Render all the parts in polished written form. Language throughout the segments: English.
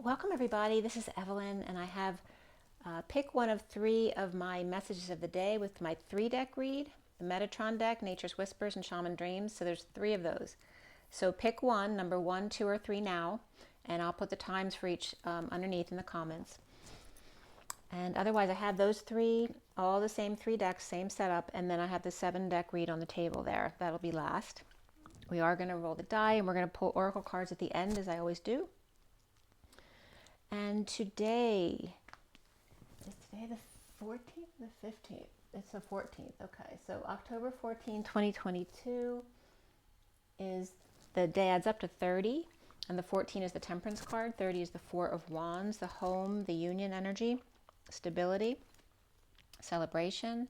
welcome everybody. This is Evelyn, and I have pick one of 3 of my messages of the day with my 3-deck read, the Metatron deck, Nature's Whispers, and Shaman Dreams. So there's 3 of those. So pick one, number 1, 2, or 3 now, and I'll put the times for each underneath in the comments. And otherwise, I have those 3, all the same 3 decks, same setup, and then I have the 7-deck read on the table there. That'll be last. We are going to roll the die, and we're going to pull oracle cards at the end, as I always do. And today, is today the 14th, the 15th? It's the 14th, okay. So October 14, 2022 is the day adds up to 30, and the 14 is the Temperance card. 30 is the 4 of Wands, the home, the union energy, stability, celebration.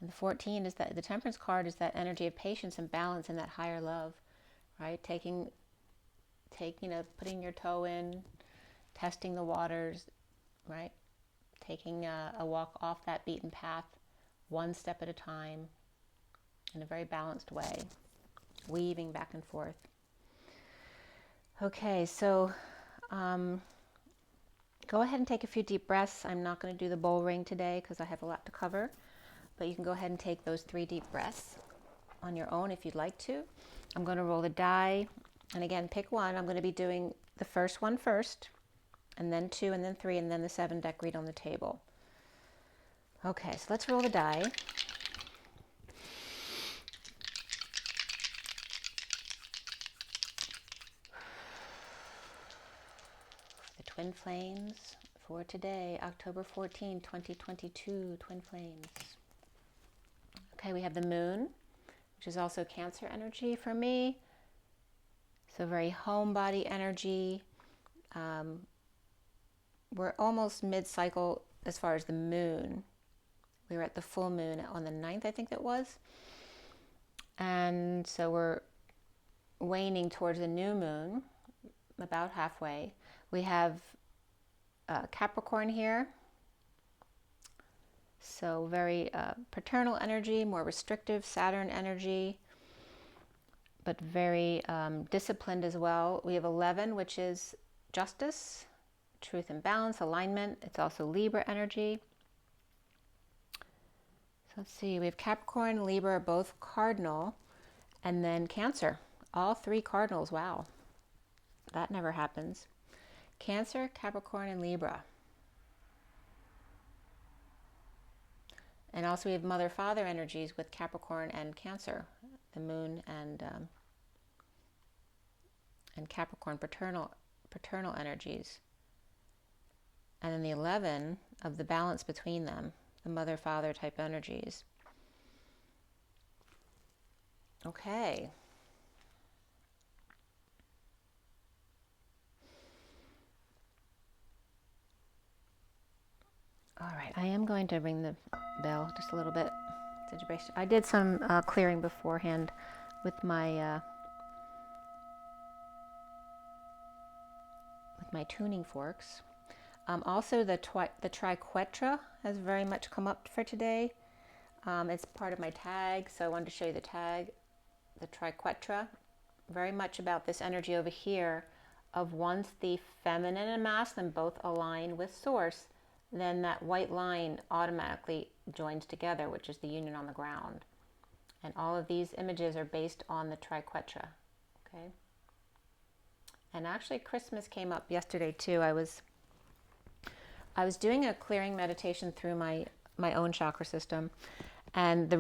And the 14 is that the Temperance card is that energy of patience and balance and that higher love, right? Putting your toe in, testing the waters, right? Taking a walk off that beaten path, one step at a time, in a very balanced way, weaving back and forth. Okay, so go ahead and take a few deep breaths. I'm not going to do the bowl ring today because I have a lot to cover, but you can go ahead and take those 3 deep breaths on your own if you'd like to. I'm going to roll the die. And again, pick one. I'm going to be doing the first one first, and then 2, and then 3, and then the 7-deck read on the table. Okay, so let's roll the die. The Twin Flames for today, October 14, 2022, Twin Flames. Okay, we have the Moon, which is also Cancer energy for me. So very home body energy. We're almost mid-cycle as far as the moon. We were at the full moon on the 9th, I think it was. And so we're waning towards the new moon, about halfway. We have Capricorn here. So very paternal energy, more restrictive Saturn energy, but very disciplined as well. We have 11, which is justice, truth and balance, alignment. It's also Libra energy. So let's see, we have Capricorn, Libra are both cardinal, and then Cancer, all 3 cardinals. Wow, that never happens. Cancer, Capricorn, and Libra. And also we have mother-father energies with Capricorn and Cancer, the moon and Capricorn, paternal energies. And then the 11 of the balance between them, the mother-father type energies. Okay. All right, I am going to ring the bell just a little bit. I did some clearing beforehand with my tuning forks. Also, the Triquetra has very much come up for today. It's part of my tag, so I wanted to show you the tag, the Triquetra. Very much about this energy over here of once the feminine and masculine both align with source, then that white line automatically joins together, which is the union on the ground. And all of these images are based on the Triquetra. Okay. And actually Christmas came up yesterday too. I was doing a clearing meditation through my own chakra system, and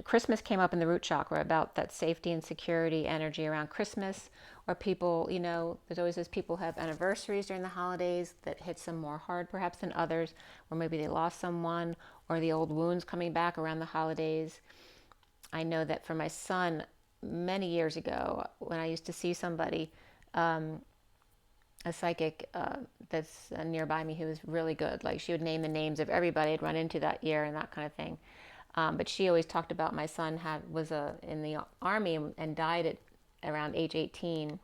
Christmas came up in the root chakra about that safety and security energy around Christmas, or people, there's always those people who have anniversaries during the holidays that hits them more hard perhaps than others, or maybe they lost someone, or the old wounds coming back around the holidays. I know that for my son, many years ago, when I used to see somebody, a psychic that's nearby me who was really good. Like, she would name the names of everybody I'd run into that year and that kind of thing. But she always talked about my son was in the army and died at around age 18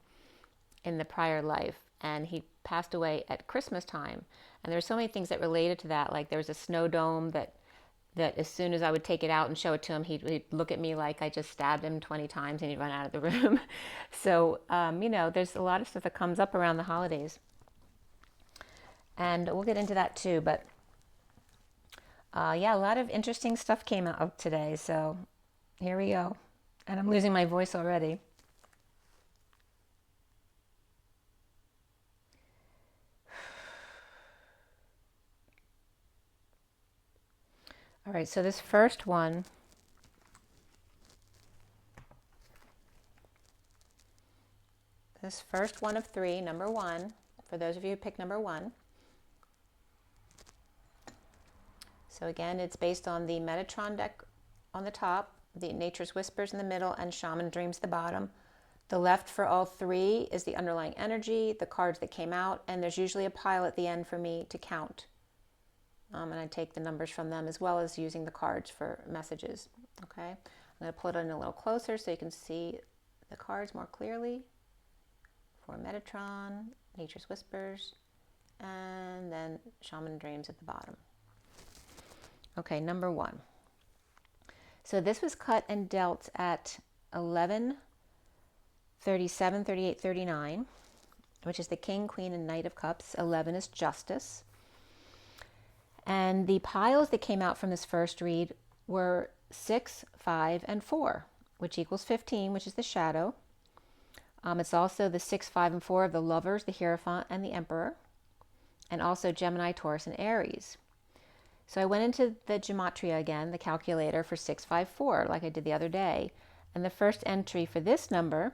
in the prior life. And he passed away at Christmas time. And there were so many things that related to that. Like, there was a snow dome that that as soon as I would take it out and show it to him, he'd look at me like I just stabbed him 20 times and he'd run out of the room. So, you know, there's a lot of stuff that comes up around the holidays. And we'll get into that too. But yeah, a lot of interesting stuff came out today. So here we go. And I'm losing my voice already. All right, so this first one, of three, number one, for those of you who picked number one. So again, it's based on the Metatron deck on the top, the Nature's Whispers in the middle, and Shaman Dreams at the bottom. The left for all three is the underlying energy, the cards that came out, and there's usually a pile at the end for me to count. And I take the numbers from them as well as using the cards for messages. Okay, I'm going to pull it in a little closer so you can see the cards more clearly. For Metatron, Nature's Whispers, and then Shaman Dreams at the bottom. Okay, number one. So this was cut and dealt at 11:37, 38, 39, which is the King, Queen, and Knight of Cups. 11 is Justice. And the piles that came out from this first read were 6, 5, and 4, which equals 15, which is the Shadow. It's also the 6, 5, and 4 of the Lovers, the Hierophant, and the Emperor, and also Gemini, Taurus, and Aries. So I went into the gematria again, the calculator, for 654, like I did the other day. And the first entry for this number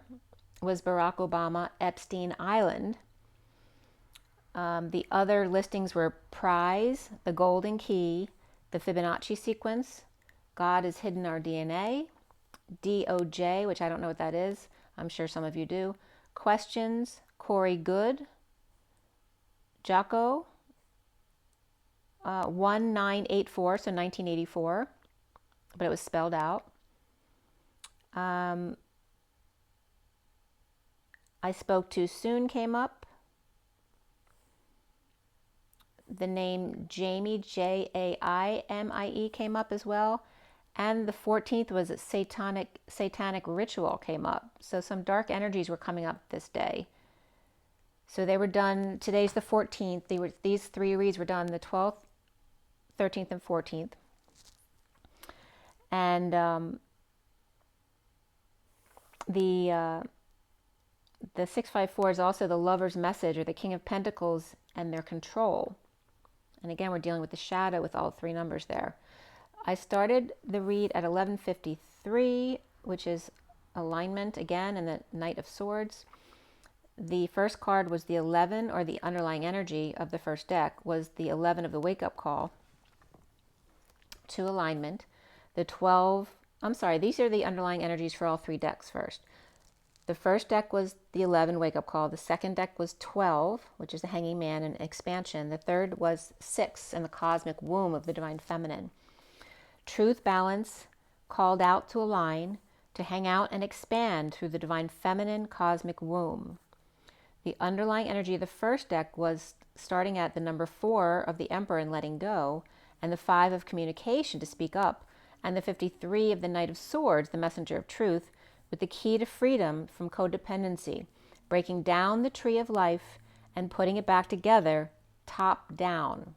was Barack Obama, Epstein Island. The other listings were Prize, the Golden Key, the Fibonacci sequence, God is Hidden Our DNA, DOJ, which I don't know what that is. I'm sure some of you do. Questions, Corey Good, Jocko, 1984, so 1984, but it was spelled out. I Spoke Too Soon came up. The name Jamie, Jaimie, came up as well. And the 14th was a satanic ritual came up. So some dark energies were coming up this day. So they were done, today's the 14th. These three reads were done the 12th, 13th, and 14th. And the 654 is also the Lover's message, or the King of Pentacles and their control. And again, we're dealing with the shadow with all three numbers there. I started the read at 11:53, which is alignment again, and the Knight of Swords. The first card was the 11, or the underlying energy of the first deck was the 11 of the wake-up call to alignment. The 12, I'm sorry, these are the underlying energies for all three decks first. The first deck was the 11 wake-up call. The second deck was 12, which is the Hanging Man and expansion. The third was 6 and the cosmic womb of the Divine Feminine. Truth, balance, called out to align, to hang out and expand through the Divine Feminine cosmic womb. The underlying energy of the first deck was starting at the number 4 of the Emperor and letting go, and the 5 of communication, to speak up, and the 53 of the Knight of Swords, the messenger of truth, with the key to freedom from codependency, breaking down the tree of life and putting it back together top down,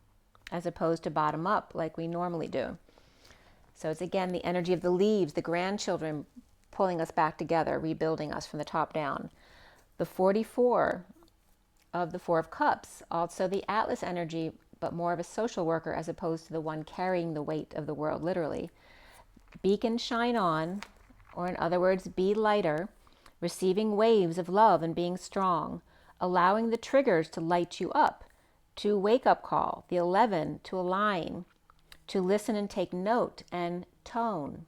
as opposed to bottom up like we normally do. So it's again the energy of the leaves, the grandchildren pulling us back together, rebuilding us from the top down. The 44 of the 4 of Cups, also the Atlas energy, but more of a social worker as opposed to the one carrying the weight of the world, literally. Beacon shine on, or in other words, be lighter, receiving waves of love and being strong, allowing the triggers to light you up, to wake up call, the 11 to align, to listen and take note and tone.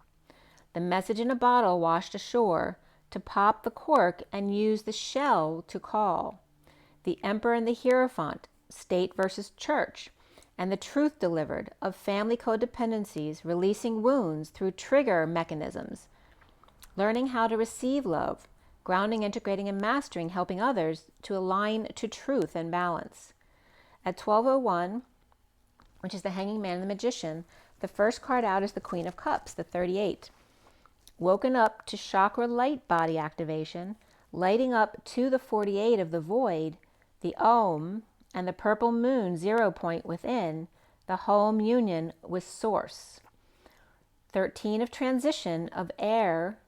The message in a bottle washed ashore, to pop the cork and use the shell to call. The Emperor and the Hierophant, state versus church, and the truth delivered of family codependencies, releasing wounds through trigger mechanisms. Learning how to receive love, grounding, integrating, and mastering, helping others to align to truth and balance. At 12:01, which is the Hanging Man and the Magician, The first card out is the Queen of Cups, the 38. Woken up to chakra light body activation, lighting up to the 48 of the void, the Om, and the purple moon 0 point within, the home union with source. 13 of transition of air,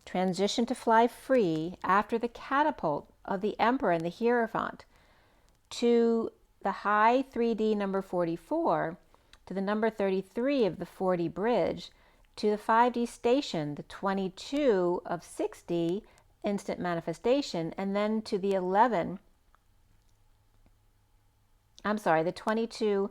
transition to fly free after the catapult of the Emperor and the Hierophant to the high 3D number 44, to the number 33 of the 40 bridge, to the 5D station, the 22 of 6D instant manifestation, and then to the 11. The 22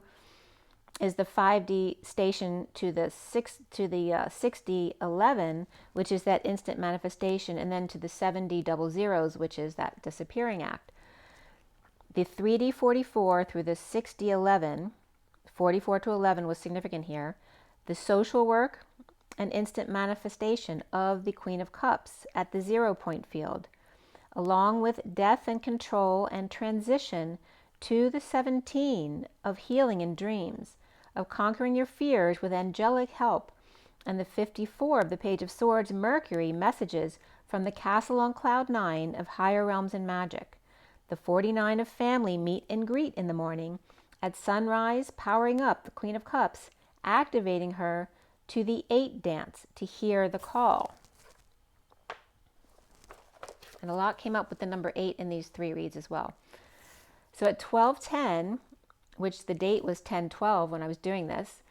is the 5D station to the 6D 11, which is that instant manifestation, and then to the 7D double zeros, which is that disappearing act. The 3D 44 through the 6D 11, 44 to 11 was significant here, the social work and instant manifestation of the Queen of Cups at the 0 point field, along with death and control and transition to the 17 of healing in dreams, of conquering your fears with angelic help, and the 54 of the Page of Swords, Mercury, messages from the castle on cloud 9 of higher realms and magic. The 49 of family meet and greet in the morning, at sunrise, powering up the Queen of Cups, activating her to the 8 dance to hear the call. And a lot came up with the number 8 in these 3 reads as well. So at 12:10, which the date was 10:12 when I was doing this,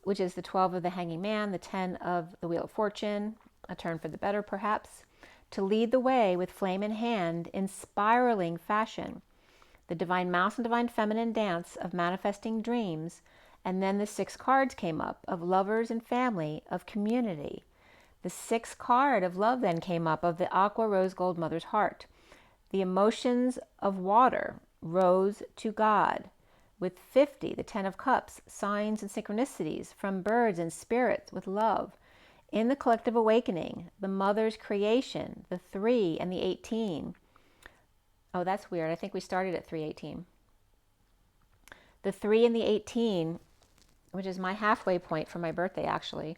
which is the 12 of the Hanging Man, the 10 of the Wheel of Fortune, a turn for the better perhaps, to lead the way with flame in hand in spiraling fashion, the Divine Mouse and Divine Feminine dance of manifesting dreams, and then the 6 cards came up of lovers and family, of community. The 6th card of love then came up of the Aqua Rose Gold Mother's Heart. The emotions of water rose to God. With 50, the 10 of Cups, signs and synchronicities from birds and spirits with love. In the collective awakening, the Mother's creation, the 3 and the 18. Oh, that's weird. I think we started at 318. The 3 and the 18, which is my halfway point for my birthday, actually.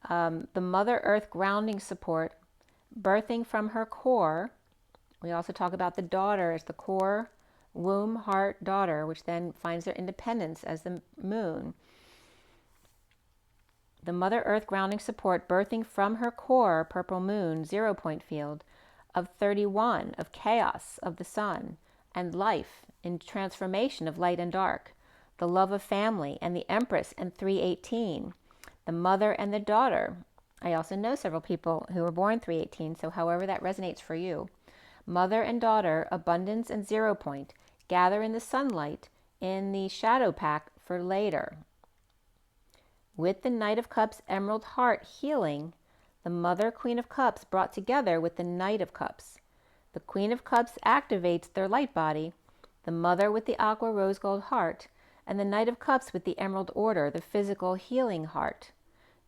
The Mother Earth grounding support, birthing from her core. We also talk about the daughter as the core, womb, heart, daughter, which then finds their independence as the moon. The Mother Earth grounding support, birthing from her core, purple moon, 0 point field, of 31, of chaos, of the sun, and life in transformation of light and dark. The love of family, and the Empress, and 318. The mother and the daughter. I also know several people who were born 318, so however that resonates for you. Mother and daughter, abundance and 0 point, gather in the sunlight in the shadow pack for later. With the Knight of Cups, Emerald Heart healing, the Mother Queen of Cups brought together with the Knight of Cups. The Queen of Cups activates their light body, the Mother with the Aqua Rose Gold Heart, and the Knight of Cups with the Emerald Order, the physical healing heart.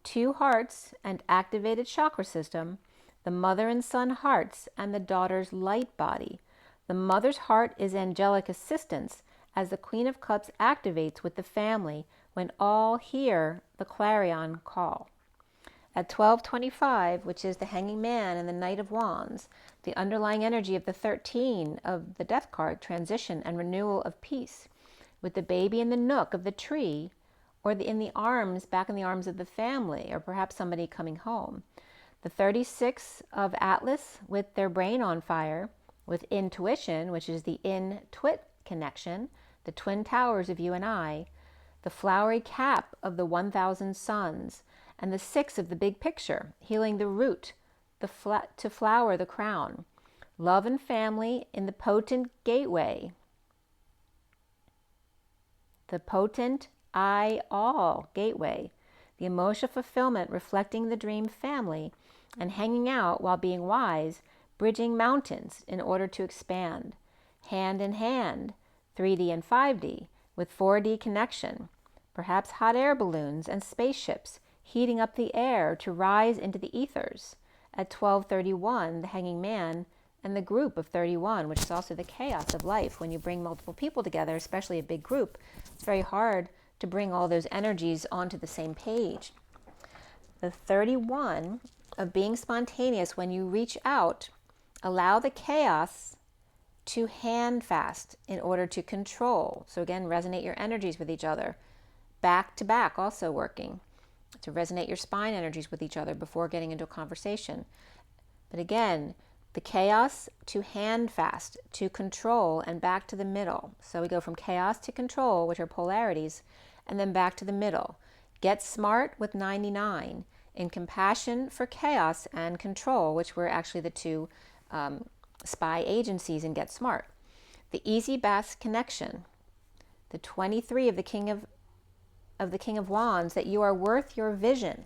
2 hearts and activated chakra system, the Mother and Son hearts, and the daughter's light body. The Mother's heart is angelic assistance as the Queen of Cups activates with the family when all hear the clarion call. At 12:25, which is the Hanging Man and the Knight of Wands, the underlying energy of the 13 of the Death card, transition and renewal of peace, with the baby in the nook of the tree, or in the arms, back in the arms of the family, or perhaps somebody coming home. The 36 of Atlas with their brain on fire, with intuition, which is the in-twit connection, the twin towers of you and I, the flowery cap of the 1,000 suns, and the 6 of the big picture, healing the root, to flower the crown. Love and family in the potent gateway. The potent I all gateway. The emotional fulfillment reflecting the dream family, and hanging out while being wise, bridging mountains in order to expand. Hand in hand, 3D and 5D, with 4D connection. Perhaps hot air balloons and spaceships heating up the air to rise into the ethers. At 12:31, the Hanging Man and the group of 31, which is also the chaos of life. When you bring multiple people together, especially a big group, it's very hard to bring all those energies onto the same page. The 31 of being spontaneous. When you reach out, allow the chaos to hand fast in order to control. So again, resonate your energies with each other. Back to back, also working to resonate your spine energies with each other before getting into a conversation. But again, the chaos to hand fast, to control, and back to the middle. So we go from chaos to control, which are polarities, and then back to the middle. Get smart with 99 in compassion for chaos and control, which were actually the two spy agencies in Get Smart. The easy bass connection. The 23 of the King of Wands, that you are worth your vision.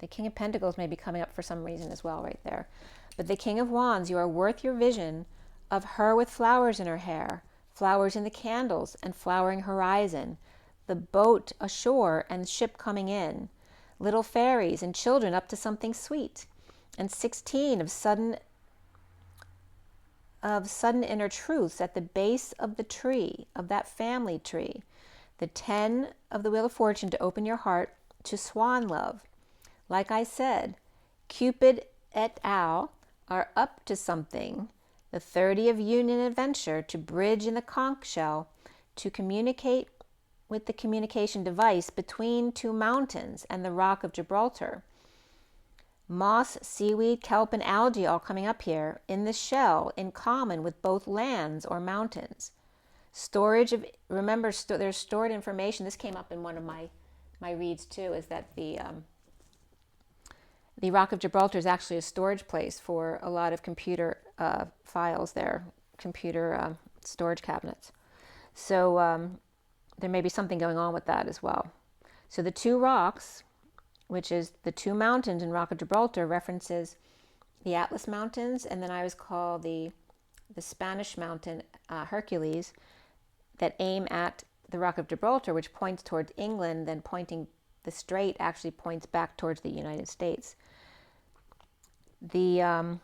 The King of Pentacles may be coming up for some reason as well right there. But the King of Wands, you are worth your vision of her with flowers in her hair, flowers in the candles and flowering horizon, the boat ashore and ship coming in, little fairies and children up to something sweet, and 16 of sudden inner truths at the base of the tree, of that family tree. The 10 of the Wheel of Fortune, to open your heart to swan love. Like I said, Cupid et al. Are up to something. The 30 of union adventure, to bridge in the conch shell, to communicate with the communication device between two mountains and the Rock of Gibraltar. Moss, seaweed, kelp, and algae all coming up here in the shell in common with both lands or mountains. Storage of, remember, there's stored information. This came up in one of my reads too, is that the Rock of Gibraltar is actually a storage place for a lot of computer files there, computer storage cabinets. So there may be something going on with that as well. So the two rocks, which is the two mountains in Rock of Gibraltar, references the Atlas Mountains, and then I always call the Spanish mountain Hercules, that aim at the Rock of Gibraltar, which points towards England, then pointing the strait actually points back towards the United States. The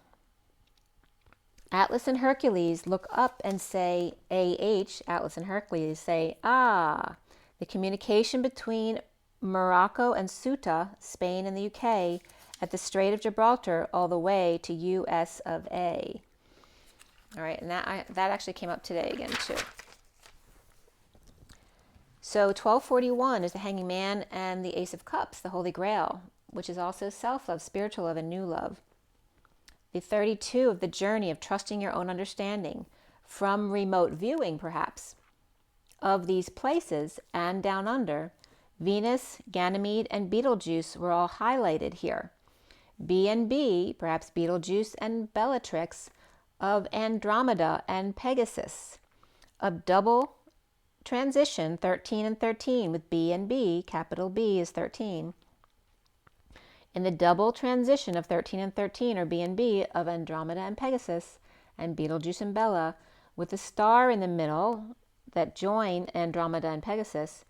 Atlas and Hercules look up and say, AH, Atlas and Hercules, say, the communication between Morocco and Ceuta, Spain and the UK, at the Strait of Gibraltar, all the way to US of A. All right, and that actually came up today again, too. So 1241 is the Hanging Man and the Ace of Cups, the Holy Grail, which is also self-love, spiritual love, and new love. The 32 of the journey of trusting your own understanding from remote viewing, perhaps, of these places and down under. Venus, Ganymede, and Betelgeuse were all highlighted here. B&B, perhaps Betelgeuse and Bellatrix, of Andromeda and Pegasus. A double transition, 13 and 13, with B and B, capital B is 13. In the double transition of 13 and 13, or B and B, of Andromeda and Pegasus, and Betelgeuse and Bella, with a star in the middle that join Andromeda and Pegasus,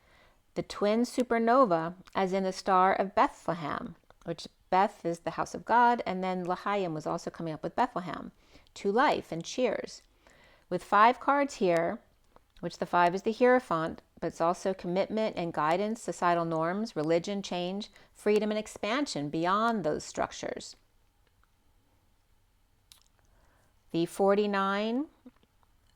the twin supernova, as in the Star of Bethlehem, which Beth is the house of God, and then L'chaim was also coming up with Bethlehem, to life and cheers. With 5 cards here, which the 5 is the Hierophant, but it's also commitment and guidance, societal norms, religion, change, freedom, and expansion beyond those structures. The 49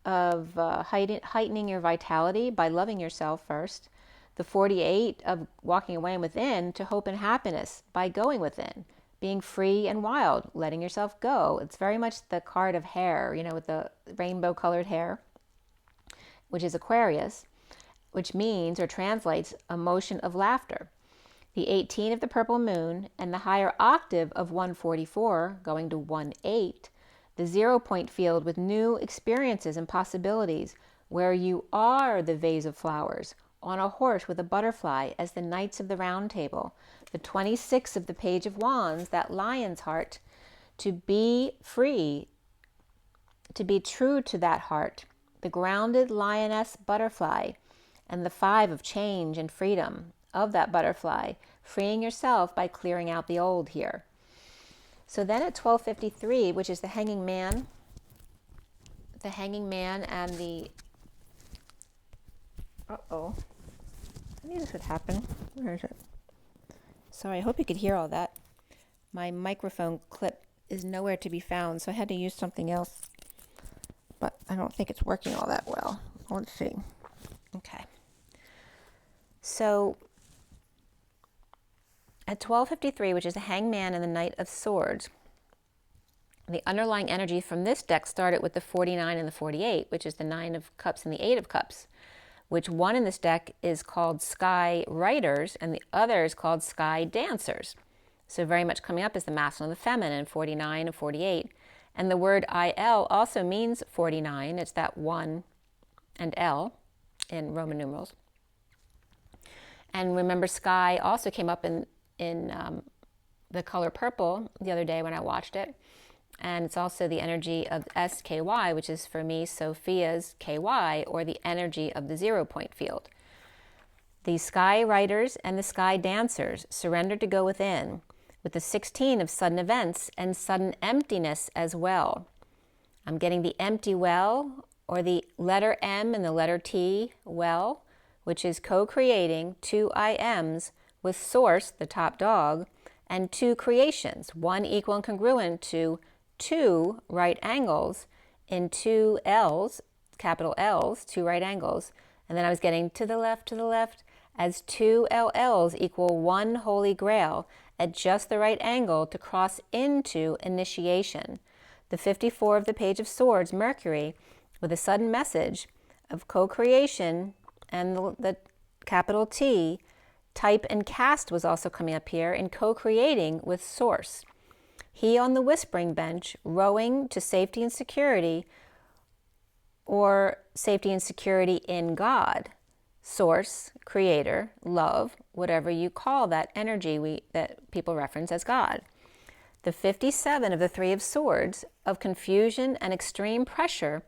of heightening your vitality by loving yourself first. The 48 of walking away within to hope and happiness by going within, being free and wild, letting yourself go. It's very much the card of hair, with the rainbow colored hair, which is Aquarius, which means or translates a motion of laughter. The 18 of the purple moon and the higher octave of 144 going to 18, the 0 point field with new experiences and possibilities, where you are the vase of flowers, on a horse with a butterfly as the Knights of the Round Table. The 26 of the Page of Wands, that lion's heart, to be free, to be true to that heart, the grounded lioness butterfly, and the 5 of change and freedom of that butterfly, freeing yourself by clearing out the old here. So then at 1253, which is the Hanging Man and the Uh-oh. I knew this would happen. Where is it? Sorry, I hope you could hear all that. My microphone clip is nowhere to be found, so I had to use something else. But I don't think it's working all that well. Let's see. Okay. So at 12:53, which is the Hangman and the Knight of Swords, the underlying energy from this deck started with the 49 and the 48, which is the 9 of Cups and the 8 of Cups, which one in this deck is called Sky Riders and the other is called Sky Dancers. So very much coming up is the masculine and the feminine, 49 and 48. And the word IL also means 49. It's that 1 and L in Roman numerals. And remember, sky also came up in the color purple the other day when I watched it. And it's also the energy of SKY, which is for me Sophia's KY, or the energy of the 0 point field. The Sky Riders and the Sky Dancers surrendered to go within, with the 16 of sudden events and sudden emptiness as well. I'm getting the empty well, or the letter M and the letter T well, which is co-creating 2 IMs with Source, the top dog, and 2 creations, one equal and congruent to 2 right angles in 2 L's, capital L's, 2 right angles. And then I was getting to the left, as 2 LLs equal 1 Holy Grail at just the right angle to cross into initiation. The 54 of the Page of Swords, Mercury, with a sudden message of co-creation and the capital T, type and cast was also coming up here in co-creating with Source. He on the whispering bench, rowing to safety and security, or safety and security in God. Source, creator, love, whatever you call that energy that people reference as God. The 57 of the 3 of Swords, of confusion and extreme pressure,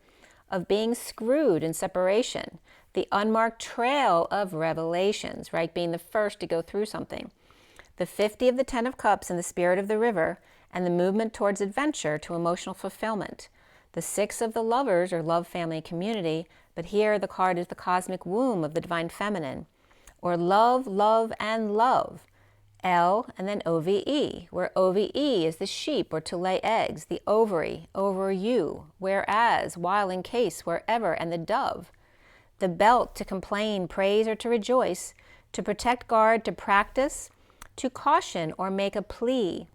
of being screwed in separation. The unmarked trail of revelations, right? Being the first to go through something. The 50 of the 10 of Cups and the Spirit of the River, and the movement towards adventure to emotional fulfillment. The 6 of the Lovers, or love, family, community, but here the card is the cosmic womb of the divine feminine, or love, love, and love. L and then OVE, where OVE is the sheep, or to lay eggs, the ovary, over you, whereas, while, in case, wherever, and the dove. The belt, to complain, praise, or to rejoice, to protect, guard, to practice, to caution, or make a plea.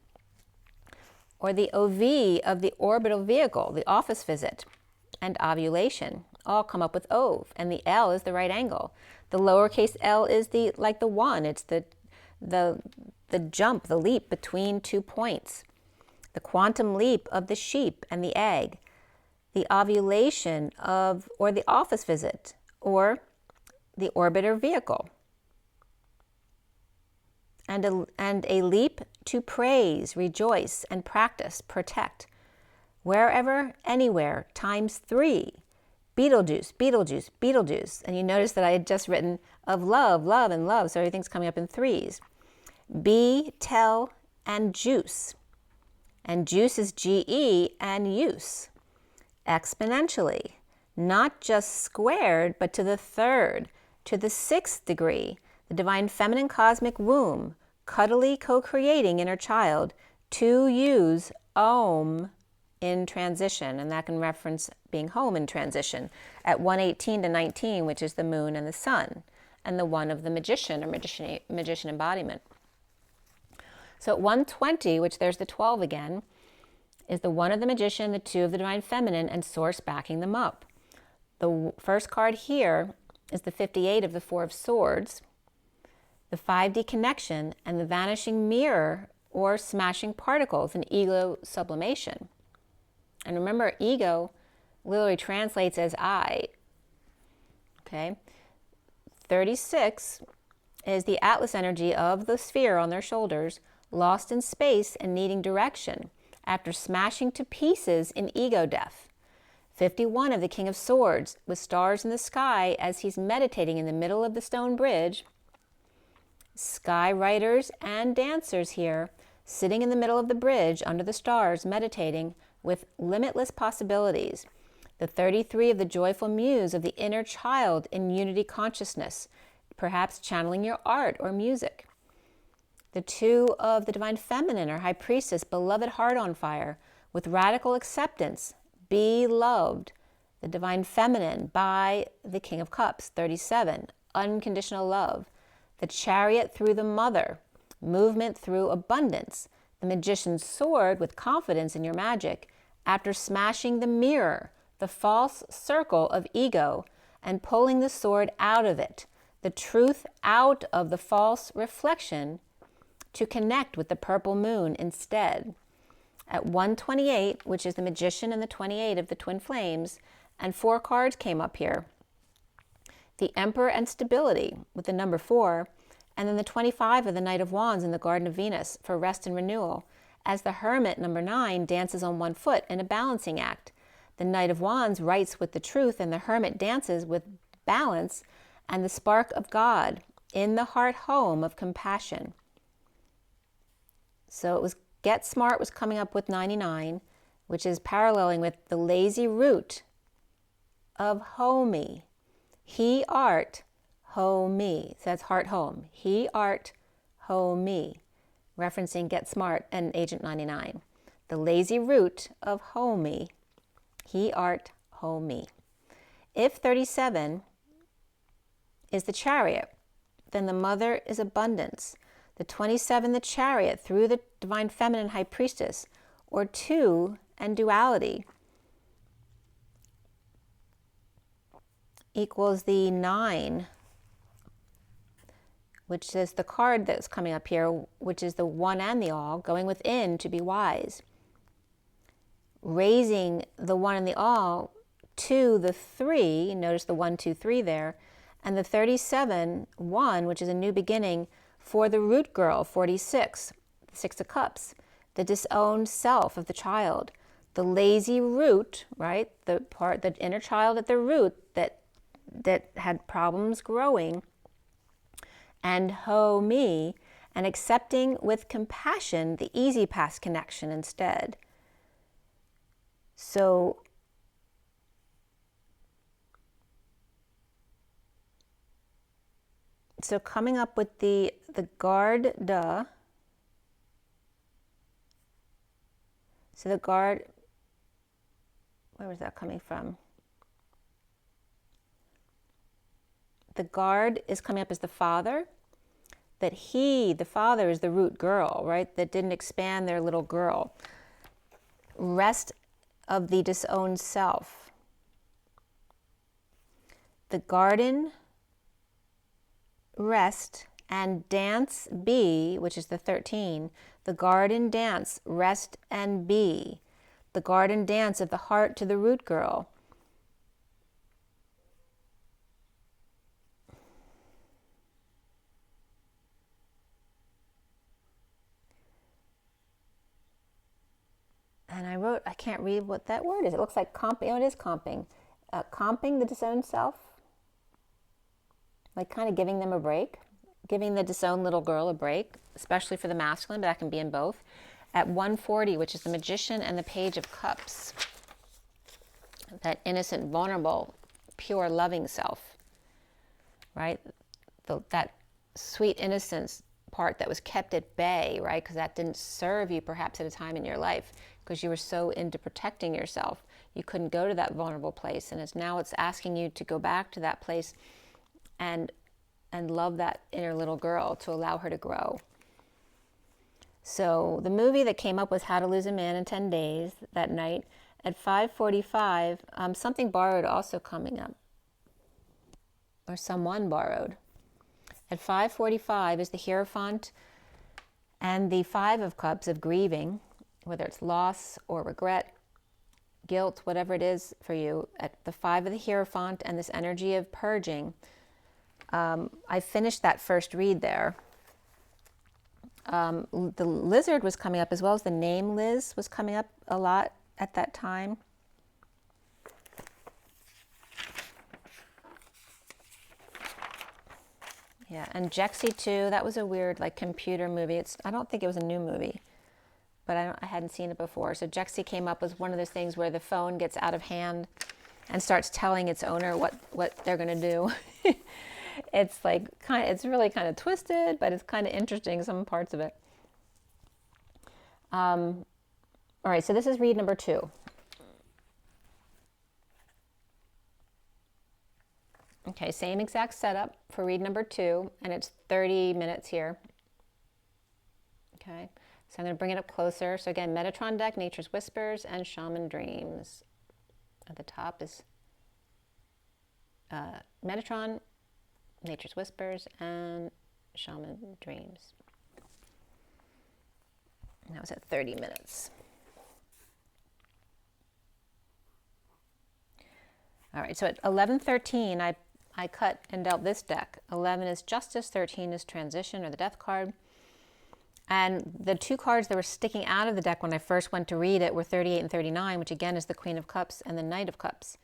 Or the OV of the orbital vehicle, the office visit, and ovulation, all come up with ov, and the L is the right angle. The lowercase l is like the 1, it's the jump, the leap between 2 points. The quantum leap of the sheep and the egg. The ovulation of, or the office visit, or the orbiter vehicle. And a leap to praise, rejoice, and practice, protect. Wherever, anywhere, times 3. Beetlejuice, Beetlejuice, Beetlejuice. And you notice that I had just written of love, love, and love, so everything's coming up in 3s. Be, tell, and juice. And juice is GE and use. Exponentially, not just squared, but to the 3rd, to the 6th degree, the divine feminine cosmic womb, cuddly co-creating inner child, to use Om in transition, and that can reference being home in transition, at 118 to 19, which is the moon and the sun, and the 1 of the magician, or magician embodiment. So at 120, which there's the 12 again, is the 1 of the magician, the 2 of the divine feminine, and Source backing them up. The first card here is the 58 of the 4 of Swords, the 5D connection, and the vanishing mirror, or smashing particles, and ego sublimation. And remember, ego literally translates as I. Okay? 36 is the Atlas energy of the sphere on their shoulders, lost in space and needing direction after smashing to pieces in ego death. 51 of the King of Swords, with stars in the sky as he's meditating in the middle of the stone bridge. Sky riders and dancers here, sitting in the middle of the bridge under the stars, meditating with limitless possibilities. The 33 of the joyful muse of the inner child in unity consciousness, perhaps channeling your art or music. The 2 of the divine feminine or high priestess, beloved heart on fire, with radical acceptance, be loved. The divine feminine by the King of Cups, 37, unconditional love. The chariot through the mother, movement through abundance. The magician's sword with confidence in your magic, after smashing the mirror, the false circle of ego, and pulling the sword out of it, the truth out of the false reflection, to connect with the purple moon instead. At 128, which is the magician and the 28 of the twin flames, and 4 cards came up here. The Emperor and stability with the number 4, and then the 25 of the Knight of Wands in the Garden of Venus for rest and renewal, as the Hermit, number 9, dances on one foot in a balancing act. The Knight of Wands writes with the truth, and the Hermit dances with balance and the spark of God in the heart home of compassion. So it was Get Smart was coming up with 99, which is paralleling with the lazy root of homey. He art ho me. So that's heart home. He art ho me. Referencing Get Smart and Agent 99. The lazy root of homey. He art ho me. If 37 is the chariot, then the mother is abundance. The 27, the chariot through the divine feminine high priestess, or 2 and duality, equals the 9, which is the card that's coming up here, which is the 1 and the all, going within to be wise. Raising the 1 and the all to the 3, notice the 1, 2, 3 there, and the 37, 1, which is a new beginning, for the root girl, 46, the 6 of Cups, the disowned self of the child, the lazy root, right? The inner child at the root that had problems growing, and ho me, and accepting with compassion the easy path connection instead. So coming up with the guard duh. So the guard, where was that coming from? The guard is coming up as the father, that the father is the root girl, right? That didn't expand their little girl. Rest of the disowned self. The garden, rest, and dance be, which is the 13, the garden dance, rest and be, the garden dance of the heart to the root girl. And I wrote, I can't read what that word is. It looks like comping. Oh, it is comping. Comping the disowned self. Like kind of giving them a break. Giving the disowned little girl a break, especially for the masculine, but that can be in both. At 140, which is the Magician and the Page of Cups. That innocent, vulnerable, pure, loving self. Right? That sweet innocence part that was kept at bay, right? Because that didn't serve you perhaps at a time in your life because you were so into protecting yourself. You couldn't go to that vulnerable place. And it's asking you to go back to that place and love that inner little girl, to allow her to grow. So the movie that came up was How to Lose a Man in 10 Days that night. At 5:45, something borrowed also coming up. Or someone borrowed. At 5:45 is the Hierophant and the 5 of Cups of grieving, whether it's loss or regret, guilt, whatever it is for you. At the 5 of the Hierophant and this energy of purging, I finished that first read there. The lizard was coming up as well as the name Liz was coming up a lot at that time. Yeah, and Jexy too, that was a weird like computer movie. I don't think it was a new movie, but I hadn't seen it before. So Jexy came up as one of those things where the phone gets out of hand and starts telling its owner what they're going to do. It's like it's really kind of twisted, but it's kind of interesting, some parts of it. All right, so this is read number 2. Okay, same exact setup for read number 2, and it's 30 minutes here. Okay, so I'm going to bring it up closer. So again, Metatron deck, Nature's Whispers, and Shaman Dreams. At the top is Metatron, Nature's Whispers, and Shaman Dreams. And that was at 30 minutes. All right, so at 11:13, I cut and dealt this deck. 11 is Justice, 13 is Transition, or the Death card. And the 2 cards that were sticking out of the deck when I first went to read it were 38 and 39, which again is the Queen of Cups and the Knight of Cups.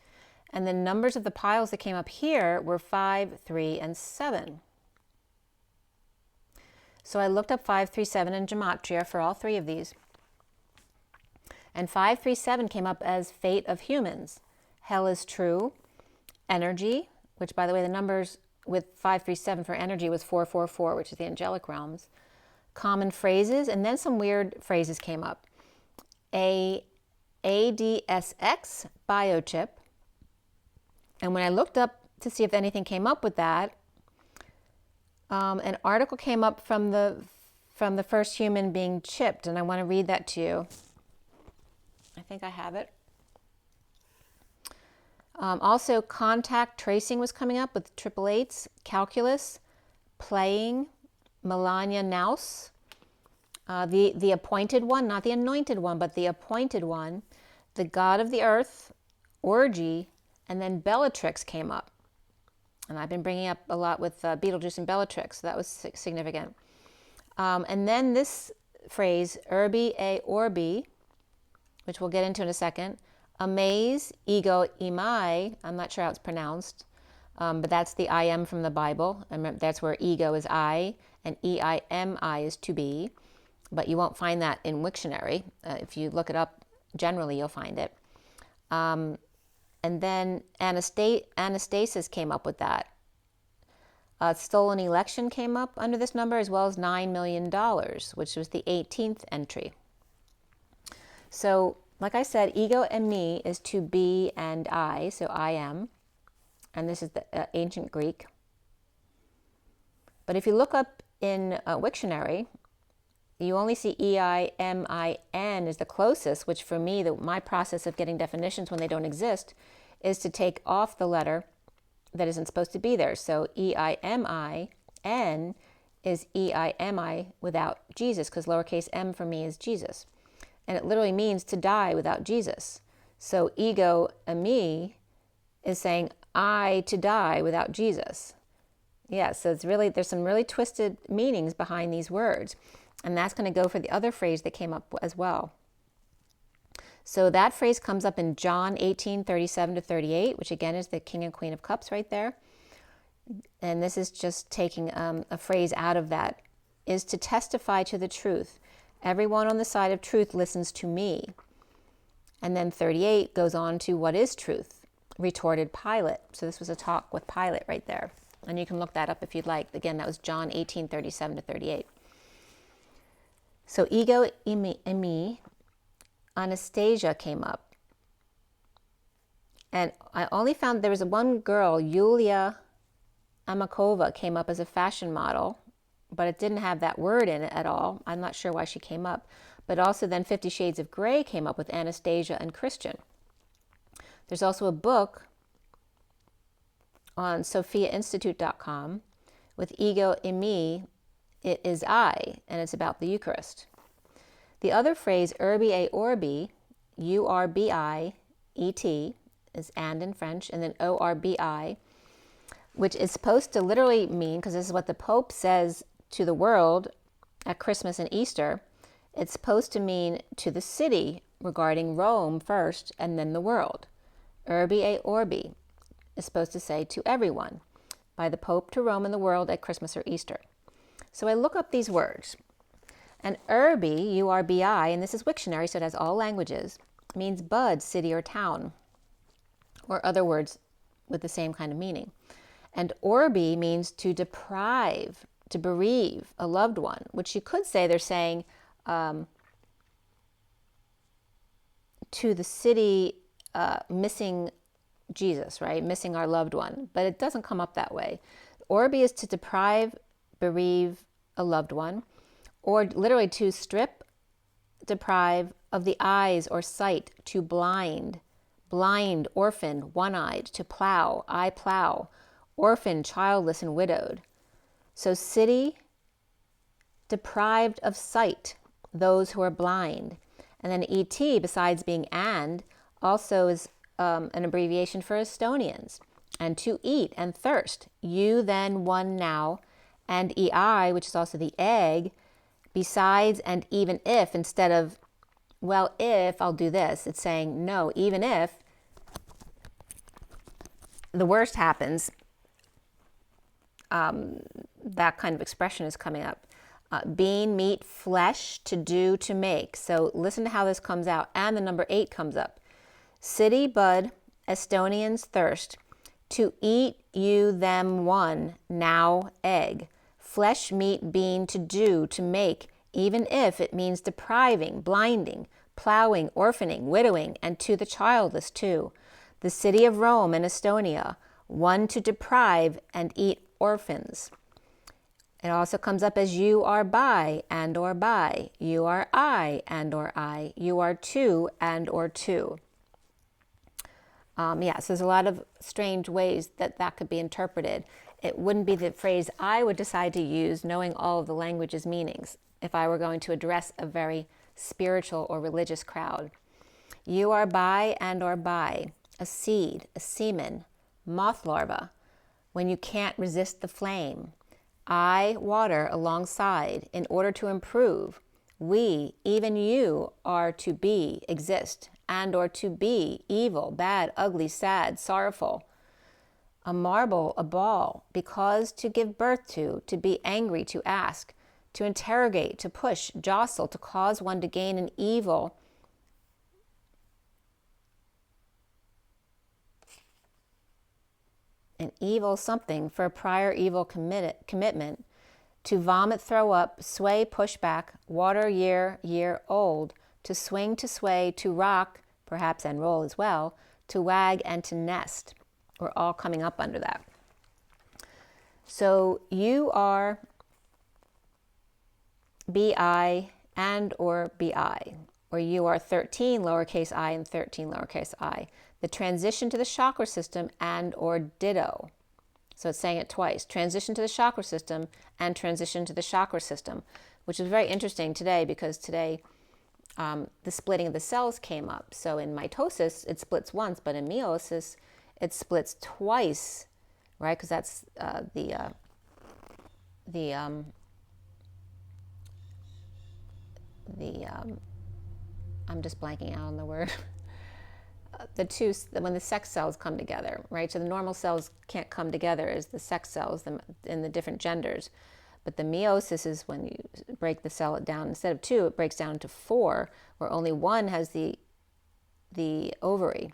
And the numbers of the piles that came up here were 5, 3, and 7. So I looked up 5, 3, 7 in Gematria for all 3 of these. And 5, 3, 7 came up as Fate of Humans. Hell is True, Energy, which by the way the numbers with 5, 3, 7 for energy was 4, 4, 4, which is the angelic realms. Common phrases, and then some weird phrases came up. ADSX biochip. And when I looked up to see if anything came up with that, an article came up from the first human being chipped, and I want to read that to you. I think I have it. Also, contact tracing was coming up with 888s, calculus, playing, Melania Naus, the appointed one, not the anointed one, but the appointed one, the god of the earth, orgy, and then Bellatrix came up. And I've been bringing up a lot with Beetlejuice and Bellatrix, so that was significant. And then this phrase, urbi e orbi, which we'll get into in a second, amaze, ego, emai, I'm not sure how it's pronounced, but that's the I am from the Bible. And that's where ego is I, and EIMI is to be. But you won't find that in Wiktionary. If you look it up, generally you'll find it. And then Anastasis came up with that. Stolen election came up under this number, as well as $9 million, which was the 18th entry. So, like I said, ego and me is to be and I, so I am. And this is the ancient Greek. But if you look up in Wiktionary, you only see EIMIN is the closest, which for me, my process of getting definitions when they don't exist is to take off the letter that isn't supposed to be there. So EIMIN is EIMI without Jesus, because lowercase m for me is Jesus. And it literally means to die without Jesus. So ego and me is saying I to die without Jesus. Yeah, so there's some really twisted meanings behind these words. And that's going to go for the other phrase that came up as well. So that phrase comes up in John 18:37-38, which again is the King and Queen of Cups right there. And this is just taking a phrase out of that, is to testify to the truth. Everyone on the side of truth listens to me. And then 38 goes on to what is truth? Retorted Pilate. So this was a talk with Pilate right there. And you can look that up if you'd like. Again, that was John 18:37-38. So ego, me, Anastasia came up. And I only found there was one girl, Yulia Amakova, came up as a fashion model, but it didn't have that word in it at all. I'm not sure why she came up. But also then 50 Shades of Grey came up with Anastasia and Christian. There's also a book on sophiainstitute.com with ego in me, it is I, and it's about the Eucharist. The other phrase, urbi et orbi, U-R-B-I-E-T, is and in French, and then O-R-B-I, which is supposed to literally mean, because this is what the Pope says to the world at Christmas and Easter, it's supposed to mean to the city regarding Rome first, and then the world. Urbi et orbi is supposed to say to everyone, by the Pope to Rome and the world at Christmas or Easter. So I look up these words. And urbi, U-R-B-I, and this is Wiktionary, so it has all languages, means bud, city, or town. or other words with the same kind of meaning. And orbi means to deprive, to bereave a loved one, which you could say they're saying to the city missing Jesus, right? Missing our loved one. But it doesn't come up that way. Orbi is to deprive, bereave a loved one, or literally to strip, deprive of the eyes or sight, to blind, blind, orphan, one-eyed, to plow, I plow, orphan, childless, and widowed. So city deprived of sight, those who are blind. And then ET, besides being and, also is an abbreviation for Estonians. And to eat and thirst, you then one now, and EI, which is also the egg, besides and even if, instead of, well, if I'll do this, it's saying, no, even if the worst happens, that kind of expression is coming up. Being, meat, flesh, to do, to make. So listen to how this comes out. And the number 8 comes up. City, bud, Estonians, thirst. To eat you them one, now egg. Flesh, meat, being, to do, to make, even if it means depriving, blinding, plowing, orphaning, widowing, and to the childless too. The city of Rome and Estonia, one to deprive and eat orphans. It also comes up as you are by and or by, you are I and or I, you are two and or two. So there's a lot of strange ways that that could be interpreted. It wouldn't be the phrase I would decide to use, knowing all of the language's meanings, if I were going to address a very spiritual or religious crowd. You are by and or by, a seed, a semen, moth larva, when you can't resist the flame. I, water, alongside, in order to improve. We, even you, are to be, exist, and or to be, evil, bad, ugly, sad, sorrowful. A marble, a ball, because to give birth to be angry, to ask, to interrogate, to push, jostle, to cause one to gain an evil, something for a prior evil commitment, to vomit, throw up, sway, push back, water, year, old, to swing, to sway, to rock, perhaps and roll as well, to wag and to nest. We're all coming up under that. So you are BI and or BI, or you are 13 lowercase I and 13 lowercase I. The transition to the chakra system and or ditto. So it's saying it twice. Transition to the chakra system and transition to the chakra system, which is very interesting today because today the splitting of the cells came up. So in mitosis, it splits once, but in meiosis, it splits twice, right? Because that's I'm just blanking out on the word. When the sex cells come together, right? So the normal cells can't come together as the sex cells in the different genders. But the meiosis is when you break the cell down. Instead of 2, it breaks down into 4, where only 1 has the ovary.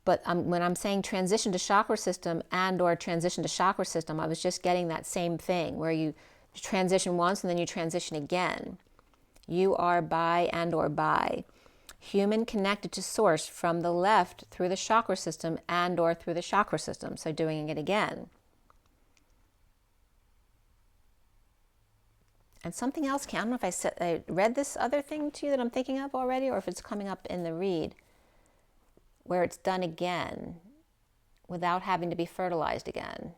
But when I'm saying transition to chakra system and or transition to chakra system, I was just getting that same thing, where you transition once and then you transition again. You are by and or by. Human connected to source from the left through the chakra system and or through the chakra system. So doing it again. And something else, I don't know if I read this other thing to you that I'm thinking of already, or if it's coming up in the read, where it's done again without having to be fertilized again.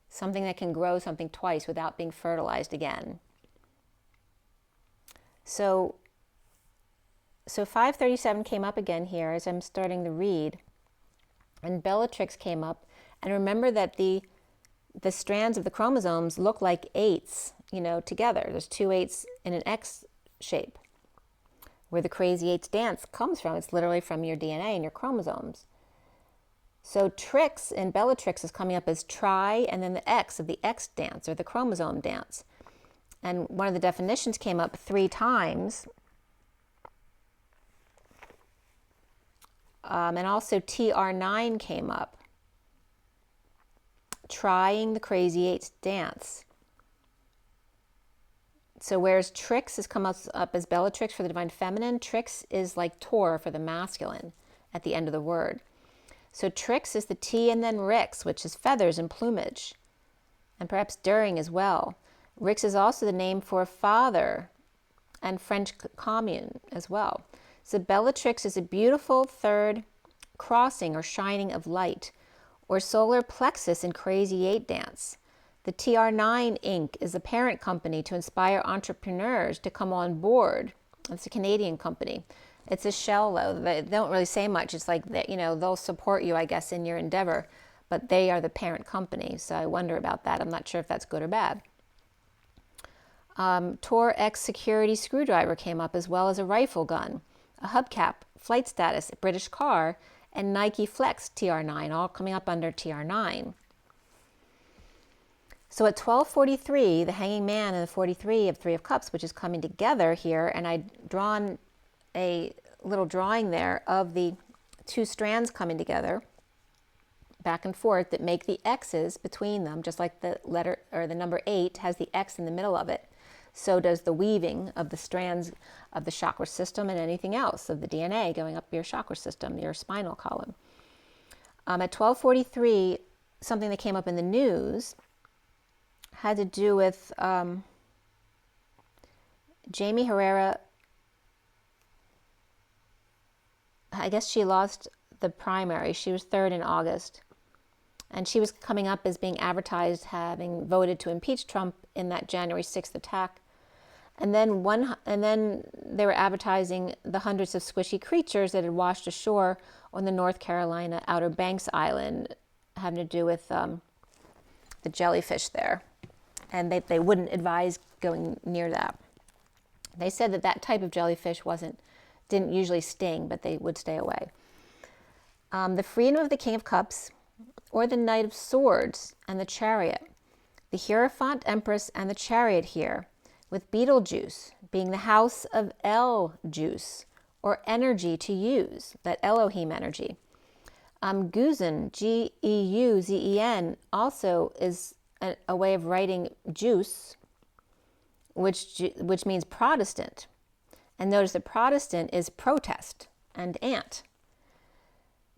Something that can grow something twice without being fertilized again. So 537 came up again here as I'm starting the read, and Bellatrix came up. And remember that the strands of the chromosomes look like 8s, together. There's 2 8s in an X shape. Where the crazy 8s dance comes from, it's literally from your DNA and your chromosomes. So Trix in Bellatrix is coming up as tri, and then the X of the X dance, or the chromosome dance. And one of the definitions came up 3 times. And also TR9 came up. Trying the Crazy Eight's dance. So whereas Trix has come up as Bellatrix for the divine feminine, Trix is like Tor for the masculine at the end of the word. So Trix is the T and then Rix, which is feathers and plumage, and perhaps daring as well. Rix is also the name for father and French commune as well. So Bellatrix is a beautiful third crossing or shining of light, or solar plexus in Crazy Eight dance. The TR9 Inc. is a parent company to inspire entrepreneurs to come on board. It's a Canadian company. It's a shell, though. They don't really say much. It's like that, they'll support you, I guess, in your endeavor, but they are the parent company. So I wonder about that. I'm not sure if that's good or bad. Tor X security screwdriver came up, as well as a rifle gun, a hubcap, flight status, a British car, and Nike Flex TR9, all coming up under TR9. So at 12:43, the Hanging Man and the 43 of Three of Cups, which is coming together here, and I'd drawn a little drawing there of the two strands coming together, back and forth, that make the X's between them, just like the letter or the number 8 has the X in the middle of it. So does the weaving of the strands of the chakra system and anything else of the DNA going up your chakra system, your spinal column. At 12:43, something that came up in the news had to do with Jamie Herrera. I guess she lost the primary. She was third in August. And she was coming up as being advertised having voted to impeach Trump in that January 6th attack. And then they were advertising the hundreds of squishy creatures that had washed ashore on the North Carolina Outer Banks Island, having to do with the jellyfish there. And they wouldn't advise going near that. They said that type of jellyfish didn't usually sting, but they would stay away. The freedom of the King of Cups, or the Knight of Swords and the Chariot. The Hierophant Empress and the Chariot here, with Betelgeuse being the house of El-Juice, or energy to use, that Elohim energy. Geuzen, G-E-U-Z-E-N, also is a way of writing juice, which means Protestant. And notice that Protestant is protest and ant.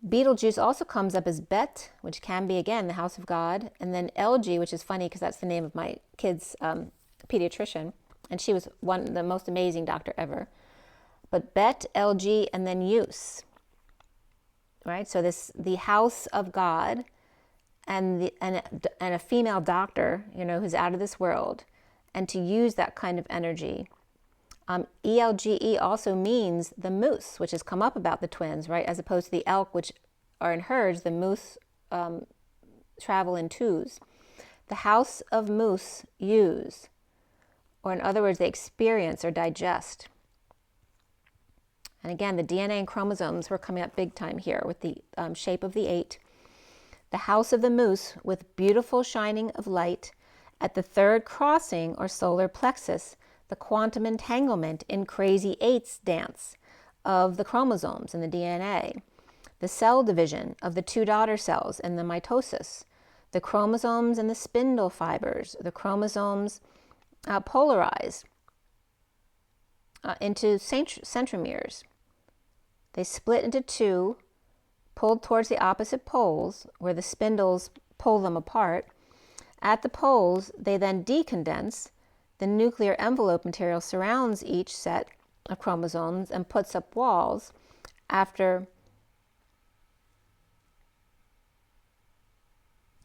Betelgeuse also comes up as Bet, which can be, again, the house of God, and then LG, which is funny because that's the name of my kid's pediatrician, and she was the most amazing doctor ever. But Bet, LG, and then Use, right? So the house of God, and a female doctor, who's out of this world, and to use that kind of energy. ELGE also means the moose, which has come up about the twins, right? As opposed to the elk, which are in herds, the moose travel in twos. The house of moose use, or in other words, they experience or digest. And again, the DNA and chromosomes were coming up big time here with the shape of the 8. The house of the moose with beautiful shining of light at the third crossing or solar plexus, the quantum entanglement in Crazy Eight's dance of the chromosomes and the DNA, the cell division of the 2 daughter cells and the mitosis, the chromosomes and the spindle fibers, the chromosomes polarize into centromeres. They split into 2, pulled towards the opposite poles, where the spindles pull them apart. At the poles, they then decondense. The nuclear envelope material surrounds each set of chromosomes and puts up walls after.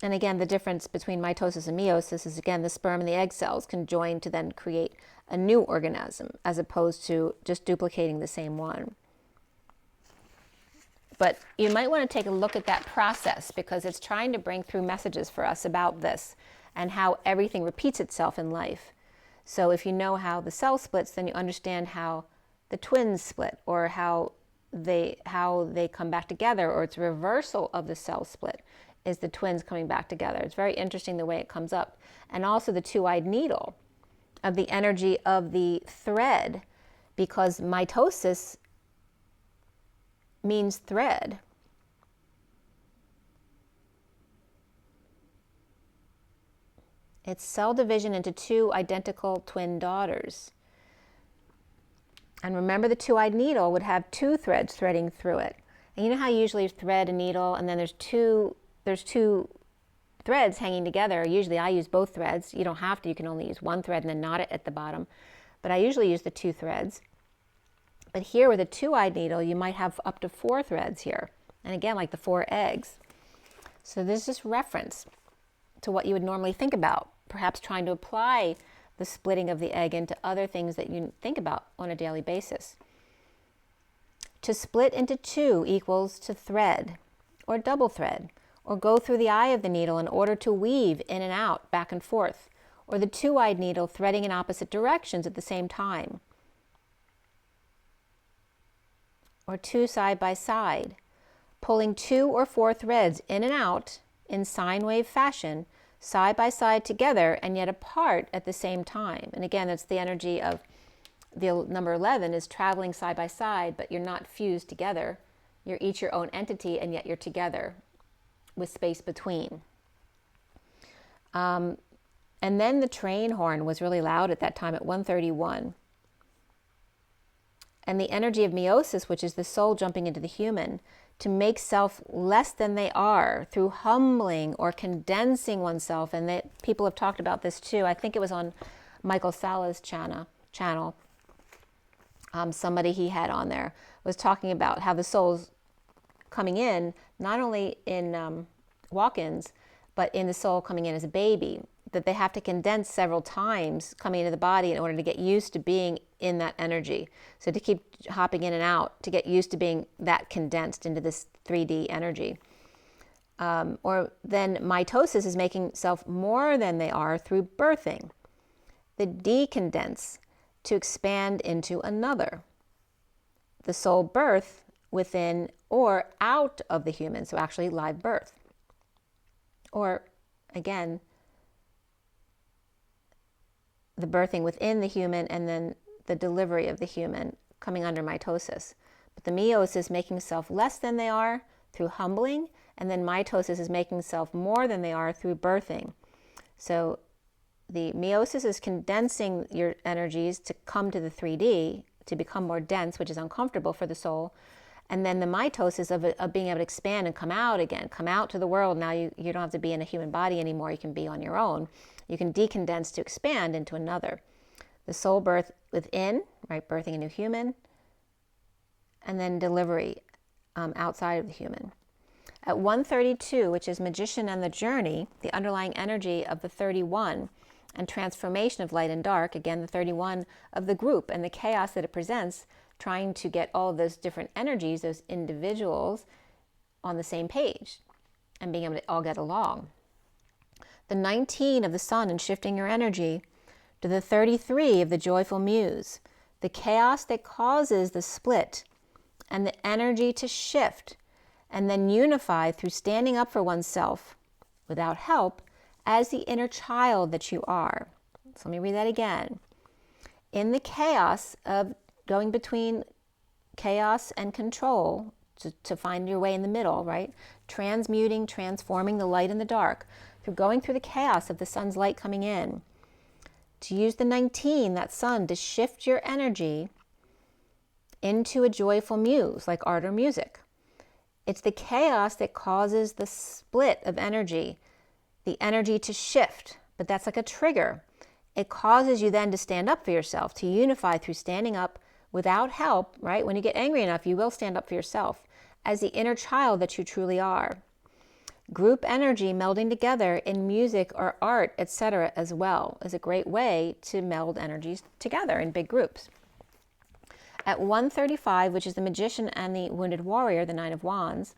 And again, the difference between mitosis and meiosis is, again, the sperm and the egg cells can join to then create a new organism, as opposed to just duplicating the same one. But you might want to take a look at that process, because it's trying to bring through messages for us about this and how everything repeats itself in life. So if you know how the cell splits, then you understand how the twins split, or how they come back together, or it's a reversal of the cell split is the twins coming back together. It's very interesting the way it comes up. And also the 2-eyed needle of the energy of the thread, because mitosis means thread. It's cell division into two identical twin daughters. And remember, the two-eyed needle would have two threads threading through it. And you know how you usually thread a needle and then there's two threads hanging together. Usually I use both threads. You don't have to, you can only use one thread and then knot it at the bottom. But I usually use the two threads. But here with a two-eyed needle, you might have up to 4 threads here. And again, like the 4 eggs. So this is reference to what you would normally think about, perhaps trying to apply the splitting of the egg into other things that you think about on a daily basis. To split into 2 equals to thread, or double thread, or go through the eye of the needle in order to weave in and out, back and forth, or the two-eyed needle threading in opposite directions at the same time, or 2 side by side, pulling 2 or 4 threads in and out in sine wave fashion, side by side together and yet apart at the same time. And again, that's the energy of the number 11 is traveling side by side, but you're not fused together. You're each your own entity and yet you're together with space between. And then the train horn was really loud at that time at 1:31. And the energy of meiosis, which is the soul jumping into the human, to make self less than they are through humbling or condensing oneself. And that people have talked about this too. I think it was on Michael Sala's channel. Somebody he had on there was talking about how the soul's coming in, not only in walk-ins, but in the soul coming in as a baby, that they have to condense several times coming into the body in order to get used to being in that energy. So to keep hopping in and out, to get used to being that condensed into this 3D energy. Or then mitosis is making self more than they are through birthing. The decondense, to expand into another. The soul birth within or out of the human, so actually live birth. Or again, the birthing within the human and then the delivery of the human coming under mitosis. But the meiosis is making self less than they are through humbling, and then mitosis is making self more than they are through birthing. So the meiosis is condensing your energies to come to the 3D, to become more dense, which is uncomfortable for the soul. And then the mitosis of being able to expand and come out again, come out to the world. Now you don't have to be in a human body anymore. You can be on your own. You can decondense to expand into another. The soul birth within, right, birthing a new human, and then delivery outside of the human. At 1:32, which is magician and the journey, the underlying energy of the 31 and transformation of light and dark, again, the 31 of the group and the chaos that it presents, trying to get all of those different energies, those individuals, on the same page and being able to all get along. The 19 of the sun and shifting your energy to the 33 of the joyful muse, the chaos that causes the split and the energy to shift and then unify through standing up for oneself without help as the inner child that you are. So let me read that again. In the chaos of going between chaos and control to find your way in the middle, right? Transmuting, transforming the light and the dark through going through the chaos of the sun's light coming in. To use the 19, that sun, to shift your energy into a joyful muse like art or music. It's the chaos that causes the split of energy, the energy to shift, but that's like a trigger. It causes you then to stand up for yourself, to unify through standing up without help, right? When you get angry enough, you will stand up for yourself as the inner child that you truly are. Group energy melding together in music or art, etc. as well is a great way to meld energies together in big groups. At 1:35, which is the magician and the wounded warrior, the 9 of wands,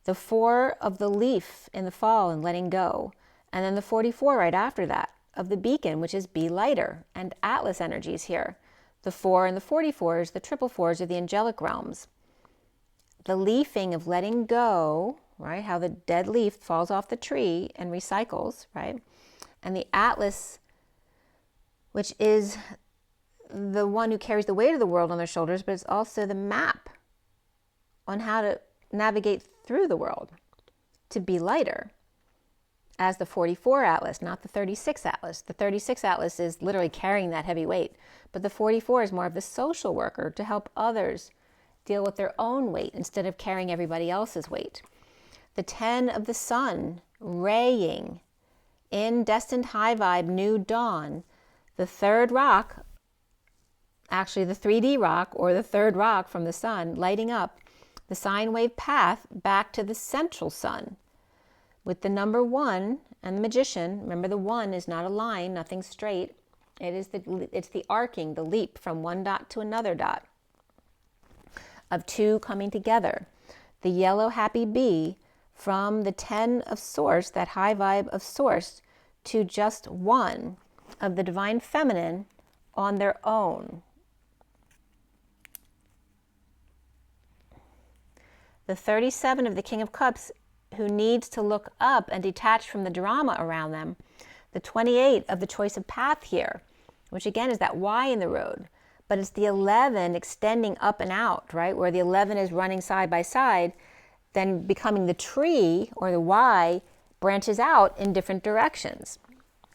the 4 of the leaf in the fall and letting go, and then the 44 right after that of the beacon, which is be lighter, and Atlas energies here. The 4 and the 44s, the triple fours of the angelic realms. The leafing of letting go, right? How the dead leaf falls off the tree and recycles, right? And the Atlas, which is the one who carries the weight of the world on their shoulders, but it's also the map on how to navigate through the world, to be lighter, as the 44 atlas, not the 36 atlas. The 36 atlas is literally carrying that heavy weight, but the 44 is more of the social worker to help others deal with their own weight instead of carrying everybody else's weight. The 10 of the sun, raying in destined high vibe, new dawn. The third rock, actually the 3D rock, or the third rock from the sun, lighting up the sine wave path back to the central sun. With the number 1 and the magician, remember the 1 is not a line, nothing straight. It's the arcing, the leap from one dot to another dot of 2 coming together. The yellow happy bee from the 10 of source, that high vibe of source, to just 1 of the divine feminine on their own. The 37 of the King of Cups, who needs to look up and detach from the drama around them. The 28 of the choice of path here, which again is that Y in the road, but it's the 11 extending up and out, right? Where the 11 is running side by side, then becoming the tree, or the Y, branches out in different directions.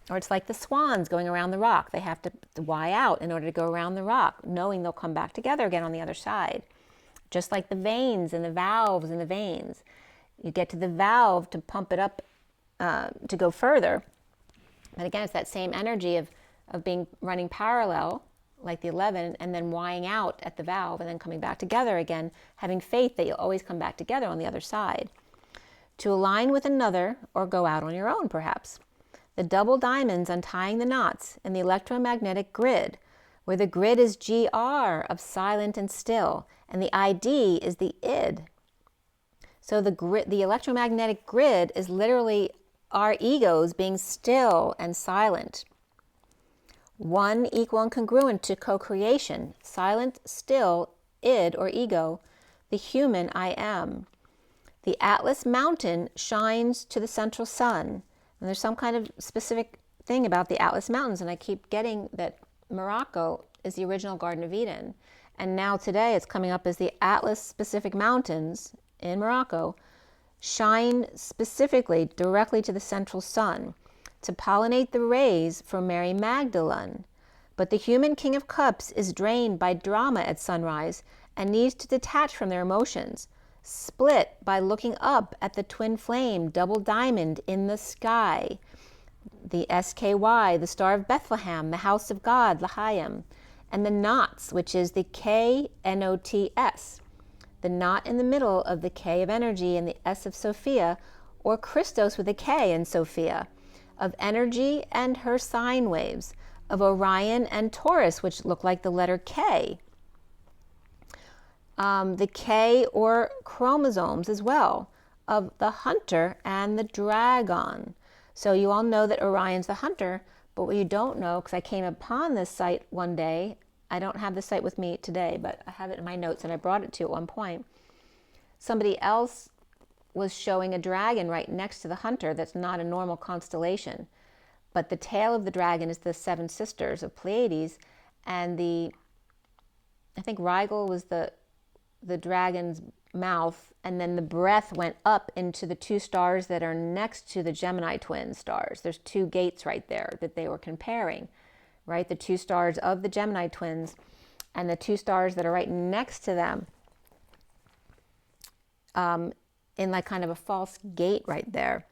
Or it's like the swans going around the rock. They have to Y out in order to go around the rock, knowing they'll come back together again on the other side. Just like the veins and the valves in the veins. You get to the valve to pump it up to go further. But again, it's that same energy of running parallel, like the 11, and then Ying out at the valve and then coming back together again, having faith that you'll always come back together on the other side. To align with another or go out on your own, perhaps. The double diamonds untying the knots in the electromagnetic grid, where the grid is GR of silent and still, and the ID is the id. So the electromagnetic grid is literally our egos being still and silent. 1 equal and congruent to co-creation, silent, still, id or ego, the human I am. The Atlas mountain shines to the central sun. And there's some kind of specific thing about the Atlas mountains, and I keep getting that Morocco is the original Garden of Eden. And now today it's coming up as the Atlas specific mountains in Morocco shine specifically directly to the central sun to pollinate the rays for Mary Magdalene. But the human King of Cups is drained by drama at sunrise and needs to detach from their emotions, split by looking up at the twin flame, double diamond in the sky, the SKY, the Star of Bethlehem, the House of God, L'Chaim, and the knots, which is the KNOTS, the knot in the middle of the K of energy and the S of Sophia, or Christos with a K in Sophia, of energy and her sine waves, of Orion and Taurus, which look like the letter K. The K or chromosomes as well, of the hunter and the dragon. So you all know that Orion's the hunter, but what you don't know, because I came upon this site one day, I don't have the site with me today, but I have it in my notes and I brought it to you at one point. Somebody else was showing a dragon right next to the hunter that's not a normal constellation. But the tail of the dragon is the 7 sisters of Pleiades, and I think Rigel was the dragon's mouth, and then the breath went up into the 2 stars that are next to the Gemini twin stars. There's 2 gates right there that they were comparing, right? The 2 stars of the Gemini twins and the 2 stars that are right next to them, in like kind of a false gate right there.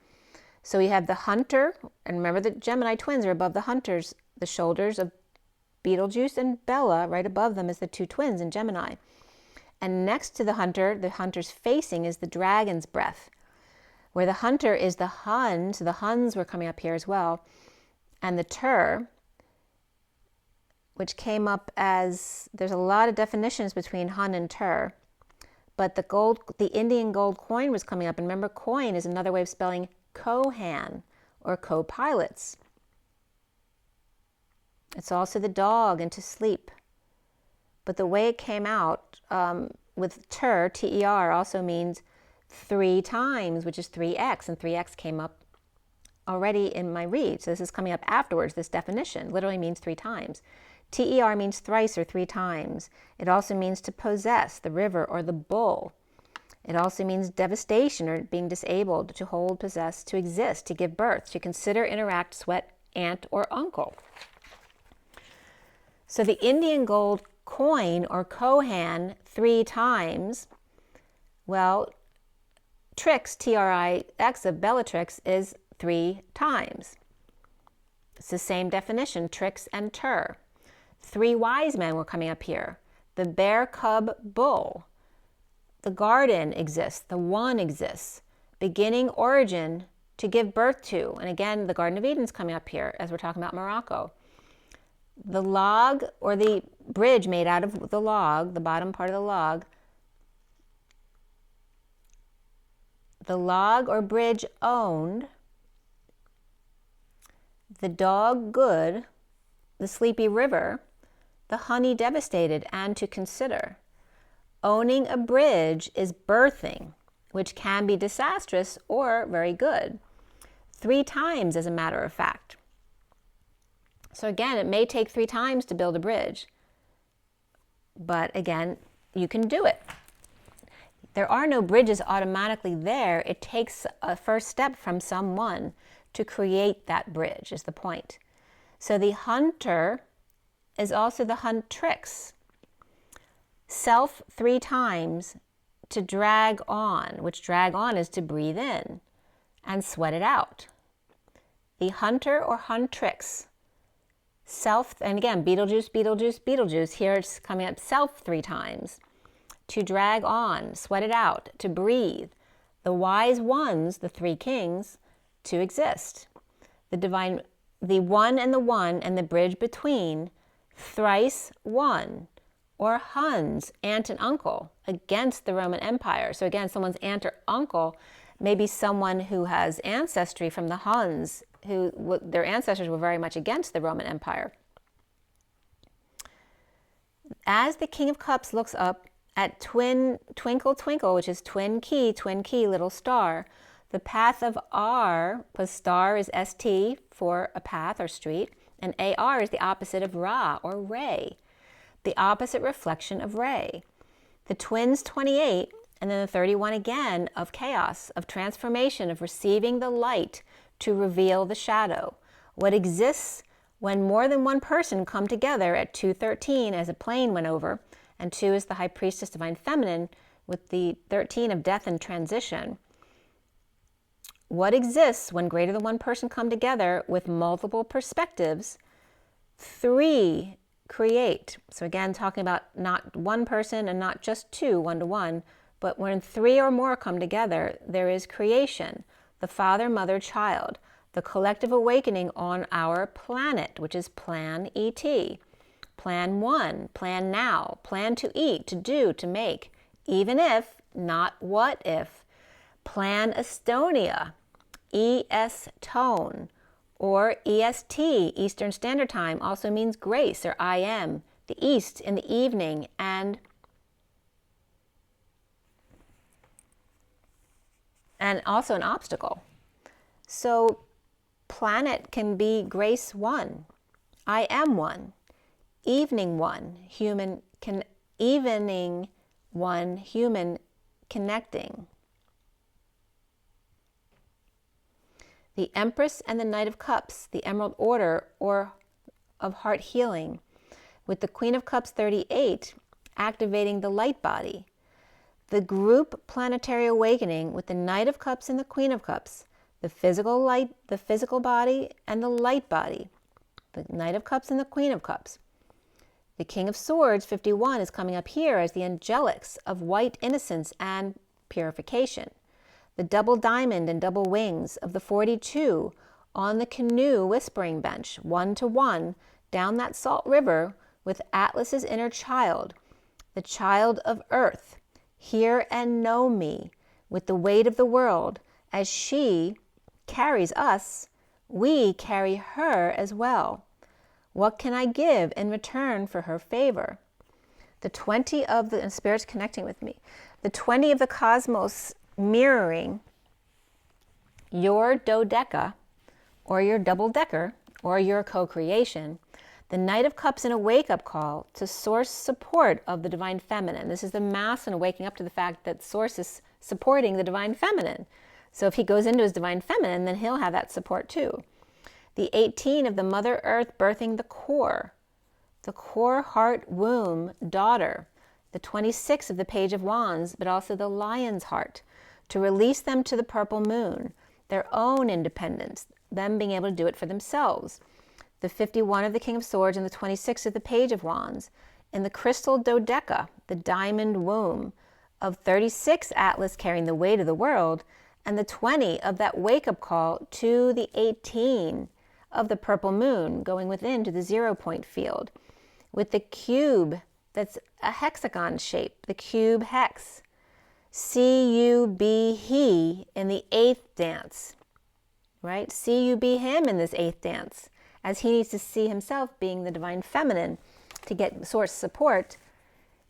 So we have the hunter, and remember the Gemini twins are above the hunters, the shoulders of Betelgeuse and Bella, right above them is the 2 twins in Gemini. And next to the hunter's facing is the dragon's breath, where the hunter is the Hun, so the Huns were coming up here as well, and the Tur, which came up as, there's a lot of definitions between Hun and Tur, but the Indian gold coin was coming up, and remember coin is another way of spelling Kohan, or co-pilots. It's also the dog and to sleep. But the way it came out with Ter, T-E-R, also means 3 times, which is 3x, and 3x came up already in my read. So this is coming up afterwards, this definition literally means 3 times. T-E-R means thrice or 3 times. It also means to possess, the river or the bull. It also means devastation or being disabled, to hold, possess, to exist, to give birth, to consider, interact, sweat, aunt, or uncle. So the Indian gold coin or Kohan 3 times, well, Trix, Trix of Bellatrix is 3 times. It's the same definition, Trix and Tur. 3 wise men were coming up here. The bear, cub, bull. The garden exists. The one exists. Beginning, origin, to give birth to. And again, the Garden of Eden is coming up here as we're talking about Morocco. The log or the bridge made out of the log, the bottom part of the log or bridge owned, the dog good, the sleepy river, the honey devastated, and to consider. Owning a bridge is birthing, which can be disastrous or very good. 3 times, as a matter of fact. So again, it may take 3 times to build a bridge, but again, you can do it. There are no bridges automatically there. It takes a first step from someone to create that bridge, is the point. So the hunter is also the huntrix. Self 3 times, to drag on, which drag on is to breathe in and sweat it out. The hunter or huntrix. Self, and again, Beetlejuice, Beetlejuice, Beetlejuice. Here it's coming up self 3 times. To drag on, sweat it out, to breathe. The wise ones, the 3 kings, to exist. The divine, the one and the bridge between, thrice one, or Huns, aunt and uncle, against the Roman Empire. So again, someone's aunt or uncle may be someone who has ancestry from the Huns, who their ancestors were very much against the Roman Empire. As the King of Cups looks up at twinkle, twinkle, which is twin key, little star, the path of R, because star is ST for a path or street, and AR is the opposite of Ra or ray, the opposite reflection of ray. The twins 28, and then the 31 again of chaos, of transformation, of receiving the light to reveal the shadow. What exists when more than one person come together at 213 as a plane went over, and 2 is the high priestess divine feminine with the 13 of death and transition. What exists when greater than one person come together with multiple perspectives? 3 create. So again, talking about not one person and not just 2, 1-to-1, but when 3 or more come together, there is creation. The father, mother, child, the collective awakening on our planet, which is plan ET. Plan 1, plan now, plan to eat, to do, to make, even if, not what if. Plan Estonia, ES tone, or EST, Eastern Standard Time, also means grace, or IM, the East in the evening, and also an obstacle. So planet can be grace 1, I am 1, evening 1, human evening 1, human connecting. The Empress and the Knight of Cups, the Emerald Order or of heart healing, with the Queen of Cups 38 activating the light body. The group planetary awakening with the Knight of Cups and the Queen of Cups, the physical light, the physical body and the light body, the Knight of Cups and the Queen of Cups. The King of Swords 51 is coming up here as the angelics of white innocence and purification. The double diamond and double wings of the 42 on the canoe whispering bench, 1-to-1, down that salt river with Atlas's inner child, the child of earth, hear and know me, with the weight of the world. As she carries us, we carry her as well. What can I give in return for her favor? The 20 of the, and Spirit's connecting with me, the 20 of the cosmos mirroring your dodeca or your double-decker or your co-creation, The Knight of Cups in a wake-up call to source support of the Divine Feminine. This is the Masculine waking up to the fact that Source is supporting the Divine Feminine. So if he goes into his Divine Feminine, then he'll have that support too. The 18 of the Mother Earth birthing the core heart, womb, daughter. The 26 of the Page of Wands, but also the Lion's heart, to release them to the purple moon, their own independence, them being able to do it for themselves. The 51 of the King of Swords and the 26 of the Page of Wands. In the crystal dodeca, the diamond womb, of 36 Atlas carrying the weight of the world, and the 20 of that wake-up call to the 18 of the purple moon, going within to the 0 point field. With the cube that's a hexagon shape, the cube hex. See you be he in the 8th dance, right? See you be him in this 8th dance, as he needs to see himself being the Divine Feminine to get Source support.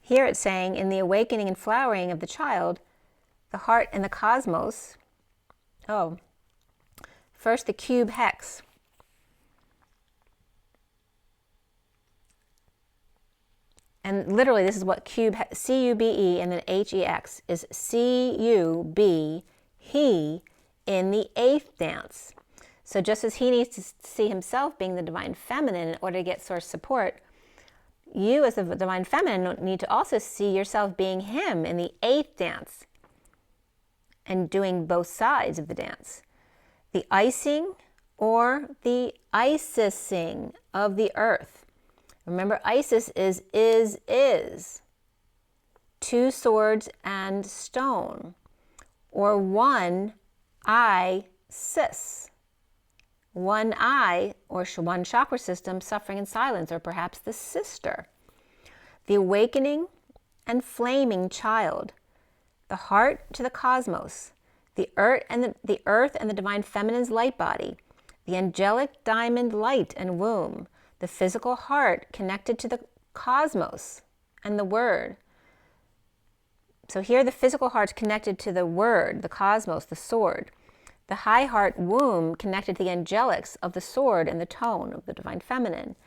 Here it's saying, in the awakening and flowering of the child, the heart and the cosmos. Oh, first the cube hex. And literally, this is what cube, C-U-B-E, and then H-E-X, is C-U-B, he, in the 8th dance. So just as he needs to see himself being the Divine Feminine in order to get Source support, you as the Divine Feminine need to also see yourself being him in the 8th dance and doing both sides of the dance. The icing or the Isising of the earth. Remember, Isis is. 2 swords and stone. Or one eye cis. One eye or one chakra system suffering in silence, or perhaps the sister. The awakening and flaming child. The heart to the cosmos. The earth and the Divine Feminine's light body. The angelic diamond light and womb. The physical heart connected to the cosmos and the word. So here the physical heart's connected to the word, the cosmos, the sword. The high heart womb connected to the angelics of the sword and the tone of the Divine Feminine.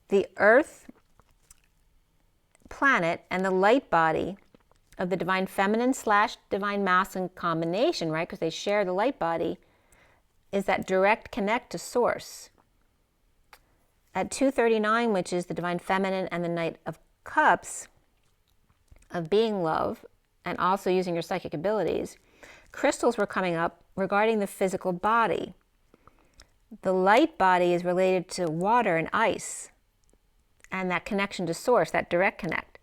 The earth planet and the light body of the Divine Feminine / Divine Masculine combination, right? Because they share the light body, is that direct connect to Source. At 239, which is the Divine Feminine and the Knight of Cups, of being love, and also using your psychic abilities, crystals were coming up regarding the physical body. The light body is related to water and ice, and that connection to Source, that direct connect.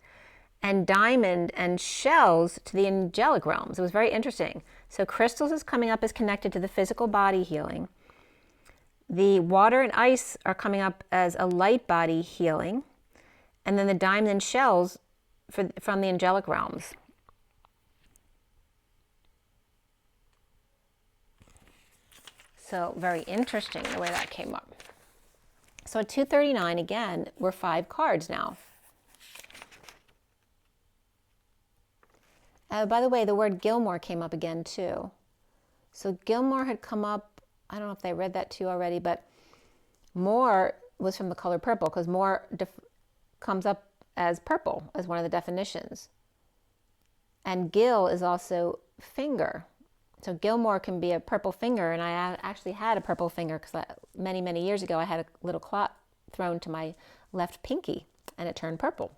And diamond and shells to the angelic realms. It was very interesting. So crystals is coming up as connected to the physical body healing. The water and ice are coming up as a light body healing. And then the diamond and shells from the angelic realms. So very interesting the way that came up. So at 239, again, we're 5 cards now. By the way, the word Gilmore came up again too. So Gilmore had come up, I don't know if they read that to you already, but more was from the color purple, because more comes up as purple as one of the definitions. And Gil is also finger. So Gilmore can be a purple finger, and I actually had a purple finger because many, many years ago I had a little clot thrown to my left pinky and it turned purple.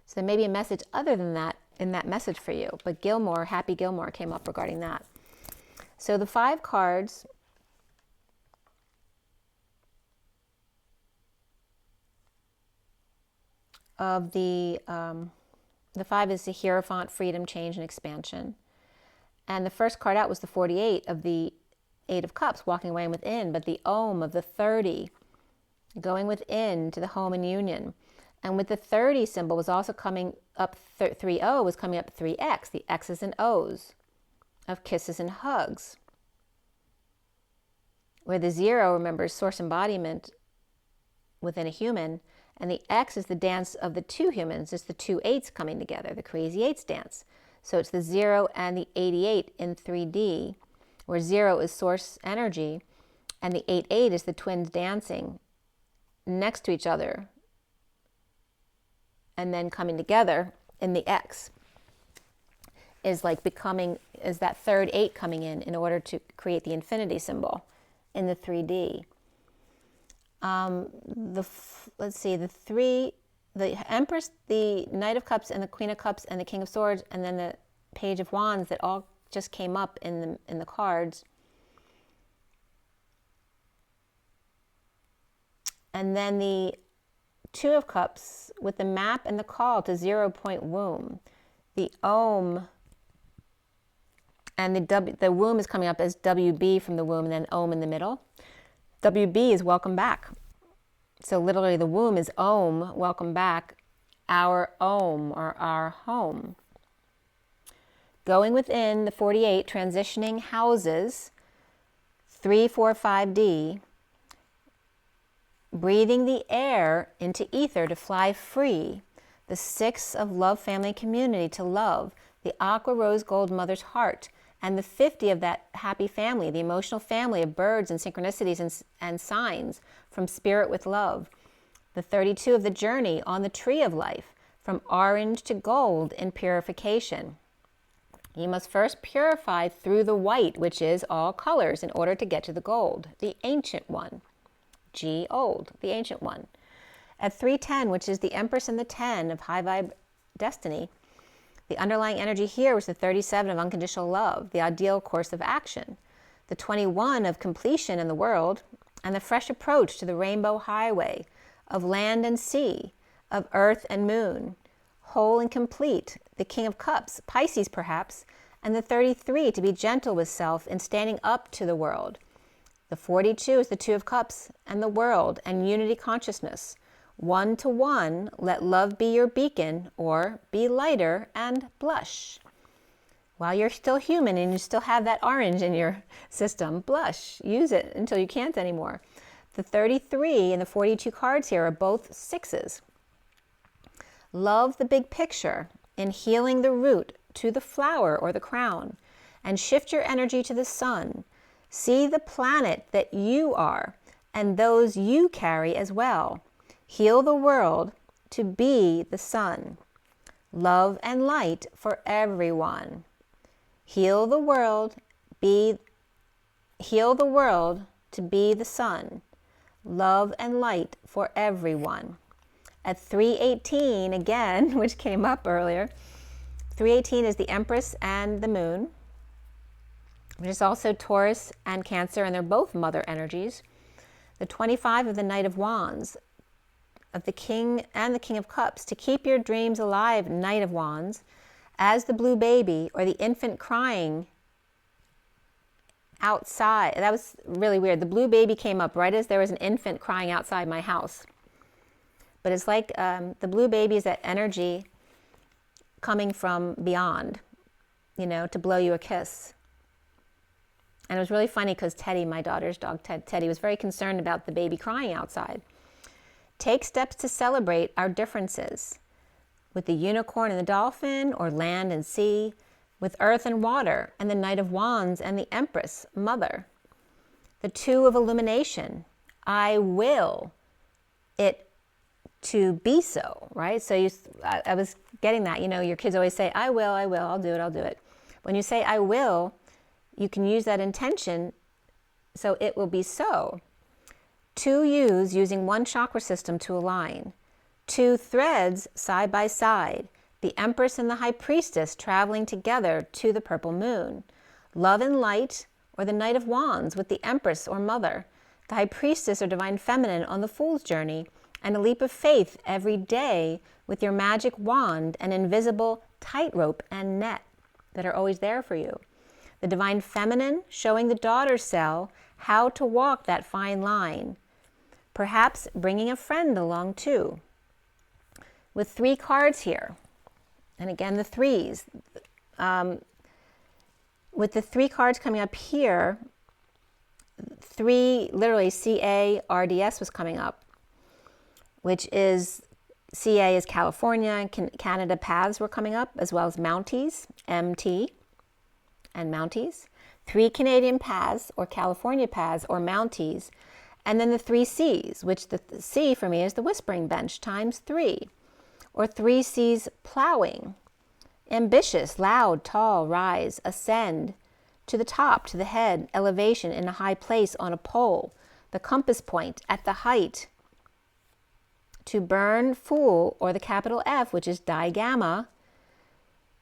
So there may be a message other than that in that message for you, but Gilmore, Happy Gilmore came up regarding that. So the 5 cards of the 5 is the Hierophant, freedom, change, and expansion. And the first card out was the 48 of the 8 of Cups, walking away and within, but the Om of the 30, going within to the home and union. And with the 30 symbol was also coming up, 30 was coming up 3X, the X's and O's of kisses and hugs. Where the 0 remembers source embodiment within a human, and the X is the dance of the 2 humans. It's the 2 8s coming together, the crazy 8s dance. So it's the 0 and the 88 in 3D, where 0 is source energy, and the 88 is the twins dancing next to each other and then coming together in the X is like becoming, is that third 8 coming in order to create the infinity symbol in the 3D. Let's see, the Empress, the Knight of Cups, and the Queen of Cups, and the King of Swords, and then the Page of Wands that all just came up in the cards. And then the Two of Cups with the map and the call to 0-point womb. The Om, and the womb is coming up as WB from the womb, and then Om in the middle. WB is welcome back. So literally the womb is Om, welcome back, our Om, or our home. Going within the 48, transitioning houses, 3, 4, 5D, breathing the air into ether to fly free, the 6 of love, family, community to love, the aqua rose gold mother's heart, and the 50 of that happy family, the emotional family of birds and synchronicities and signs from spirit with love, the 32 of the journey on the tree of life, from orange to gold in purification. You must first purify through the white, which is all colors, in order to get to the gold, the ancient one. G, old, the ancient one. At 310, which is the Empress and the 10 of high vibe destiny, the underlying energy here was the 37 of unconditional love, the ideal course of action, the 21 of completion in the world, and the fresh approach to the rainbow highway of land and sea, of earth and moon, whole and complete, the King of Cups, Pisces perhaps, and the 33 to be gentle with self in standing up to the world. The 42 is the Two of Cups and the world and unity consciousness. 1 to 1, let love be your beacon, or be lighter and blush. While you're still human and you still have that orange in your system, blush. Use it until you can't anymore. The 33 and the 42 cards here are both 6s. Love the big picture in healing the root to the flower or the crown, and shift your energy to the sun. See the planet that you are and those you carry as well. Heal the world to be the sun. Love and light for everyone. Heal the world to be the sun. Love and light for everyone. At 318 again, which came up earlier, 318 is the Empress and the Moon, which is also Taurus and Cancer, and they're both mother energies. The 25 of the Knight of Wands, of the King and the King of Cups, to keep your dreams alive, Knight of Wands, as the blue baby or the infant crying outside. That was really weird. The blue baby came up right as there was an infant crying outside my house. But it's like the blue baby is that energy coming from beyond, you know, to blow you a kiss. And it was really funny because Teddy, my daughter's dog, Teddy, was very concerned about the baby crying outside. Take steps to celebrate our differences with the unicorn and the dolphin, or land and sea, with earth and water, and the Knight of Wands and the Empress, mother. The 2 of illumination, I will it to be so, right? So I was getting that, you know, your kids always say, I will, I'll do it. When you say I will, you can use that intention, so it will be so. 2 U's using 1 chakra system to align. 2 threads side by side. The Empress and the High Priestess traveling together to the purple moon. Love and light, or the Knight of Wands with the Empress or Mother. The High Priestess or Divine Feminine on the Fool's Journey, and a leap of faith every day with your magic wand and invisible tightrope and net that are always there for you. The Divine Feminine showing the daughter cell how to walk that fine line. Perhaps bringing a friend along too. With 3 cards here, and again the 3s. With the 3 cards coming up here, 3, literally CARDS was coming up, which is, CA is California, and Canada paths were coming up, as well as Mounties, MT, and Mounties. 3 Canadian paths, or California paths, or Mounties, And then the 3 C's, which the C for me is the whispering bench times 3. Or 3 C's plowing. Ambitious, loud, tall, rise, ascend, to the top, to the head, elevation in a high place on a pole, the compass point at the height. To burn, fool, or the capital F, which is digamma,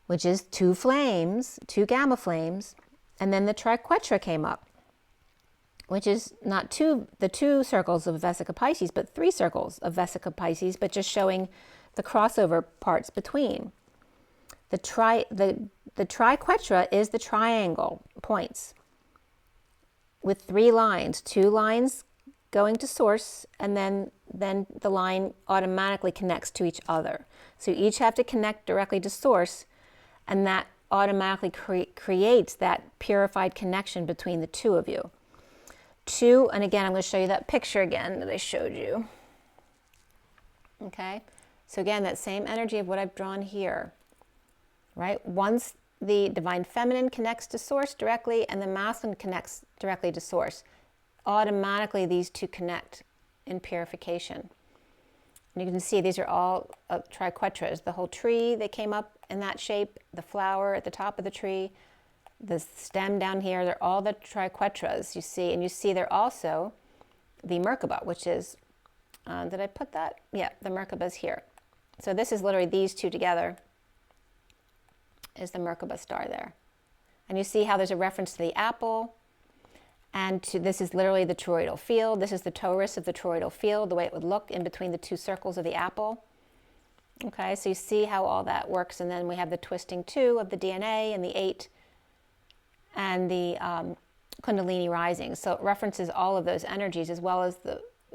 which is 2 flames, 2 gamma flames. And then the Triquetra came up, which is not the 2 circles of Vesica Piscis, but 3 circles of Vesica Piscis, but just showing the crossover parts between. The Triquetra is the triangle points with 3 lines, 2 lines going to source, and then the line automatically connects to each other. So you each have to connect directly to source, and that automatically creates that purified connection between the 2 of you. 2, and again, I'm going to show you that picture again that I showed you. Okay, so again, that same energy of what I've drawn here, right? Once the divine feminine connects to source directly and the masculine connects directly to source, automatically these 2 connect in purification. And you can see these are all triquetras. The whole tree, they came up in that shape, the flower at the top of the tree, the stem down here, they're all the triquetras, you see. And you see they're also the Merkaba, which is, did I put that? Yeah, the Merkaba is here. So this is literally these 2 together is the Merkaba star there. And you see how there's a reference to the apple, and this is literally the toroidal field. This is the torus of the toroidal field, the way it would look in between the 2 circles of the apple. Okay, so you see how all that works. And then we have the twisting 2 of the DNA and the 8 and the Kundalini rising. So it references all of those energies as well as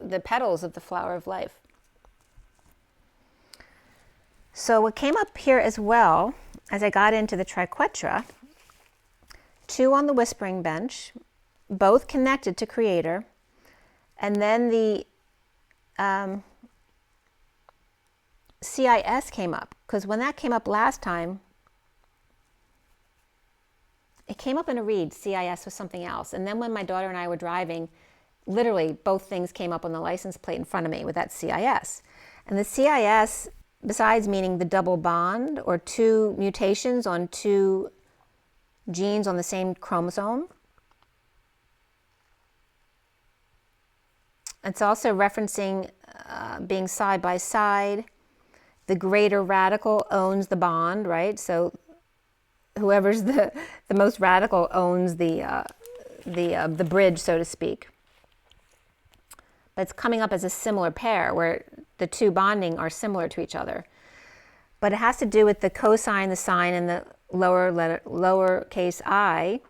the petals of the flower of life. So what came up here as well, as I got into the Triquetra, 2 on the whispering bench, both connected to Creator, and then the CIS came up, because when that came up last time, it came up in a read. CIS was something else. And then when my daughter and I were driving, literally both things came up on the license plate in front of me with that CIS. And the CIS, besides meaning the double bond or 2 mutations on 2 genes on the same chromosome, it's also referencing being side by side. The greater radical owns the bond, right? So whoever's the most radical owns the bridge, so to speak. But it's coming up as a similar pair where the 2 bonding are similar to each other. But it has to do with the cosine, the sine, and the lowercase I,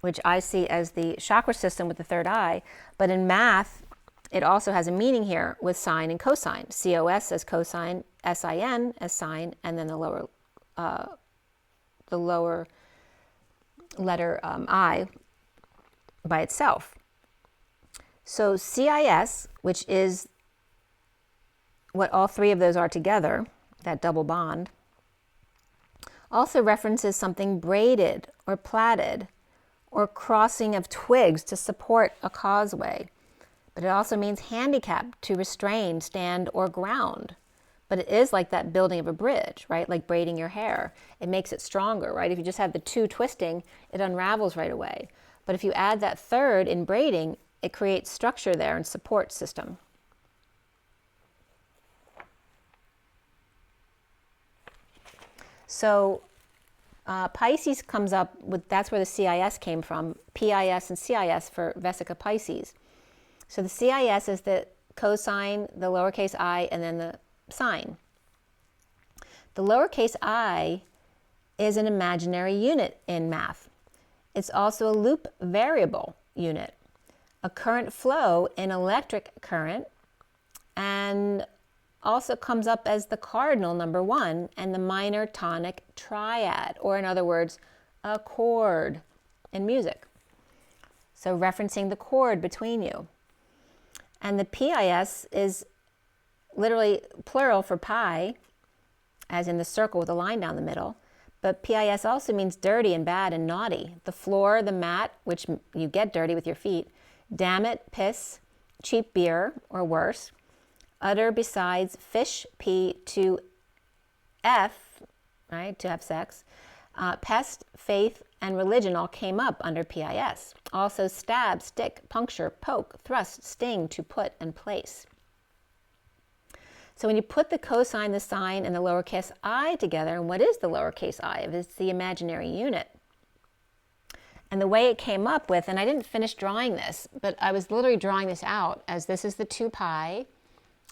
which I see as the chakra system with the 3rd eye. But in math, it also has a meaning here with sine and cosine. COS as cosine, SIN as sine, and then the lower letter I by itself. So CIS, which is what all 3 of those are together, that double bond, also references something braided or plaited or crossing of twigs to support a causeway. But it also means handicap, to restrain, stand, or ground. But it is like that building of a bridge, right? Like braiding your hair. It makes it stronger, right? If you just have the 2 twisting, it unravels right away. But if you add that 3rd in braiding, it creates structure there and support system. So Pisces comes up with, that's where the CIS came from, PIS and CIS for Vesica Pisces. So the CIS is the cosine, the lowercase I, and then the sine. The lowercase I is an imaginary unit in math. It's also a loop variable unit, a current flow in electric current, and also comes up as the cardinal number 1 and the minor tonic triad, or in other words, a chord in music. So referencing the chord between you. And the PIS is literally plural for pi, as in the circle with a line down the middle. But PIS also means dirty and bad and naughty. The floor, the mat, which you get dirty with your feet, damn it, piss, cheap beer, or worse. Other besides fish, P, to F, right, to have sex. Pest, faith, and religion all came up under PIS. Also stab, stick, puncture, poke, thrust, sting, to put, and place. So when you put the cosine, the sine, and the lowercase I together, and what is the lowercase I? It's the imaginary unit. And the way it came up with, and I didn't finish drawing this, but I was literally drawing this out as this is the 2 pi,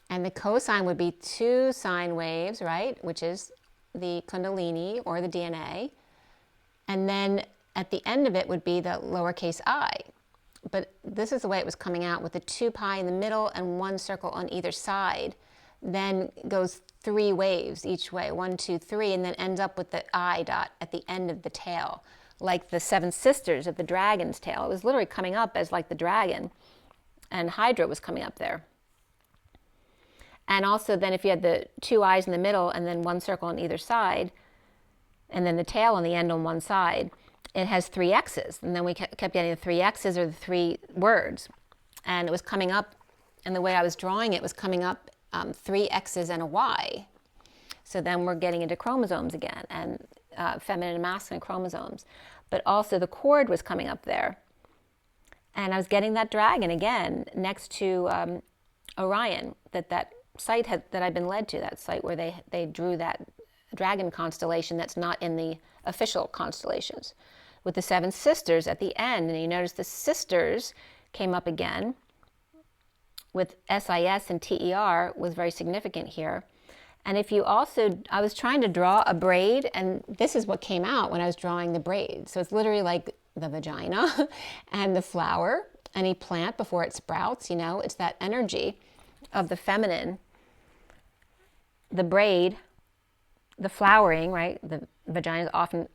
and the cosine would be 2 sine waves, right, which is the kundalini or the DNA. And then at the end of it would be the lowercase I. But this is the way it was coming out, with the 2 pi in the middle and 1 circle on either side. Then goes 3 waves each way, 1, 2, 3, and then ends up with the I dot at the end of the tail, like the 7 sisters of the dragon's tail. It was literally coming up as like the dragon, and Hydra was coming up there. And also then if you had the 2 eyes in the middle and then 1 circle on either side, and then the tail on the end on one side, it has 3 X's. And then we kept getting the 3 X's, or the 3 words. And it was coming up, and the way I was drawing it was coming up 3 X's and a Y. So then we're getting into chromosomes again, and feminine and masculine chromosomes. But also the cord was coming up there. And I was getting that dragon again next to Orion, that site that I'd been led to, that site where they drew that dragon constellation that's not in the official constellations, with the 7 sisters at the end. And you notice the sisters came up again with SIS, and TER was very significant here. And if you also, I was trying to draw a braid, and this is what came out when I was drawing the braid. So it's literally like the vagina and the flower, any plant before it sprouts, you know, it's that energy of the feminine, the braid, the flowering, right? The vagina is often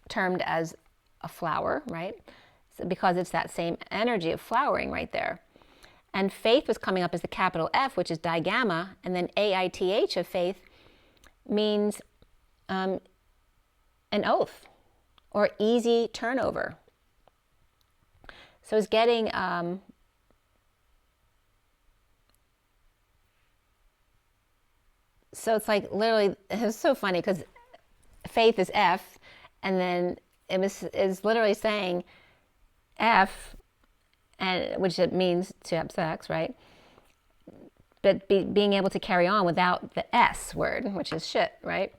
termed as a flower, right? So because it's that same energy of flowering right there. And faith was coming up as the capital F, which is digamma, and then AITH of faith means an oath or easy turnover. So it's getting so it's like literally, it was so funny because faith is F, and then is literally saying F, and which it means to have sex, right? But being able to carry on without the S word, which is shit, right?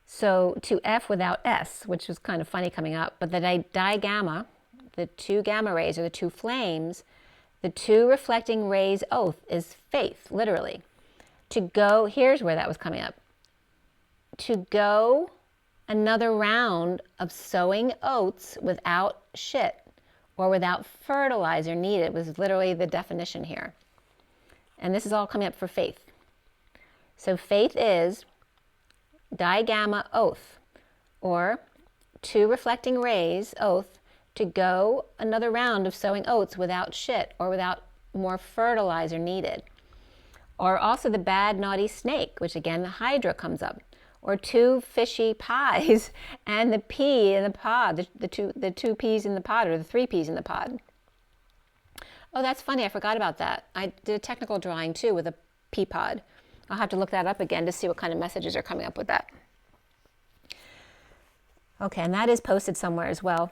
So to F without S, which was kind of funny coming up, but the digamma, the 2 gamma rays, or the 2 flames, the 2 reflecting rays oath is faith, literally. To go, here's where that was coming up. To go another round of sowing oats without shit, or without fertilizer needed, was literally the definition here. And this is all coming up for faith. So faith is digamma oath, or 2 reflecting rays oath, to go another round of sowing oats without shit, or without more fertilizer needed. Or also the bad naughty snake, which again the Hydra comes up. Or 2 fishy pies, and the pea in the pod, the two peas in the pod, or the 3 peas in the pod. Oh, that's funny, I forgot about that. I did a technical drawing too with a pea pod. I'll have to look that up again to see what kind of messages are coming up with that. Okay, and that is posted somewhere as well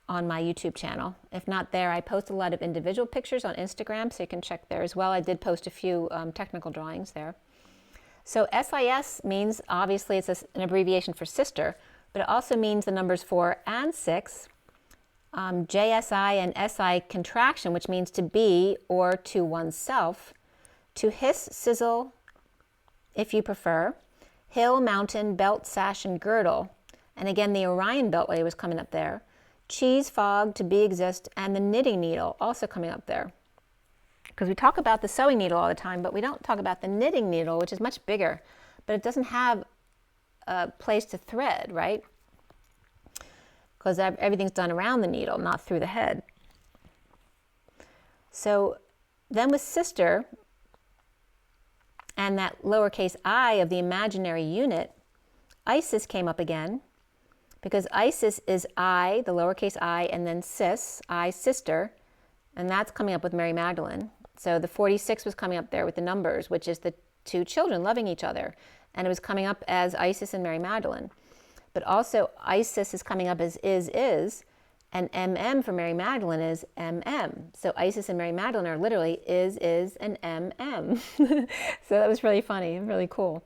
on my YouTube channel. If not there, I post a lot of individual pictures on Instagram, so you can check there as well. I did post a few technical drawings there. So SIS means, obviously it's an abbreviation for sister, but it also means the numbers 4 and 6, JSI and SI contraction, which means to be or to oneself, to hiss, sizzle, if you prefer, hill, mountain, belt, sash, and girdle. And again, the Orion beltway was coming up there. Cheese, fog, to be, exist, and the knitting needle also coming up there. Because we talk about the sewing needle all the time, but we don't talk about the knitting needle, which is much bigger, but it doesn't have a place to thread, right? Because everything's done around the needle, not through the head. So then with sister, and that lowercase I of the imaginary unit, Isis came up again, because Isis is I, the lowercase I, and then sis, I, sister, and that's coming up with Mary Magdalene. So the 46 was coming up there with the numbers, which is the two children loving each other. And it was coming up as Isis and Mary Magdalene. But also Isis is coming up as is, and MM for Mary Magdalene is MM. So Isis and Mary Magdalene are literally is, and MM. So that was really funny, really cool.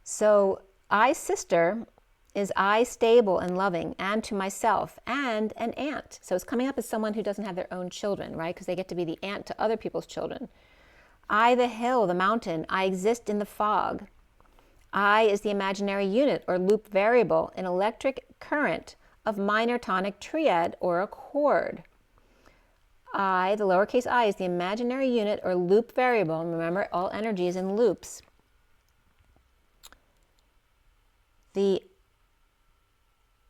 So I, sister, is I, stable and loving, and to myself, and an aunt. So it's coming up as someone who doesn't have their own children, right? Because they get to be the aunt to other people's children. I, the hill, the mountain, I exist in the fog. I is the imaginary unit or loop variable in electric current of minor tonic triad or a chord. I, the lowercase I, is the imaginary unit or loop variable. And remember, all energy is in loops. The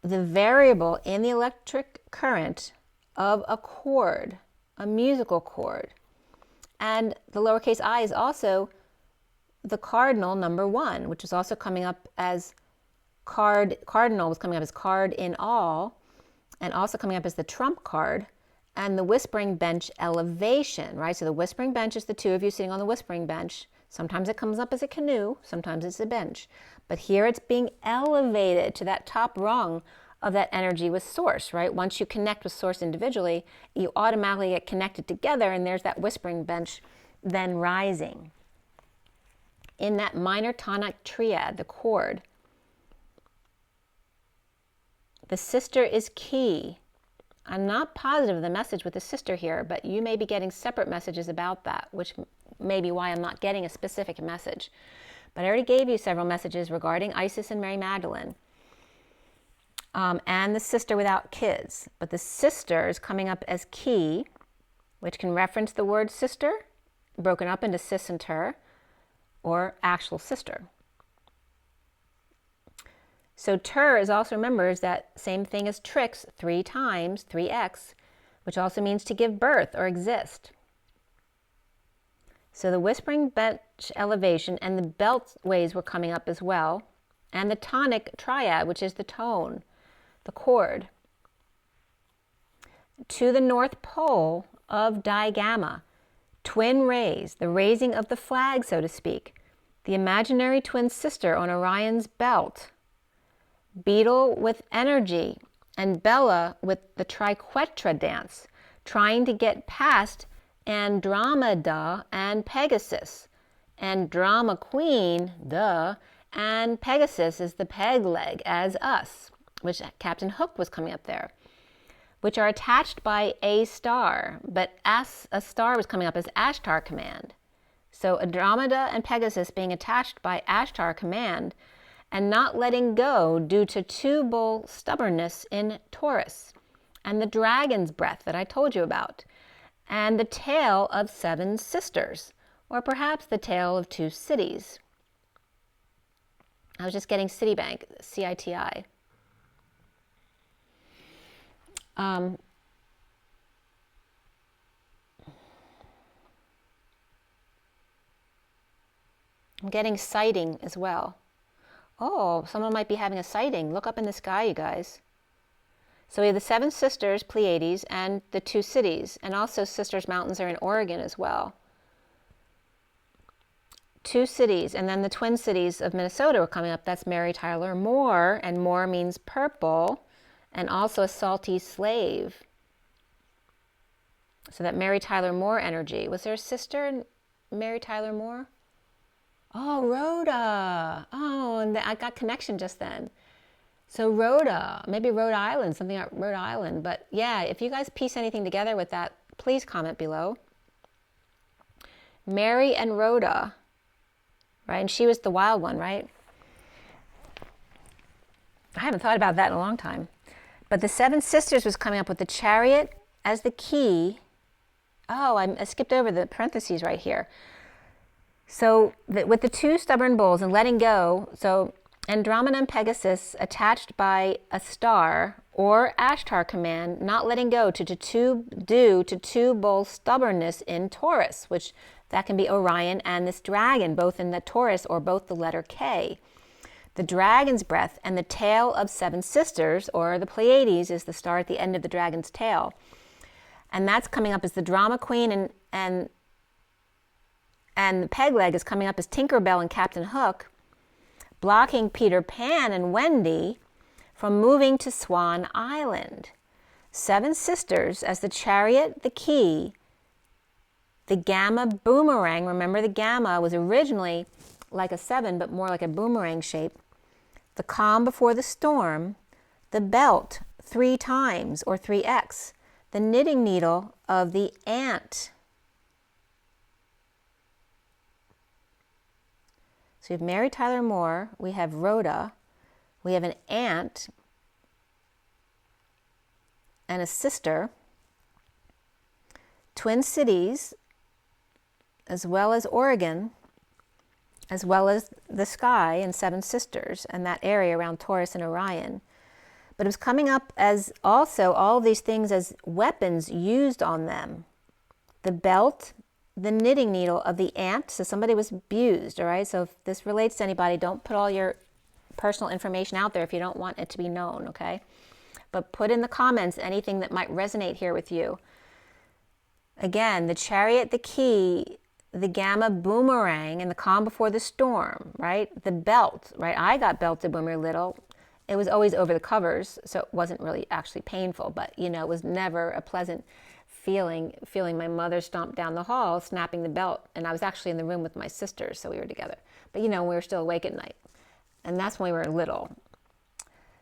variable in the electric current of a chord, a musical chord. And the lowercase I is also the cardinal number 1, which is also coming up as cardinal was coming up as card in all, and also coming up as the trump card, and the whispering bench elevation, right? So the whispering bench is the two of you sitting on the whispering bench. Sometimes it comes up as a canoe, sometimes it's a bench. But here it's being elevated to that top rung of that energy with source, right? Once you connect with source individually, you automatically get connected together, and there's that whispering bench then rising. In that minor tonic triad, the chord, the sister is key. I'm not positive of the message with the sister here, but you may be getting separate messages about that, which may be why I'm not getting a specific message. But I already gave you several messages regarding Isis and Mary Magdalene, and the sister without kids. But the sister is coming up as key, which can reference the word sister, broken up into sis and ter, or actual sister. So ter is also, remember, is that same thing as trix 3 times, 3x, which also means to give birth or exist. So the whispering bench elevation and the beltways were coming up as well, and the tonic triad, which is the tone, the chord. To the North Pole of digamma, twin rays, the raising of the flag, so to speak, the imaginary twin sister on Orion's belt, Beetle with energy, and Bella with the Triquetra dance, trying to get past Andromeda and Pegasus. Andromeda queen, duh, and Pegasus is the peg leg as us, which Captain Hook was coming up there, which are attached by a star, but as a star was coming up as Ashtar command. So Andromeda and Pegasus being attached by Ashtar command and not letting go due to two-bull stubbornness in Taurus, and the dragon's breath that I told you about, and the tale of 7 sisters, or perhaps the tale of 2 cities. I was just getting Citibank, CITI. I'm getting sighting as well. Oh, someone might be having a sighting. Look up in the sky, you guys. So we have the 7 sisters, Pleiades, and the 2 cities, and also Sisters Mountains are in Oregon as well. 2 cities, and then the twin cities of Minnesota are coming up. That's Mary Tyler Moore, and Moore means purple, and also a salty slave. So that Mary Tyler Moore energy. Was there a sister, Mary Tyler Moore? Oh, Rhoda. Oh, and I got connection just then. So Rhoda, maybe Rhode Island, something about Rhode Island. But yeah, if you guys piece anything together with that, please comment below. Mary and Rhoda, right? And she was the wild one, right? I haven't thought about that in a long time. But the 7 sisters was coming up with the chariot as the key. Oh, I skipped over the parentheses right here. So with the 2 stubborn bulls and letting go, so Andromeda and Pegasus attached by a star or Ashtar command, not letting go due to 2 bull stubbornness in Taurus, which that can be Orion and this dragon, both in the Taurus or both the letter K. The dragon's breath and the tail of 7 sisters, or the Pleiades is the star at the end of the dragon's tail. And that's coming up as the drama queen, and the peg leg is coming up as Tinkerbell and Captain Hook, blocking Peter Pan and Wendy from moving to Swan Island. Seven Sisters as the Chariot, the Key, the Gamma Boomerang. Remember, the Gamma was originally like a 7, but more like a boomerang shape. The Calm Before the Storm, the Belt 3 times or 3x, the Knitting Needle of the Ant. So we have Mary Tyler Moore, we have Rhoda, we have an ant and a sister, Twin Cities, as well as Oregon, as well as the sky and Seven Sisters and that area around Taurus and Orion. But it was coming up as also all of these things as weapons used on them. The belt, the knitting needle of the ant. So somebody was abused, all right? So if this relates to anybody, don't put all your personal information out there if you don't want it to be known, okay? But put in the comments anything that might resonate here with you. Again, the Chariot, the Key, the Gamma Boomerang, and the Calm Before the Storm, right? The belt, right? I got belted when we were little. It was always over the covers, so it wasn't really actually painful, but, you know, it was never a pleasant feeling my mother stomp down the hall, snapping the belt, and I was actually in the room with my sisters, so we were together. But, you know, we were still awake at night, and that's when we were little.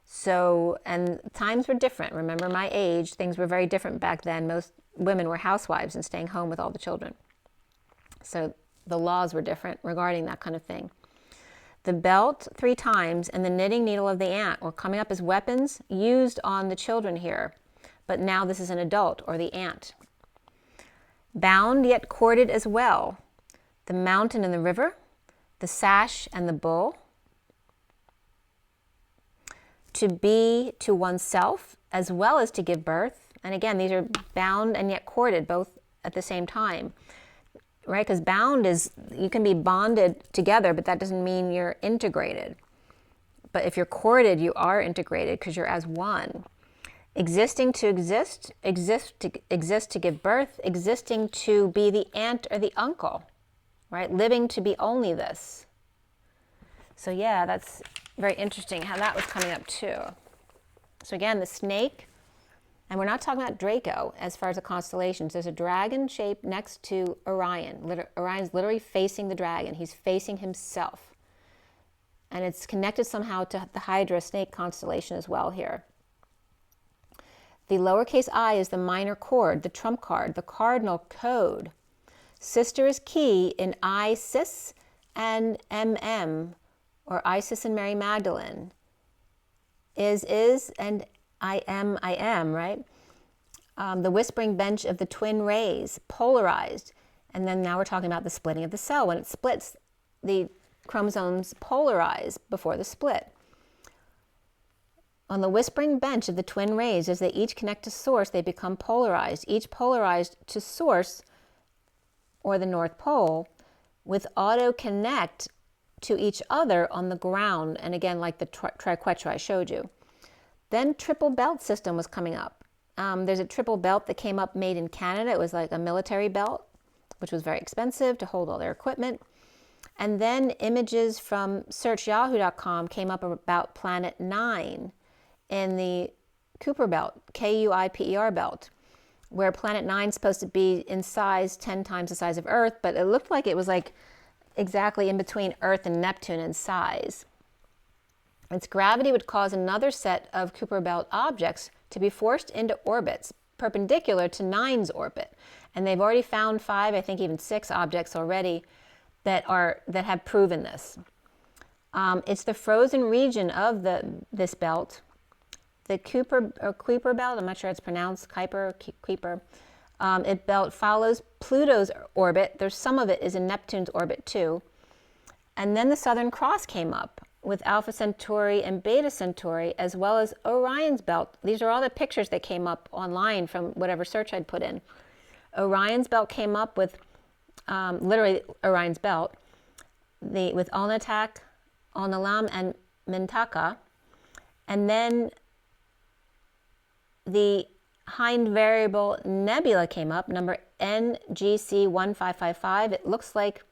So, and times were different. Remember my age, things were very different back then. Most women were housewives and staying home with all the children. So the laws were different regarding that kind of thing. The belt 3 times and the knitting needle of the ant were coming up as weapons used on the children here. But now this is an adult, or the ant. Bound yet corded as well. The mountain and the river, the sash and the bull. To be to oneself as well as to give birth. And again, these are bound and yet corded, both at the same time. Right? Because bound is, you can be bonded together, but that doesn't mean you're integrated. But if you're corded, you are integrated because you're as one. Existing to exist, exist to give birth, existing to be the aunt or the uncle, right? Living to be only this. So yeah, that's very interesting how that was coming up too. So again, the snake, and we're not talking about Draco as far as the constellations. There's a dragon shape next to Orion. Orion's literally facing the dragon. He's facing himself. And it's connected somehow to the Hydra snake constellation as well here. The lowercase I is the minor chord, the trump card, the cardinal code. Sister is key in Isis and MM, or Isis and Mary Magdalene. Is, and I am, right? The whispering bench of the twin rays, polarized. And then now we're talking about the splitting of the cell. When it splits, the chromosomes polarize before the split. On the whispering bench of the twin rays, as they each connect to source, they become polarized, each polarized to source, or the North Pole, with auto-connect to each other on the ground. And again, like the Triquetra I showed you. Then triple belt system was coming up. There's a triple belt that came up made in Canada. It was like a military belt, which was very expensive to hold all their equipment. And then images from searchyahoo.com came up about Planet 9 in the Kuiper belt, Kuiper belt, where Planet 9 is supposed to be in size 10 times the size of Earth, but it looked like it was like exactly in between Earth and Neptune in size. Its gravity would cause another set of Kuiper belt objects to be forced into orbits perpendicular to 9's orbit. And they've already found 5, I think even 6 objects already that have proven this. It's the frozen region of this belt, the Kuiper belt. I'm not sure it's pronounced Kuiper. It belt follows Pluto's orbit. There's some of it is in Neptune's orbit too. And then the Southern Cross came up with Alpha Centauri and Beta Centauri, as well as Orion's belt. These are all the pictures that came up online from whatever search I'd put in. Orion's belt came up with, literally Orion's belt, with Alnitak, Alnilam, and Mintaka. And then the hind variable nebula came up, number NGC 1555. It looks like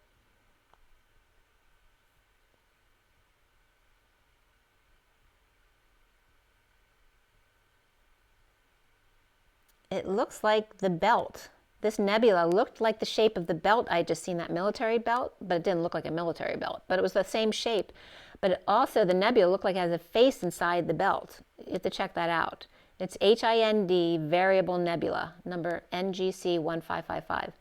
the belt. This nebula looked like the shape of the belt. I had just seen that military belt, but it didn't look like a military belt. But it was the same shape. But it also, the nebula looked like it has a face inside the belt. You have to check that out. It's HIND variable nebula, number NGC 1555.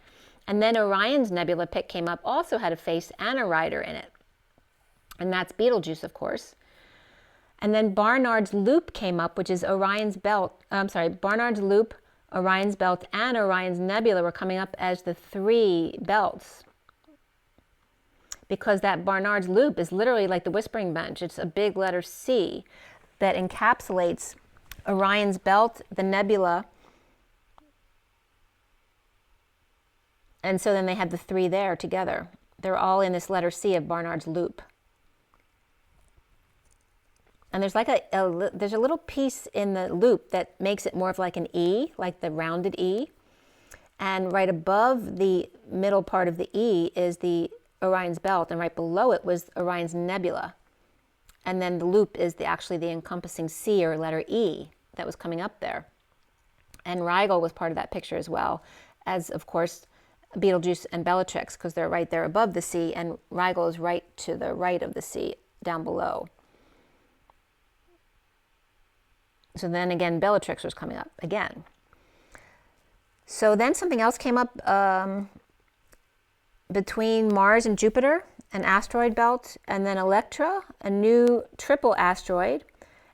And then Orion's nebula pick came up, also had a face and a rider in it. And that's Betelgeuse, of course. And then Barnard's Loop came up, which is Orion's belt. Barnard's Loop, Orion's belt, and Orion's nebula were coming up as the three belts. Because that Barnard's Loop is literally like the Whispering Bench. It's a big letter C that encapsulates Orion's belt, the nebula. And so then they had the three there together. They're all in this letter C of Barnard's Loop. And there's like there's a little piece in the loop that makes it more of like an E, like the rounded E. And right above the middle part of the E is the Orion's belt, and right below it was Orion's nebula. And then the loop is actually the encompassing C, or letter E, that was coming up there. And Rigel was part of that picture as well, as of course Betelgeuse and Bellatrix, because they're right there above the C, and Rigel is right to the right of the C down below. So then again, Bellatrix was coming up again. So then something else came up between Mars and Jupiter, an asteroid belt, and then Electra, a new triple asteroid,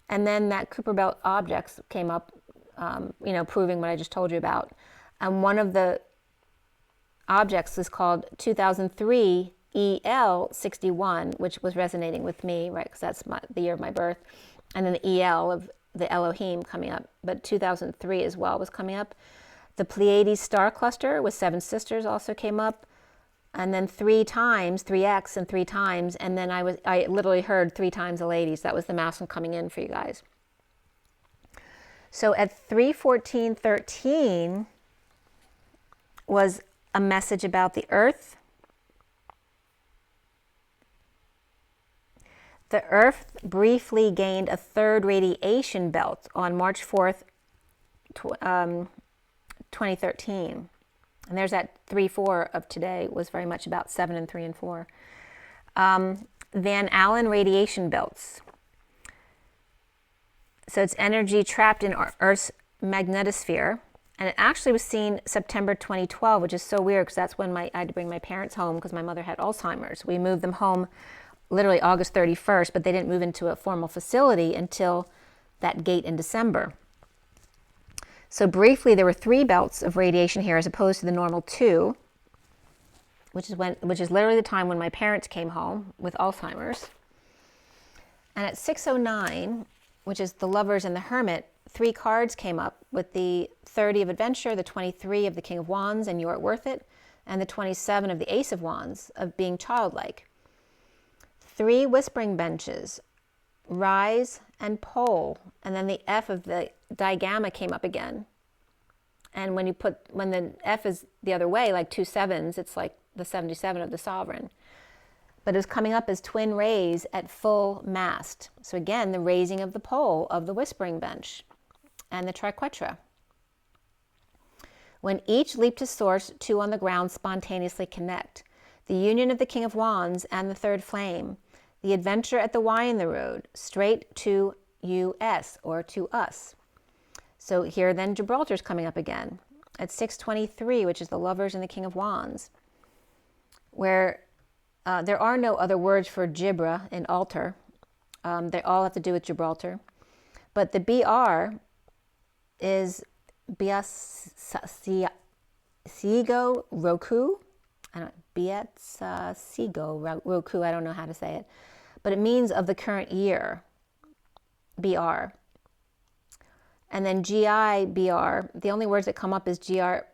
and then that Kuiper Belt objects came up, proving what I just told you about. And one of the objects is called 2003 EL61, which was resonating with me, right, because that's the year of my birth, and then the EL of the Elohim coming up, but 2003 as well was coming up. The Pleiades star cluster with 7 sisters also came up, and then 3 times, 3x and 3 times, and then I literally heard 3 times the ladies. That was the mouse coming in for you guys. So at 3:14:13 was a message about the Earth. The Earth briefly gained a 3rd radiation belt on March 4th, 2013. And there's that 3-4 of today was very much about 7 and 3 and 4. Van Allen radiation belts. So it's energy trapped in Earth's magnetosphere. And it actually was seen September 2012, which is so weird because that's when I had to bring my parents home because my mother had Alzheimer's. We moved them home literally August 31st, but they didn't move into a formal facility until that gate in December. So briefly, there were 3 belts of radiation here as opposed to the normal 2, which is literally the time when my parents came home with Alzheimer's. And at 6:09, which is the Lovers and the Hermit, 3 cards came up with the 30 of Adventure, the 23 of the King of Wands, and You Are Worth It, and the 27 of the Ace of Wands, of being childlike. 3 whispering benches, rise and pole, and then the F of the digamma came up again. And when the F is the other way, like 2 sevens, it's like the 77 of the sovereign. But it was coming up as twin rays at full mast. So again, the raising of the pole of the whispering bench and the Triquetra. When each leap to source, 2 on the ground spontaneously connect. The union of the King of Wands and the 3rd flame. The adventure at the Y in the road, straight to US, or to us. So here then Gibraltar's coming up again at 6:23, which is the Lovers and the King of Wands, where there are no other words for Gibra in altar. They all have to do with Gibraltar. But the BR is Biasigo Roku. Biasigo Roku, I don't know how to say it. But it means of the current year, BR. And then GIBR, the only words that come up is GIBRELL.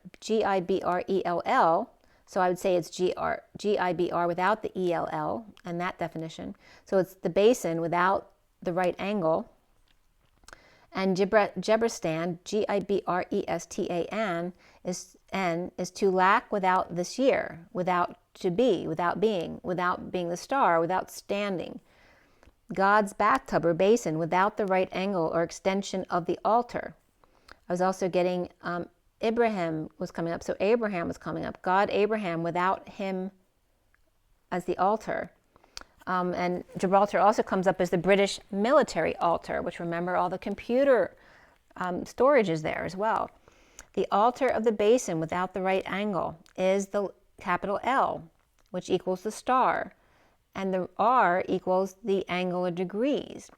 So I would say it's GIBR without the ELL and that definition. So it's the basin without the right angle. And Gibrestan, Gibrestan, is to lack without this year, without to be, without being the star, without standing. God's bathtub or basin, without the right angle or extension of the altar. I was also getting Abraham was coming up, so Abraham was coming up. God, Abraham, without him as the altar. And Gibraltar also comes up as the British military altar, which, remember, all the computer storage is there as well. The altar of the basin without the right angle is the capital L, which equals the star, and the R equals the angle of degrees.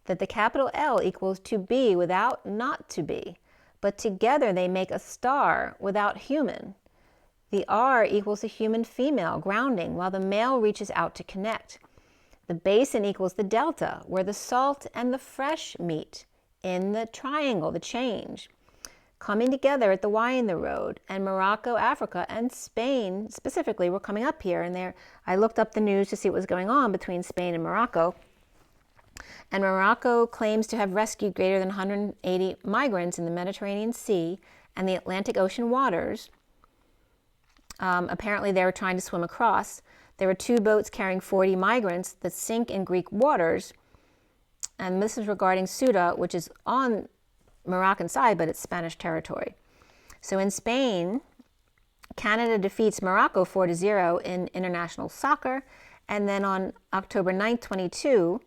That the capital L equals to be without not to be, but together they make a star without human. The R equals a human female grounding, while the male reaches out to connect. The basin equals the delta, where the salt and the fresh meet in the triangle, the change. Coming together at the Y in the road, and Morocco, Africa, and Spain specifically were coming up here. And there, I looked up the news to see what was going on between Spain and Morocco. And Morocco claims to have rescued greater than 180 migrants in the Mediterranean Sea and the Atlantic Ocean waters. Apparently they were trying to swim across. There were 2 boats carrying 40 migrants that sink in Greek waters. And this is regarding Ceuta, which is on Moroccan side, but it's Spanish territory. So in Spain, Canada defeats Morocco 4-0 in international soccer. And then on October 9th, 22,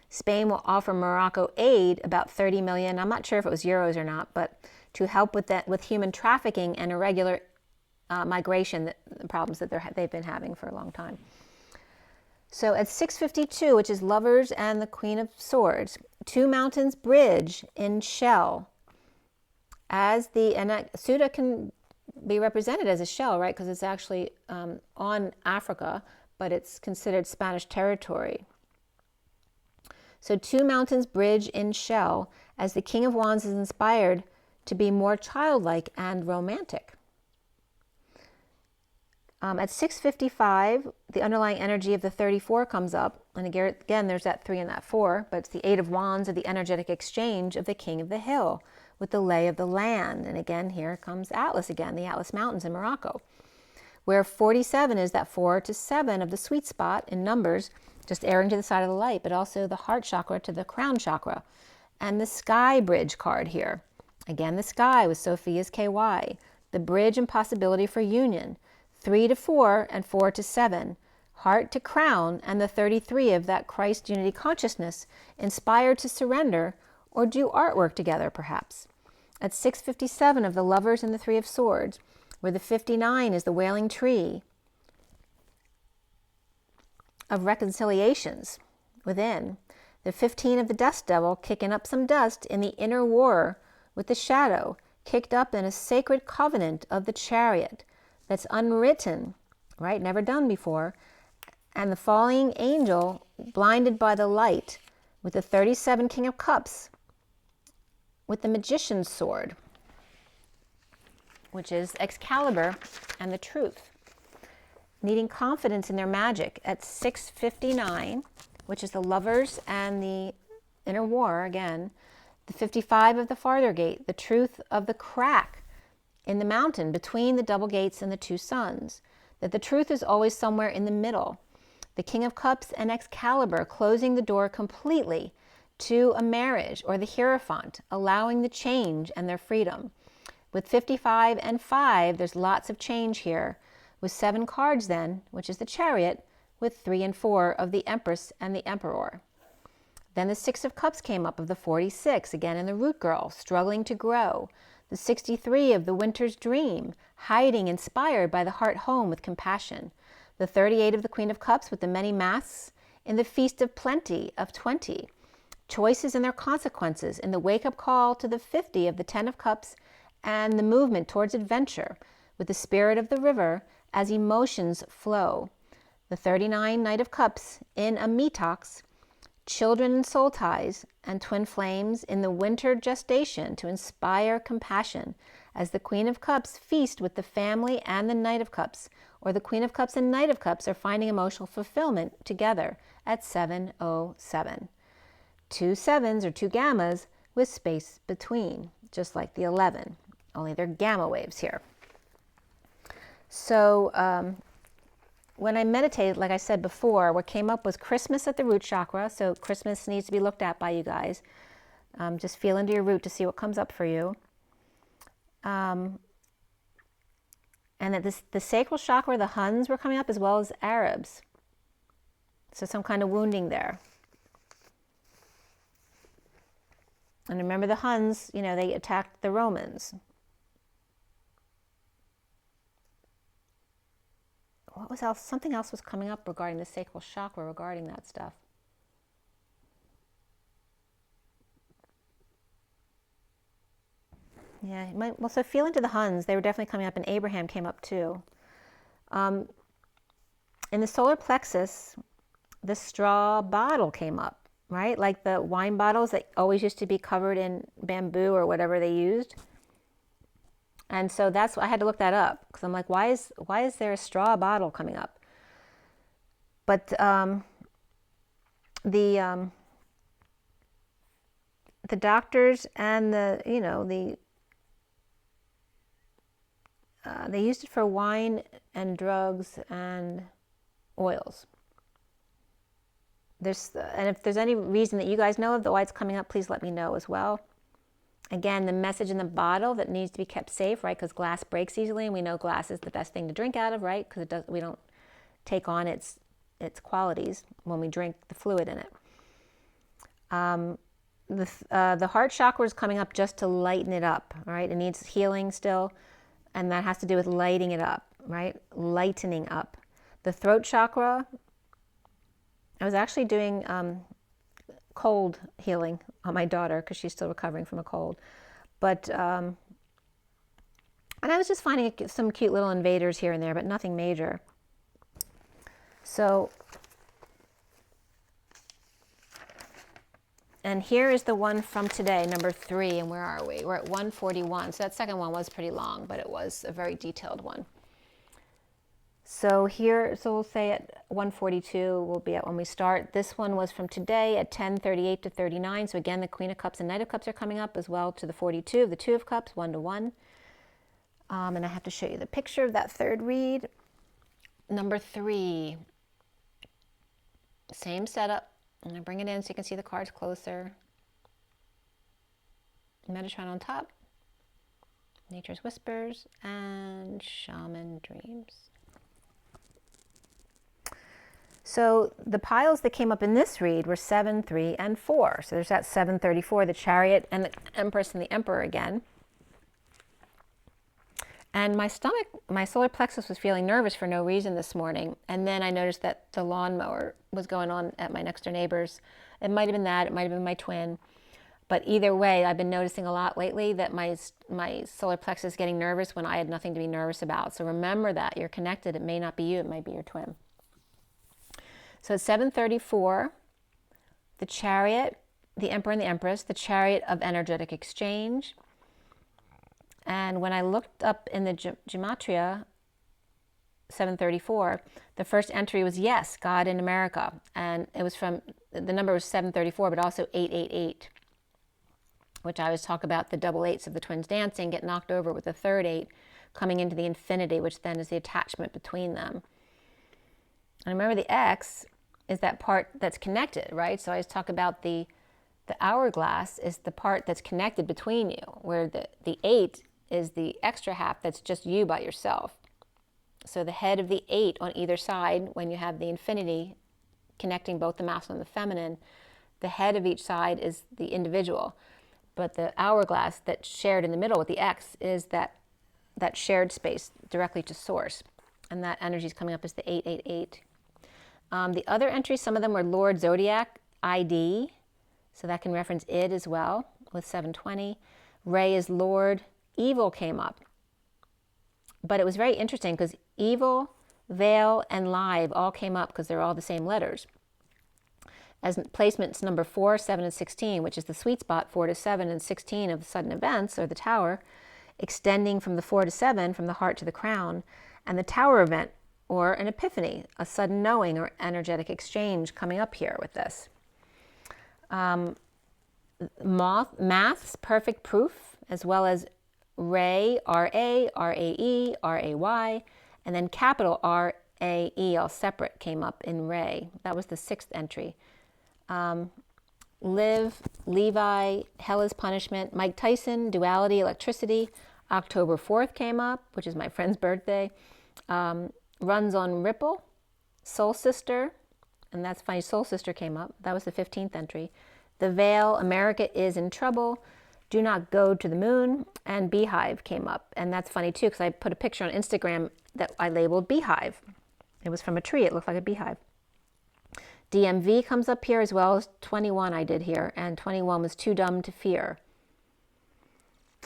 Spain will offer Morocco aid, about 30 million. I'm not sure if it was euros or not, but to help with that, with human trafficking and irregular migration, the problems that they've been having for a long time. So at 6:52, which is Lovers and the Queen of Swords, 2 mountains bridge in shell. And Ceuta can be represented as a shell, right? Because it's actually on Africa, but it's considered Spanish territory. So 2 mountains bridge in shell, as the King of Wands is inspired to be more childlike and romantic. At 6:55, the underlying energy of the 34 comes up. And again, there's that 3 and that 4, but it's the 8 of Wands of the energetic exchange of the King of the Hill with the lay of the land. And again, here comes Atlas again, the Atlas Mountains in Morocco, where 47 is that 4 to 7 of the sweet spot in numbers, just airing to the side of the light, but also the heart chakra to the crown chakra. And the sky bridge card here. Again, the sky with Sophia's KY, the bridge and possibility for union. 3 to 4 and 4 to 7, heart to crown, and the 33 of that Christ unity consciousness, inspired to surrender or do artwork together perhaps. At 6:57 of the Lovers and the 3 of Swords, where the 59 is the wailing tree of reconciliations within. The 15 of the Dust Devil kicking up some dust in the inner war with the shadow, kicked up in a sacred covenant of the Chariot that's unwritten, right, never done before, and the falling angel blinded by the light with the 37 King of Cups with the Magician's sword, which is Excalibur and the truth, needing confidence in their magic. At 6:59, which is the Lovers and the inner war again, the 55 of the farther gate, the truth of the crack in the mountain between the double gates and the 2 suns, that the truth is always somewhere in the middle. The King of Cups and Excalibur closing the door completely to a marriage, or the Hierophant allowing the change and their freedom. With 55 and 5, there's lots of change here. With 7 cards then, which is the Chariot, with 3 and 4 of the Empress and the Emperor. Then the 6 of Cups came up of the 46, again in the Root Girl, struggling to grow. The 63 of the Winter's Dream, hiding, inspired by the heart home with compassion. The 38 of the Queen of Cups with the many masks in the Feast of Plenty of 20. Choices and their consequences in the wake-up call to the 50 of the 10 of Cups and the movement towards adventure with the spirit of the river as emotions flow. The 39 Knight of Cups in a Metox, children and soul ties, and twin flames in the winter gestation to inspire compassion as the Queen of Cups feast with the family and the Knight of Cups, or the Queen of Cups and Knight of Cups are finding emotional fulfillment together at 7:07. 2 sevens or 2 gammas with space between, just like the 11, only they're gamma waves here. So when I meditated, like I said before, what came up was Christmas at the root chakra. So Christmas needs to be looked at by you guys. Just feel into your root to see what comes up for you. And that the sacral chakra, the Huns were coming up, as well as Arabs. So some kind of wounding there. And remember the Huns, you know, they attacked the Romans. What was else? Something else was coming up regarding the sacral chakra, regarding that stuff. Yeah, well, so feel into the Huns. They were definitely coming up, and Abraham came up too. In the solar plexus, the straw bottle came up, right? Like the wine bottles that always used to be covered in bamboo or whatever they used. And so that's, I had to look that up, because I'm like, why is there a straw bottle coming up? But the doctors and they used it for wine and drugs and oils. And if there's any reason that you guys know of why it's coming up, please let me know as well. Again, the message in the bottle that needs to be kept safe, right? Because glass breaks easily, and we know glass is the best thing to drink out of, right? Because we don't take on its qualities when we drink the fluid in it. The heart chakra is coming up just to lighten it up, right? It needs healing still, and that has to do with lighting it up, right? Lightening up. The throat chakra, I was actually doing cold healing on my daughter because she's still recovering from a cold. But, and I was just finding some cute little invaders here and there, but nothing major. So, and here is the one from today, number 3, and where are we? We're at 141. So that second one was pretty long, but it was a very detailed one. So we'll say at 142, we'll be at when we start. This one was from today at 10:38 to 39. So again, the Queen of Cups and Knight of Cups are coming up, as well to the 42 of the Two of Cups, 1 to 1. And I have to show you the picture of that third read. Number 3, same setup. I'm going to bring it in so you can see the cards closer. Metatron on top, Nature's Whispers, and Shaman Dreams. So the piles that came up in this read were 7, 3, and 4. So there's that 734, the Chariot, and the Empress and the Emperor again. And my stomach, my solar plexus was feeling nervous for no reason this morning. And then I noticed that the lawnmower was going on at my next door neighbor's. It might have been that, it might have been my twin. But either way, I've been noticing a lot lately that my solar plexus is getting nervous when I had nothing to be nervous about. So remember that, you're connected. It may not be you, it might be your twin. So it's 734, the Chariot, the Emperor and the Empress, the Chariot of energetic exchange. And when I looked up in the Gematria, 734, the first entry was yes, God in America. And it was from, the number was 734, but also 888, which I always talk about the double eights of the twins dancing, get knocked over with the third 8 coming into the infinity, which then is the attachment between them. And remember the X is that part that's connected, right? So I always talk about the hourglass is the part that's connected between you, where the 8 is the extra half that's just you by yourself. So the head of the 8 on either side, when you have the infinity connecting both the masculine and the feminine, the head of each side is the individual. But the hourglass that's shared in the middle with the X is that shared space directly to source. And that energy is coming up as the 888. The other entries, some of them were Lord Zodiac, ID. So that can reference id as well with 720. Ray is Lord. Evil came up. But it was very interesting because evil, veil, and live all came up because they're all the same letters. As placements number 4, 7, and 16, which is the sweet spot, 4 to 7 and 16 of the sudden events, or the tower, extending from the 4 to 7, from the heart to the crown, and the tower event, or an epiphany, a sudden knowing or energetic exchange coming up here with this. Moth, maths, perfect proof, as well as Ray, R-A, R-A-E, R-A-Y, and then capital R-A-E, all separate, came up in Ray. That was the 6th entry. Live, Levi, Hell is Punishment, Mike Tyson, Duality, Electricity. October 4th came up, which is my friend's birthday. Runs on Ripple, Soul Sister, and that's funny, Soul Sister came up. That was the 15th entry. The Veil, America is in Trouble, Do Not Go to the Moon, and Beehive came up. And that's funny too, because I put a picture on Instagram that I labeled Beehive. It was from a tree, it looked like a beehive. DMV comes up here, as well as 21 I did here, and 21 was Too Dumb to Fear.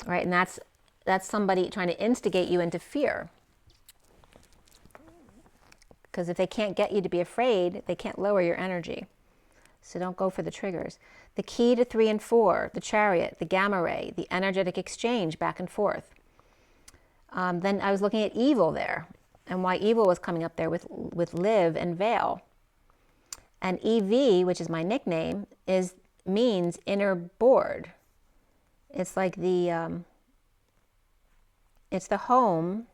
Right, and that's somebody trying to instigate you into fear. Because if they can't get you to be afraid, they can't lower your energy. So don't go for the triggers. The Key to 3 and 4, the Chariot, the Gamma Ray, the energetic exchange back and forth. Then I was looking at evil there, and why evil was coming up there with Live and Veil. And EV, which is my nickname, means inner board. It's like it's the home,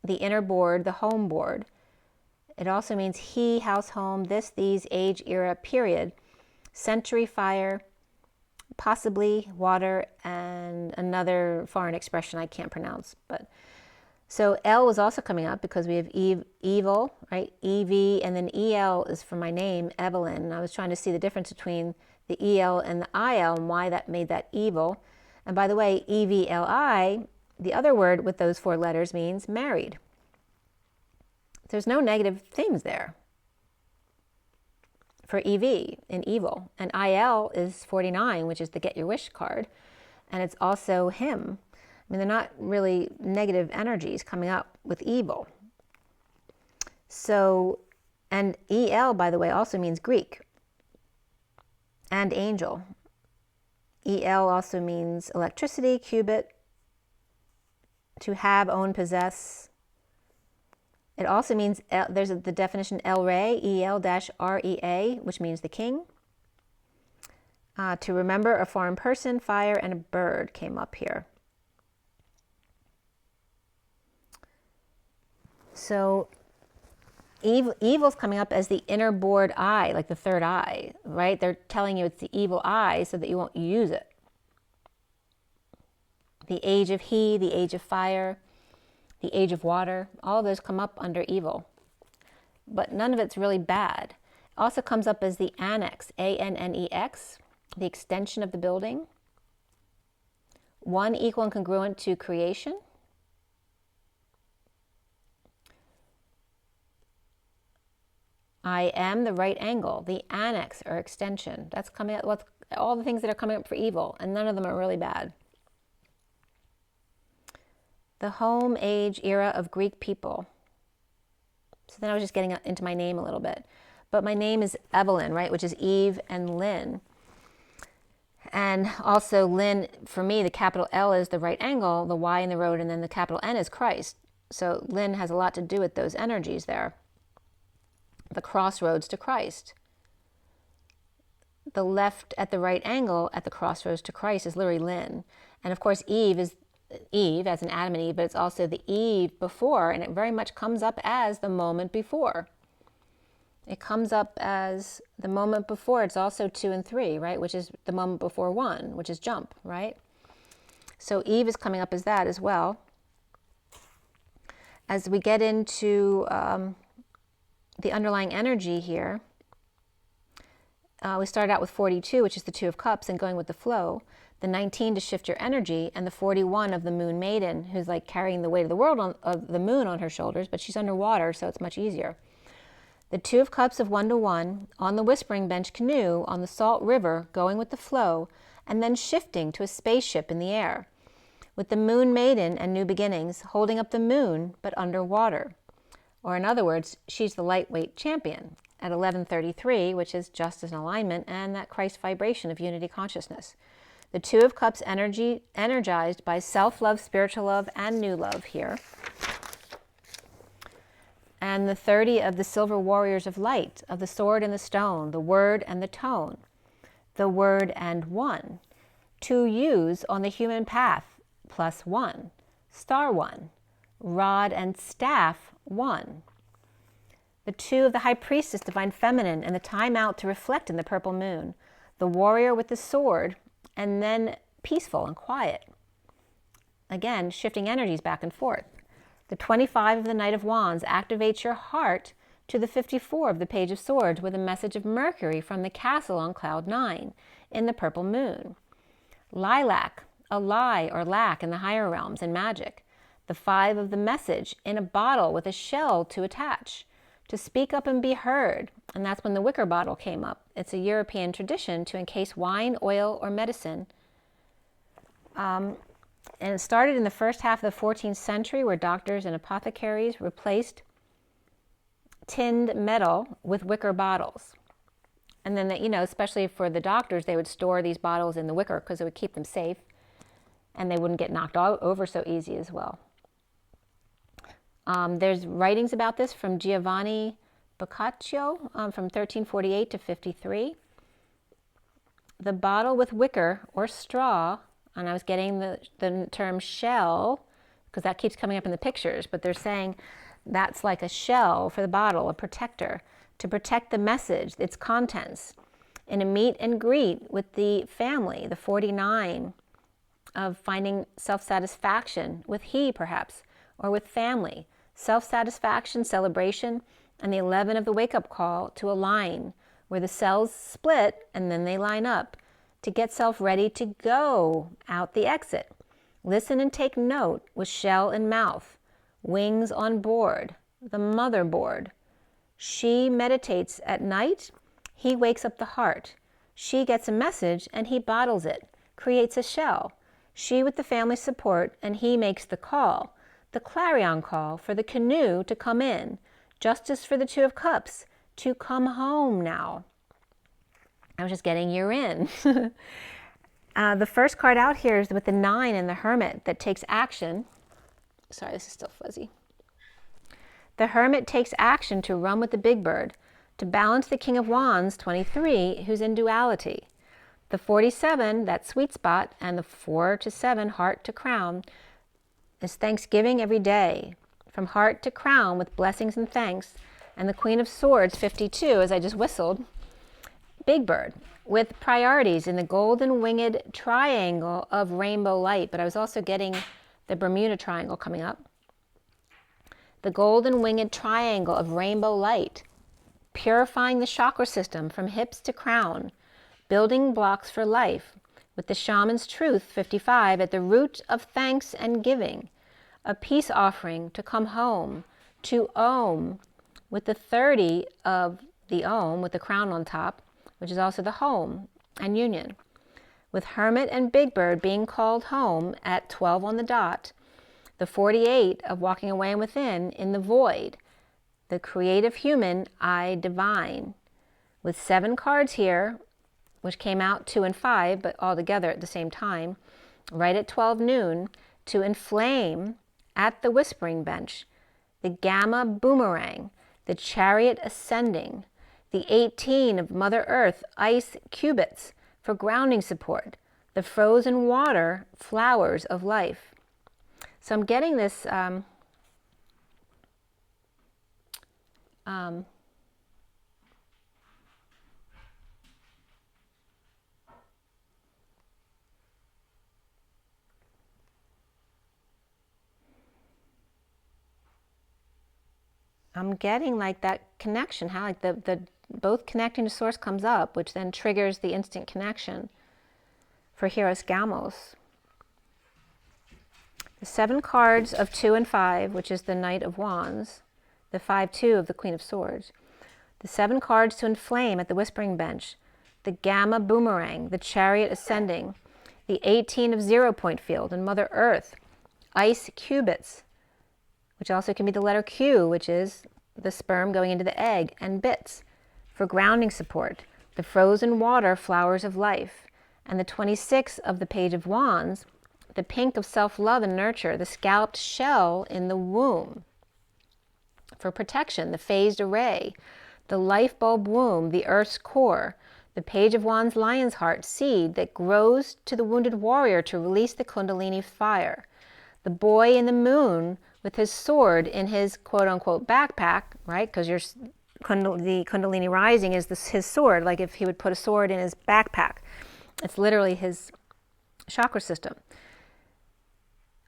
the inner board, the home board. It also means he, house, home, this, these, age, era, period. Century, fire, possibly water, and another foreign expression I can't pronounce. But so L was also coming up because we have evil, right? EV, and then EL is for my name, Evelyn. And I was trying to see the difference between the EL and the IL and why that made that evil. And by the way, EVLI, the other word with those 4 letters, means married. There's no negative things there for EV in evil. And IL is 49, which is the Get Your Wish card. And it's also him. I mean, they're not really negative energies coming up with evil. So, and EL, by the way, also means Greek and angel. EL also means electricity, qubit, to have, own, possess. It also means, there's the definition El-Ray, E-L-R-E-A, which means the king. To remember a foreign person, fire, and a bird came up here. So evil's coming up as the inner board eye, like the third eye, right? They're telling you it's the evil eye so that you won't use it. The age of he, the age of fire, the age of water, all of those come up under evil. But none of it's really bad. It also comes up as the annex, A-N-N-E-X, the extension of the building. 1 equal and congruent to creation. I am the right angle, the annex or extension. That's coming up, all the things that are coming up for evil, and none of them are really bad. The home, age, era of Greek people. So then I was just getting into my name a little bit. But my name is Evelyn, right, which is Eve and Lynn. And also Lynn, for me, the capital L is the right angle, the Y in the road, and then the capital N is Christ. So Lynn has a lot to do with those energies there. The crossroads to Christ. The left at the right angle at the crossroads to Christ is literally Lynn. And of course, Eve is Eve as in Adam and Eve, but it's also the Eve before, and it very much comes up as the moment before. It comes up as the moment before. It's also 2 and 3, right? Which is the moment before 1, which is jump, right? So Eve is coming up as that as well. As we get into the underlying energy here, we started out with 42, which is the 2 of Cups, and going with the flow. The 19 to shift your energy, and the 41 of the Moon Maiden, who's like carrying the weight of the world of the moon on her shoulders, but she's underwater, so it's much easier. The 2 of Cups of 1 to 1, on the Whispering Bench canoe, on the Salt River, going with the flow, and then shifting to a spaceship in the air. With the Moon Maiden and New Beginnings, holding up the moon, but underwater. Or in other words, she's the lightweight champion at 1133, which is justice and alignment, and that Christ vibration of unity consciousness. The 2 of Cups energy, energized by self-love, spiritual love, and new love here. And the 30 of the Silver Warriors of Light, of the sword and the stone, the word and the tone, the word and one. To use on the human path, +1. Star 1. Rod and staff 1. The 2 of the high priestess, divine feminine, and the time out to reflect in the purple moon. The warrior with the sword, and then peaceful and quiet. Again, shifting energies back and forth. The 25 of the Knight of Wands activates your heart to the 54 of the Page of Swords with a message of Mercury from the castle on cloud 9 in the purple moon. Lilac, a lie or lack in the higher realms and magic. The 5 of the message in a bottle with a shell to attach, to speak up and be heard. And that's when the wicker bottle came up. It's a European tradition to encase wine, oil, or medicine. And it started in the first half of the 14th century, where doctors and apothecaries replaced tinned metal with wicker bottles. And then, especially for the doctors, they would store these bottles in the wicker because it would keep them safe, and they wouldn't get knocked over so easy as well. There's writings about this from Giovanni Boccaccio from 1348 to 53. The bottle with wicker or straw, and I was getting the term shell because that keeps coming up in the pictures, but they're saying that's like a shell for the bottle, a protector, to protect the message, its contents. In a meet and greet with the family, the 49 of finding self-satisfaction with he, perhaps, or with family, self-satisfaction, celebration, and the 11 of the wake-up call to align, where the cells split and then they line up to get self ready to go out the exit. Listen and take note with shell in mouth, wings on board, the motherboard. She meditates at night, he wakes up the heart. She gets a message and he bottles it, creates a shell. She with the family support and he makes the call, the clarion call for the canoe to come in, justice for the 2 of Cups, to come home now. I was just getting you're in. The first card out here is with the 9 and the Hermit that takes action. Sorry, this is still fuzzy. The Hermit takes action to run with the big bird, to balance the King of Wands, 23, who's in duality. The 47, that sweet spot, and the 4 to 7, heart to crown, is Thanksgiving every day, from heart to crown with blessings and thanks. And the Queen of Swords, 52, as I just whistled, big bird, with priorities in the golden winged triangle of rainbow light. But I was also getting the Bermuda Triangle coming up. The golden winged triangle of rainbow light, purifying the chakra system from hips to crown, building blocks for life, with the shaman's truth, 55, at the root of thanks and giving, a peace offering to come home, to Om, with the 30 of the Om, with the crown on top, which is also the home and union, with Hermit and Big Bird being called home at 12 on the dot, the 48 of walking away and within in the void, the creative human, I divine, with 7 cards here, which came out 2 and 5, but all together at the same time, right at 12 noon, to inflame at the whispering bench, the gamma boomerang, the chariot ascending, the 18 of Mother Earth, ice cubits for grounding support, the frozen water, flowers of life. So I'm getting this I'm getting like that connection, how like the both connecting to source comes up, which then triggers the instant connection for Hieros Gamos. The 7 cards of 2 and 5, which is the Knight of Wands, the 5-2 of the Queen of Swords, the 7 cards to inflame at the whispering bench, the gamma boomerang, the chariot ascending, the 18 of 0 point field and Mother Earth, ice cubits, which also can be the letter Q, which is the sperm going into the egg, and bits for grounding support, the frozen water, flowers of life, and the 26 of the Page of Wands, the pink of self-love and nurture, the scalloped shell in the womb for protection, the phased array, the life bulb womb, the earth's core, The Page of Wands, Lion's Heart, seed that grows to the wounded warrior to release the Kundalini fire. The boy in the moon with his sword in his quote-unquote backpack, right? Because the Kundalini rising is his sword, like if he would put a sword in his backpack. It's literally his chakra system.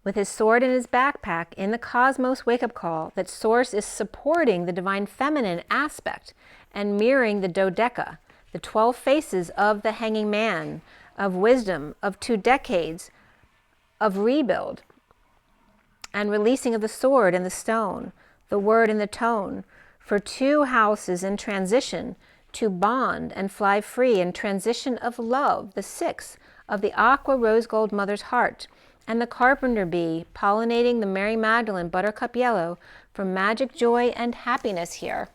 With his sword in his backpack, in the cosmos wake-up call, that Source is supporting the divine feminine aspect and mirroring the dodeca, the 12 faces of the hanging man, of wisdom, of 2 decades, of rebuild, and releasing of the sword and the stone, the word and the tone, for 2 houses in transition to bond and fly free in transition of love, the 6 of the aqua rose gold mother's heart, and the carpenter bee pollinating the Mary Magdalene buttercup yellow for magic, joy, and happiness here.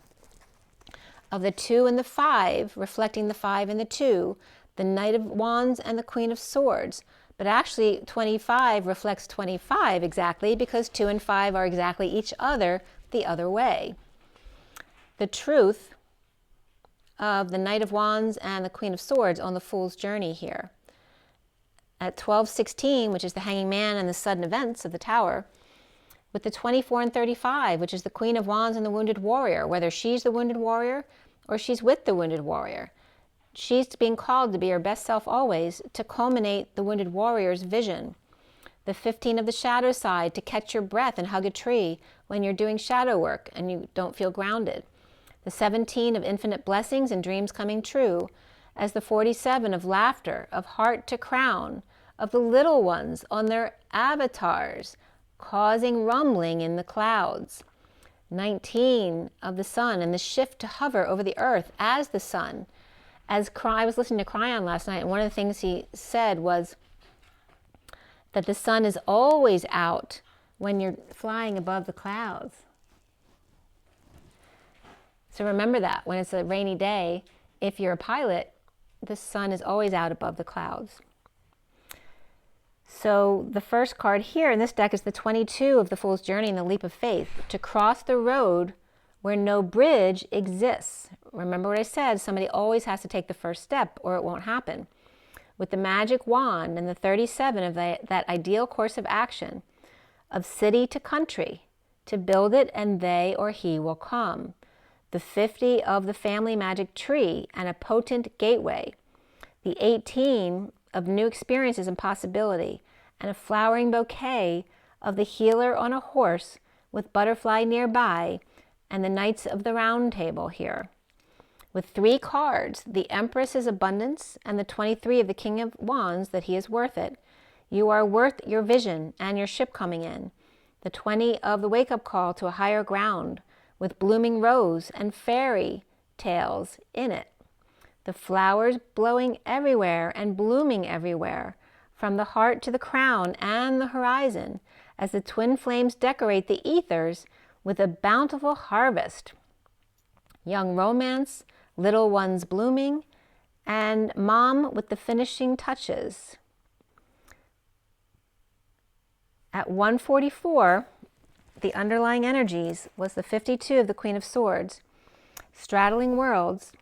Of the 2 and the 5, reflecting the 5 and the 2, the Knight of Wands and the Queen of Swords. But actually 25 reflects 25 exactly, because 2 and 5 are exactly each other the other way. The truth of the Knight of Wands and the Queen of Swords on the Fool's Journey here. At 12:16, which is the Hanging Man and the sudden events of the Tower, with the 24 and 35, which is the Queen of Wands and the Wounded Warrior, whether she's the Wounded Warrior or she's with the Wounded Warrior. She's being called to be her best self always, to culminate the Wounded Warrior's vision. The 15 of the shadow side, to catch your breath and hug a tree when you're doing shadow work and you don't feel grounded. The 17 of infinite blessings and dreams coming true, as the 47 of laughter, of heart to crown, of the little ones on their avatars, causing rumbling in the clouds. 19 of the sun and the shift to hover over the earth as the sun. I was listening to Cryon last night, and one of the things he said was that the sun is always out when you're flying above the clouds. So remember that when it's a rainy day, if you're a pilot, the sun is always out above the clouds. So the first card here in this deck is the 22 of the Fool's Journey and the Leap of Faith, to cross the road where no bridge exists. Remember what I said, somebody always has to take the first step or it won't happen. With the magic wand and the 37 of that ideal course of action, of city to country, to build it and they or he will come. The 50 of the family magic tree and a potent gateway. The 18 of new experiences and possibility, and a flowering bouquet of the healer on a horse with butterfly nearby, and the Knights of the Round Table here. With 3 cards, the Empress is abundance, and the 23 of the King of Wands, that he is worth it. You are worth your vision and your ship coming in. The 20 of the wake-up call to a higher ground, with blooming rose and fairy tales in it. The flowers blowing everywhere and blooming everywhere, from the heart to the crown and the horizon, as the twin flames decorate the ethers with a bountiful harvest. Young romance, little ones blooming, and mom with the finishing touches. At 144, the underlying energies was the 52 of the Queen of Swords, straddling worlds,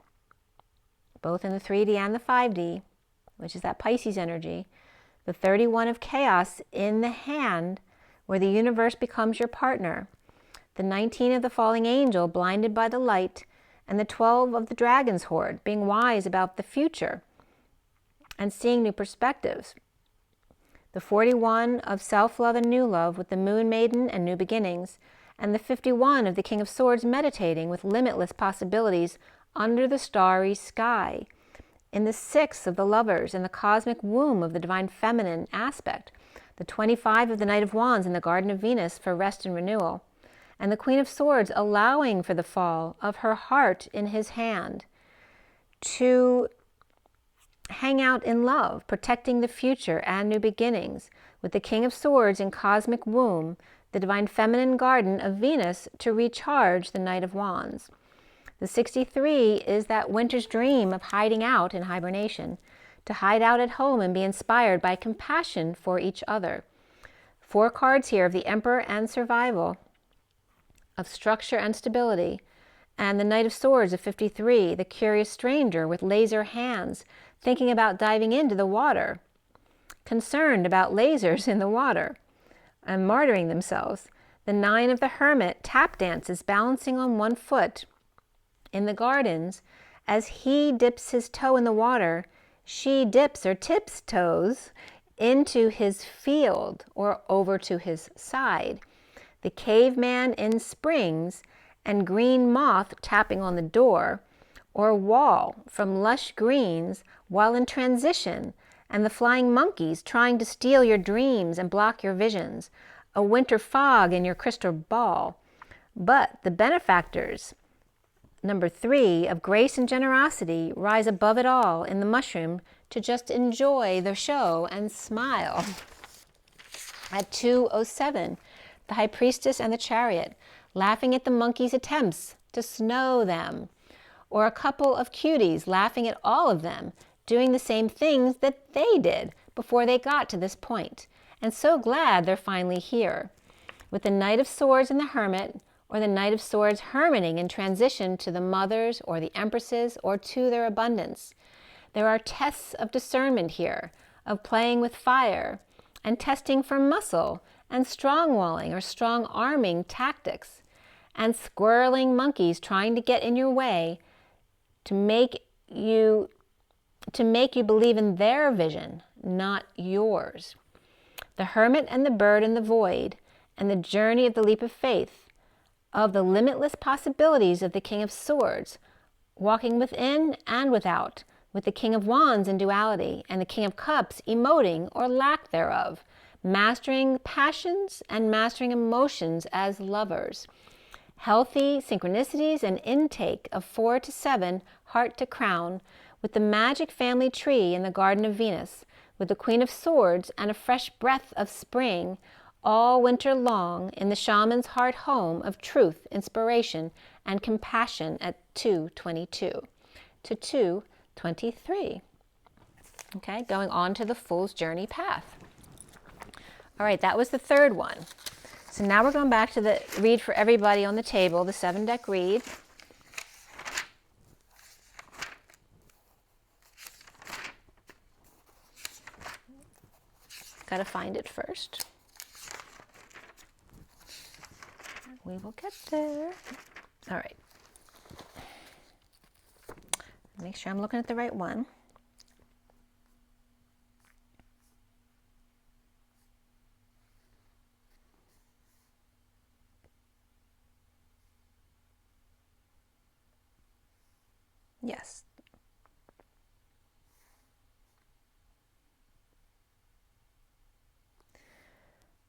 both in the 3D and the 5D, which is that Pisces energy. The 31 of chaos in the hand, where the universe becomes your partner. The 19 of the falling angel, blinded by the light, and the 12 of the dragon's horde, being wise about the future and seeing new perspectives. The 41 of self-love and new love, with the moon maiden and new beginnings, and the 51 of the King of Swords, meditating with limitless possibilities under the starry sky. In the 6 of the lovers, in the cosmic womb of the divine feminine aspect. The 25 of the Knight of Wands in the Garden of Venus for rest and renewal. And the Queen of Swords allowing for the fall of her heart in his hand, to hang out in love, protecting the future and new beginnings, with the King of Swords in cosmic womb, the divine feminine garden of Venus, to recharge the Knight of Wands. The 63 is that winter's dream of hiding out in hibernation, to hide out at home and be inspired by compassion for each other. 4 cards here of the Emperor and survival, of structure and stability, And the Knight of Swords of 53, the curious stranger with laser hands, thinking about diving into the water, concerned about lasers in the water, and martyring themselves. The Nine of the Hermit tap dances, balancing on one foot in the gardens. As he dips his toe in the water, she dips or tips toes into his field or over to his side. The caveman in springs and green moth tapping on the door or wall from lush greens while in transition, and the flying monkeys trying to steal your dreams and block your visions, a winter fog in your crystal ball. But the benefactors, number 3, of grace and generosity, rise above it all in the mushroom to just enjoy the show and smile. At 207, the High Priestess and the Chariot, laughing at the monkeys' attempts to snow them, or a couple of cuties laughing at all of them, doing the same things that they did before they got to this point, and so glad they're finally here. With the Knight of Swords and the Hermit, or the Knight of Swords hermiting in transition to the mothers or the empresses or to their abundance. There are tests of discernment here, of playing with fire, and testing for muscle, and strong-walling or strong-arming tactics, and squirreling monkeys trying to get in your way to make you believe in their vision, not yours. The Hermit and the Bird in the Void, and the journey of the leap of faith, of the limitless possibilities of the King of Swords, walking within and without, with the King of Wands in duality, and the King of Cups emoting or lack thereof, mastering passions and mastering emotions as lovers. Healthy synchronicities and intake of 4 to 7, heart to crown, with the magic family tree in the Garden of Venus, with the Queen of Swords and a fresh breath of spring, all winter long in the shaman's heart home of truth, inspiration, and compassion at 222 to 223. Okay, going on to the Fool's Journey path. All right, that was the third one. So now we're going back to the read for everybody on the table, the 7-deck read. Got to find it first. We will get there. All right. Make sure I'm looking at the right one. Yes.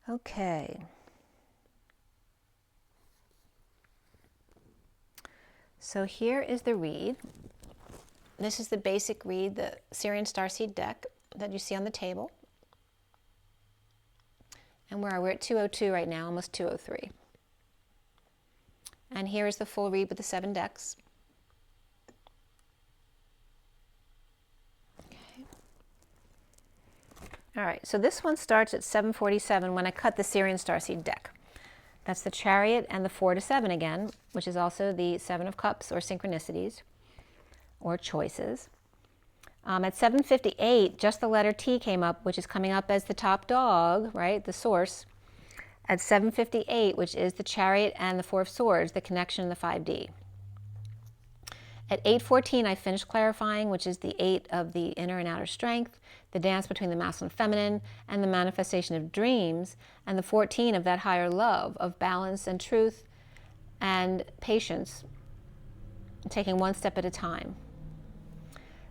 Okay. So here is the read. This is the basic read, the SIRIAN Starseed deck that you see on the table. And where are we? We're at 202 right now, almost 203. And here is the full read with the 7 decks. Okay. All right, so this one starts at 747 when I cut the SIRIAN Starseed deck. That's the Chariot and the 4 to 7 again, which is also the 7 of Cups or synchronicities or choices. At 758, just the letter T came up, which is coming up as the top dog, right, the source. At 758, which is the Chariot and the 4 of Swords, the connection, the 5D. At 814, I finished clarifying, which is the 8 of the inner and outer strength, the dance between the masculine and feminine, and the manifestation of dreams, and the 14 of that higher love, of balance and truth and patience, taking one step at a time.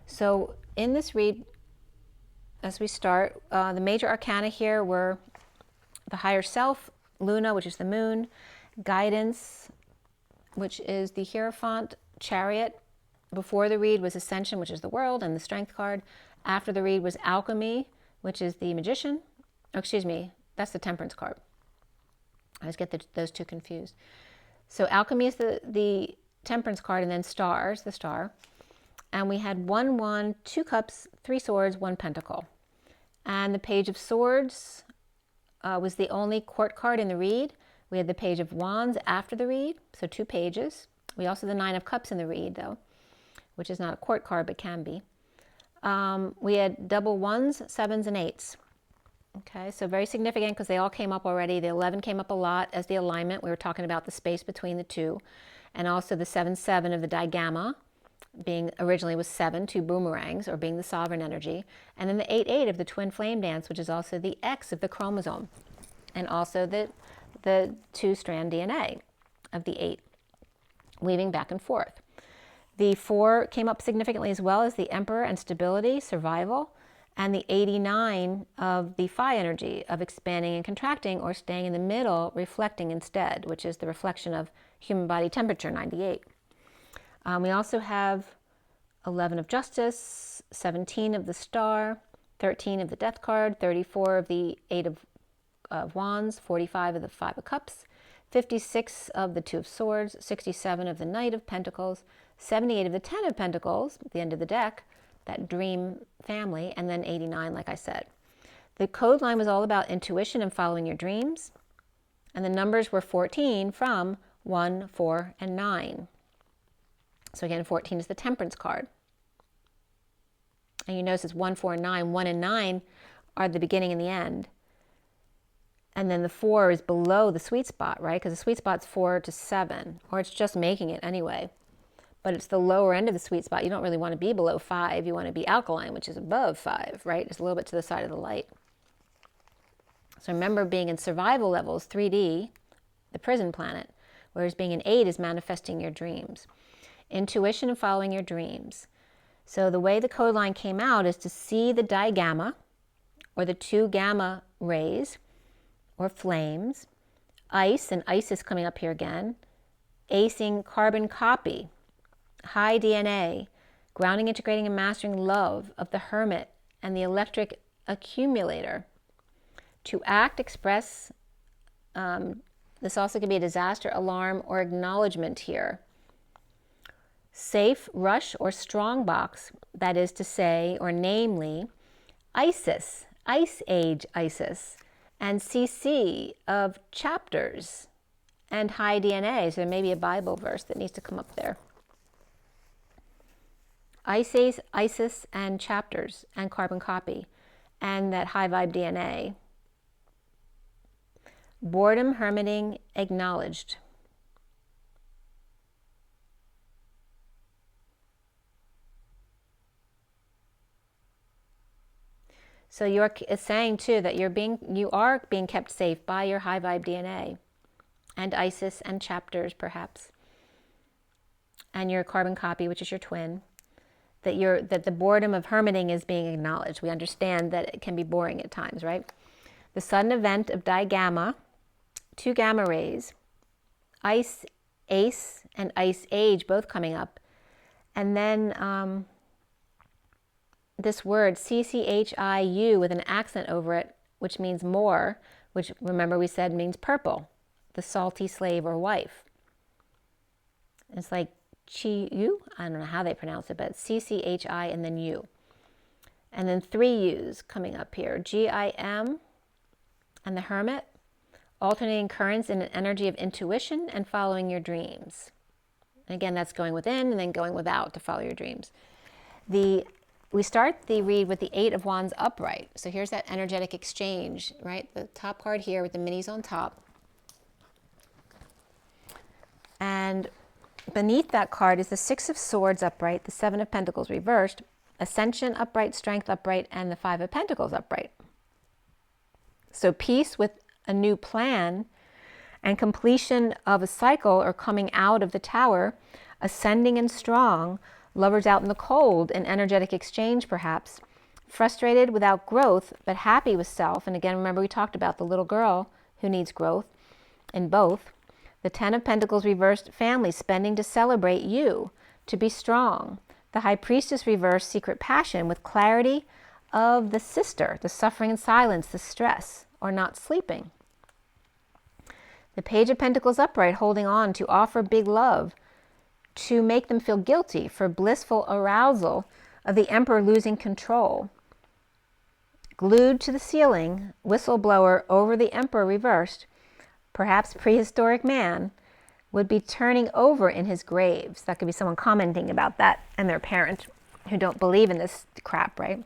So in this read, as we start, the major arcana here were the higher self, Luna, which is the moon, guidance, which is the Hierophant, Chariot. Before the read was Ascension, which is the world, and the Strength card. After the read was Alchemy, which is the Magician. Oh, excuse me, that's the Temperance card. I always get those two confused. So Alchemy is the Temperance card, and then Stars, the Star. And we had 1 wand, 2 cups, 3 swords, 1 pentacle. And the Page of Swords was the only court card in the read. We had the Page of Wands after the read, so 2 pages. We also have the 9 of Cups in the read, though, which is not a court card, but can be. We had double 1s, 7s, and 8s. Okay, so very significant because they all came up already. The 11 came up a lot as the alignment. We were talking about the space between the two. And also the 7-7 of the digamma, being originally was 7, 2 boomerangs, or being the sovereign energy. And then the 8-8 of the twin flame dance, which is also the X of the chromosome. And also the 2-strand DNA of the 8, weaving back and forth. The 4 came up significantly as well as the Emperor and stability, survival, and the 89 of the Phi energy of expanding and contracting, or staying in the middle, reflecting instead, which is the reflection of human body temperature, 98. We also have 11 of Justice, 17 of the Star, 13 of the Death card, 34 of the 8 of Wands, 45 of the 5 of Cups, 56 of the 2 of Swords, 67 of the Knight of Pentacles, 78 of the 10 of Pentacles, at the end of the deck, that dream family, and then 89, like I said. The code line was all about intuition and following your dreams, and the numbers were 14 from 1, 4, and 9. So again, 14 is the Temperance card. And you notice it's 1, 4, and 9. 1 and 9 are the beginning and the end. And then the 4 is below the sweet spot, right? Because the sweet spot's 4 to 7, or it's just making it anyway. But it's the lower end of the sweet spot. You don't really want to be below 5. You want to be alkaline, which is above 5, right? It's a little bit to the side of the light. So remember, being in survival levels, 3D, the prison planet, whereas being in 8 is manifesting your dreams. Intuition and following your dreams. So the way the code line came out is to see the digamma, or the 2 gamma rays, or flames, ice, and Isis coming up here again, acing carbon copy, high DNA, grounding, integrating, and mastering love of the hermit and the electric accumulator. To act, express, this also could be a disaster, alarm, or acknowledgement here. Safe, rush, or strong box, that is to say, or namely, Isis, Ice Age Isis, and CC of chapters, and high DNA. So there may be a Bible verse that needs to come up there. Isis, Isis, and chapters, and carbon copy, and that high vibe DNA. Boredom, hermiting, acknowledged. So it's saying too that you are being kept safe by your high vibe DNA, and Isis and chapters perhaps, and your carbon copy, which is your twin. That the boredom of hermiting is being acknowledged. We understand that it can be boring at times, right? The sudden event of digamma, 2 gamma rays, ice ace and ice age both coming up, and then this word CCHIU with an accent over it, which means more, which remember we said means purple, the salty slave or wife. It's like Chi-U, I don't know how they pronounce it, but C-C-H-I and then U. And then 3 U's coming up here, G-I-M and the Hermit, alternating currents in an energy of intuition and following your dreams. And again, that's going within and then going without to follow your dreams. We start the read with the 8 of Wands upright. So here's that energetic exchange, right? The top card here with the minis on top. And beneath that card is the 6 of Swords upright, the 7 of Pentacles reversed, Ascension upright, Strength upright, and the 5 of Pentacles upright. So peace with a new plan and completion of a cycle, or coming out of the Tower, ascending and strong, lovers out in the cold, an energetic exchange perhaps, frustrated without growth, but happy with self. And again, remember we talked about the little girl who needs growth in both. The 10 of Pentacles reversed, family, spending to celebrate you, to be strong. The High Priestess reversed, secret passion with clarity of the sister, the suffering and silence, the stress, or not sleeping. The Page of Pentacles upright, holding on to offer big love, to make them feel guilty for blissful arousal of the Emperor losing control. Glued to the ceiling, whistleblower over the Emperor reversed, perhaps prehistoric man, would be turning over in his graves. That could be someone commenting about that and their parent who don't believe in this crap, right?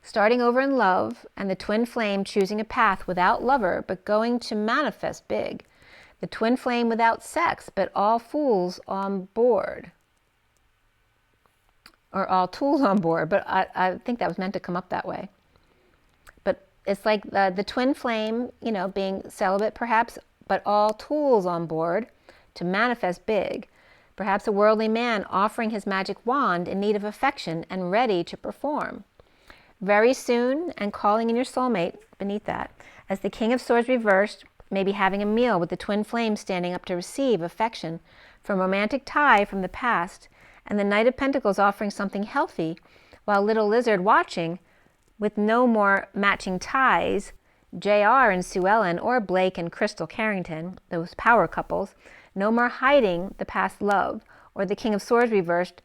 Starting over in love, and the twin flame choosing a path without lover, but going to manifest big. The twin flame without sex, but all fools on board. Or all tools on board, but I think that was meant to come up that way. But it's like the twin flame, you know, being celibate perhaps, but all tools on board to manifest big. Perhaps a worldly man offering his magic wand in need of affection and ready to perform. Very soon, and calling in your soulmate beneath that, as the King of Swords reversed, maybe having a meal with the twin flame standing up to receive affection from romantic tie from the past, and the Knight of Pentacles offering something healthy, while Little Lizard watching with no more matching ties, JR and Sue Ellen, or Blake and Crystal Carrington, those power couples, no more hiding the past love, or the King of Swords reversed,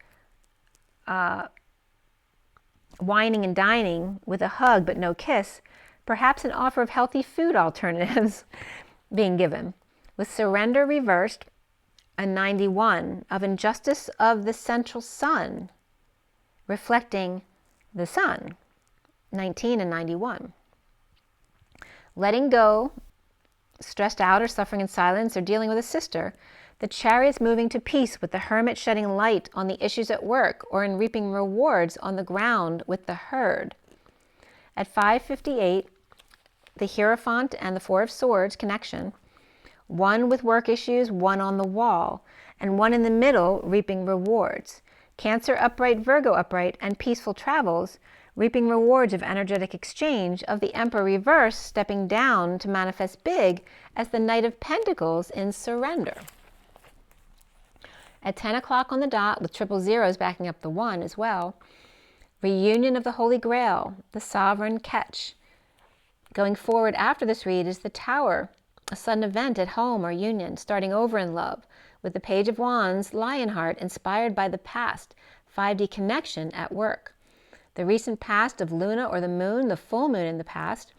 whining and dining with a hug but no kiss, perhaps an offer of healthy food alternatives being given. With surrender reversed, a 91 of injustice of the central sun, reflecting the sun, 19 and 91. Letting go, stressed out or suffering in silence or dealing with a sister, the Chariot's moving to peace with the Hermit shedding light on the issues at work or in reaping rewards on the ground with the herd. At 5:58, the Hierophant and the Four of Swords connection, one with work issues, one on the wall, and one in the middle reaping rewards. Cancer upright, Virgo upright, and peaceful travels, reaping rewards of energetic exchange, of the Emperor reverse stepping down to manifest big as the Knight of Pentacles in surrender. At 10 o'clock on the dot, with triple zeros backing up the 1 as well, reunion of the Holy Grail, the sovereign catch. Going forward after this read is the Tower, a sudden event at home or union, starting over in love, with the Page of Wands, Lionheart, inspired by the past, 5D connection at work. The recent past of Luna or the moon, the full moon in the past,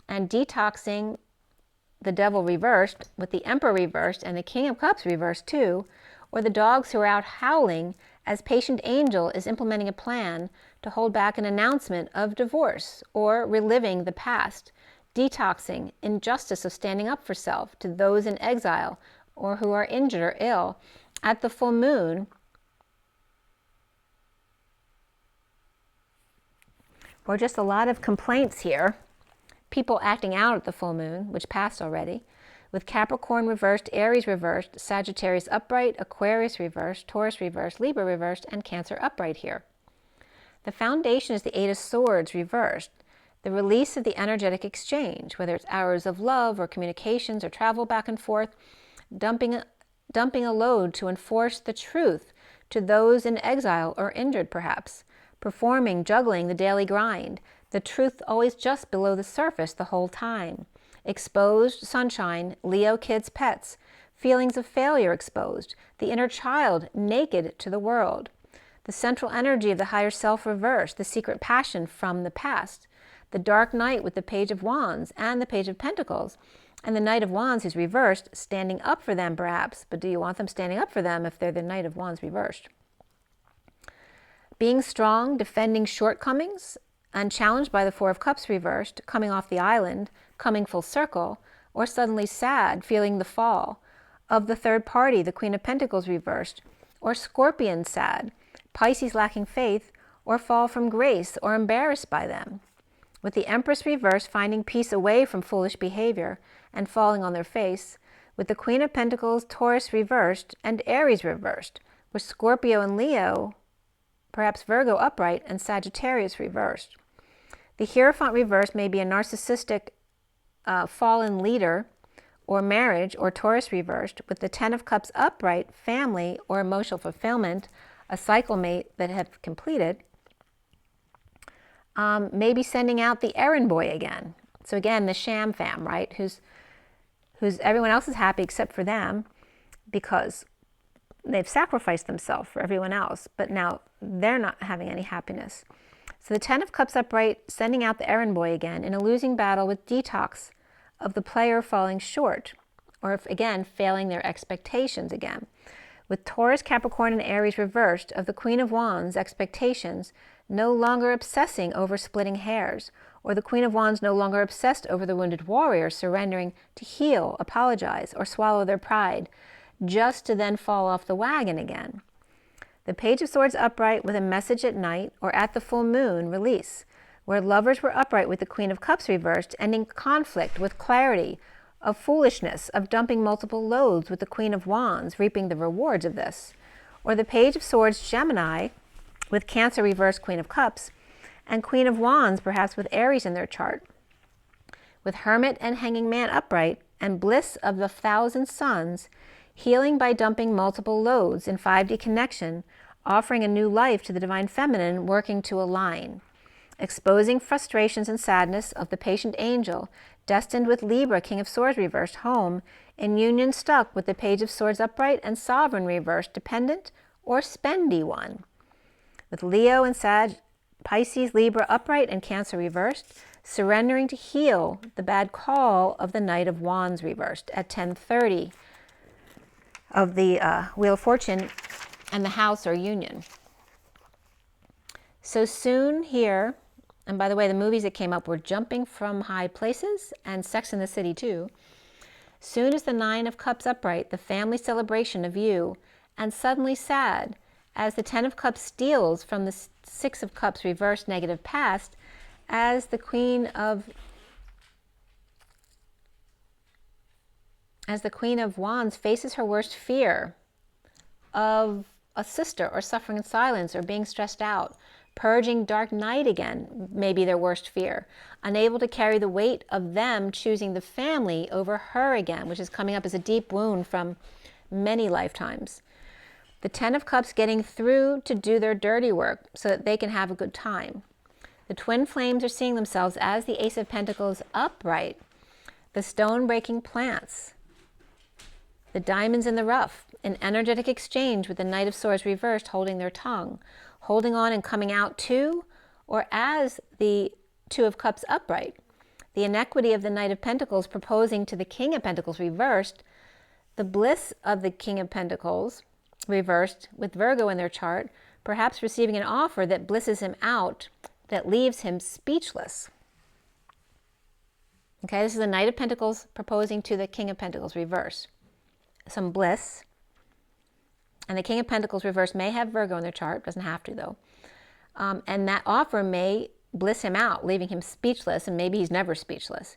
and detoxing the Devil reversed, with the Emperor reversed and the King of Cups reversed too, or the dogs who are out howling as Patient Angel is implementing a plan to hold back an announcement of divorce, or reliving the past, detoxing injustice of standing up for self to those in exile or who are injured or ill at the full moon, or just a lot of complaints here, people acting out at the full moon, which passed already, with Capricorn reversed, Aries reversed, Sagittarius upright, Aquarius reversed, Taurus reversed, Libra reversed, and Cancer upright here. The foundation is the Eight of Swords reversed, the release of the energetic exchange, whether it's hours of love or communications or travel back and forth, dumping a load to enforce the truth to those in exile or injured perhaps, performing, juggling the daily grind, the truth always just below the surface the whole time. Exposed sunshine, Leo kids pets, feelings of failure exposed, the inner child naked to the world, the central energy of the higher self reversed, the secret passion from the past, the dark night with the Page of Wands and the Page of Pentacles, and the Knight of Wands who's reversed, standing up for them perhaps, but do you want them standing up for them if they're the Knight of Wands reversed? Being strong, defending shortcomings, unchallenged by the Four of Cups reversed, coming off the island, coming full circle, or suddenly sad, feeling the fall of the third party, the Queen of Pentacles reversed, or Scorpion sad, Pisces lacking faith, or fall from grace, or embarrassed by them. With the Empress reversed, finding peace away from foolish behavior and falling on their face, with the Queen of Pentacles, Taurus reversed, and Aries reversed, with Scorpio and Leo, perhaps Virgo upright, and Sagittarius reversed. The Hierophant reversed may be a narcissistic fallen leader or marriage, or Taurus reversed, with the Ten of Cups upright, family or emotional fulfillment, a cycle mate that have completed, maybe sending out the errand boy again. So again, the sham fam, right? Who's everyone else is happy except for them because they've sacrificed themselves for everyone else, but now they're not having any happiness. So the Ten of Cups upright, sending out the errand boy again in a losing battle with detox of the player falling short, or if, again, failing their expectations again. With Taurus, Capricorn, and Aries reversed, of the Queen of Wands, expectations, no longer obsessing over splitting hairs, or the Queen of Wands no longer obsessed over the wounded warrior surrendering to heal, apologize, or swallow their pride, just to then fall off the wagon again. The Page of Swords upright with a message at night, or at the full moon, release, where lovers were upright with the Queen of Cups reversed, ending conflict with clarity, of foolishness, of dumping multiple loads with the Queen of Wands, reaping the rewards of this. Or the Page of Swords Gemini with Cancer reversed, Queen of Cups, and Queen of Wands perhaps with Aries in their chart. With Hermit and Hanging Man upright, and bliss of the 1,000 suns, healing by dumping multiple loads in 5D connection, offering a new life to the Divine Feminine, working to align. Exposing frustrations and sadness of the patient angel, destined with Libra, King of Swords reversed, home, in union stuck with the Page of Swords upright and Sovereign reversed, dependent or spendy one. With Leo and Sag, Pisces, Libra upright and Cancer reversed, surrendering to heal the bad call of the Knight of Wands reversed at 10:30 of the Wheel of Fortune and the house or union. So soon here, and by the way, the movies that came up were Jumping from High Places and Sex and the City too. Soon as the 9 of Cups upright, the family celebration of you, and suddenly sad, as the 10 of Cups steals from the 6 of Cups reversed negative past, as the Queen of Wands faces her worst fear of a sister or suffering in silence or being stressed out, purging dark night again, maybe their worst fear, unable to carry the weight of them choosing the family over her again, which is coming up as a deep wound from many lifetimes. The 10 of Cups getting through to do their dirty work so that they can have a good time. The twin flames are seeing themselves as the Ace of Pentacles upright, the stone-breaking plants, the diamonds in the rough, an energetic exchange with the Knight of Swords reversed, holding their tongue, holding on and coming out to or as the 2 of Cups upright, the inequity of the Knight of Pentacles proposing to the King of Pentacles reversed, the bliss of the King of Pentacles reversed with Virgo in their chart, perhaps receiving an offer that blisses him out, that leaves him speechless. Okay, this is the Knight of Pentacles proposing to the King of Pentacles reverse. Some bliss. And the King of Pentacles reverse may have Virgo in their chart, doesn't have to though. And that offer may bliss him out, leaving him speechless, and maybe he's never speechless.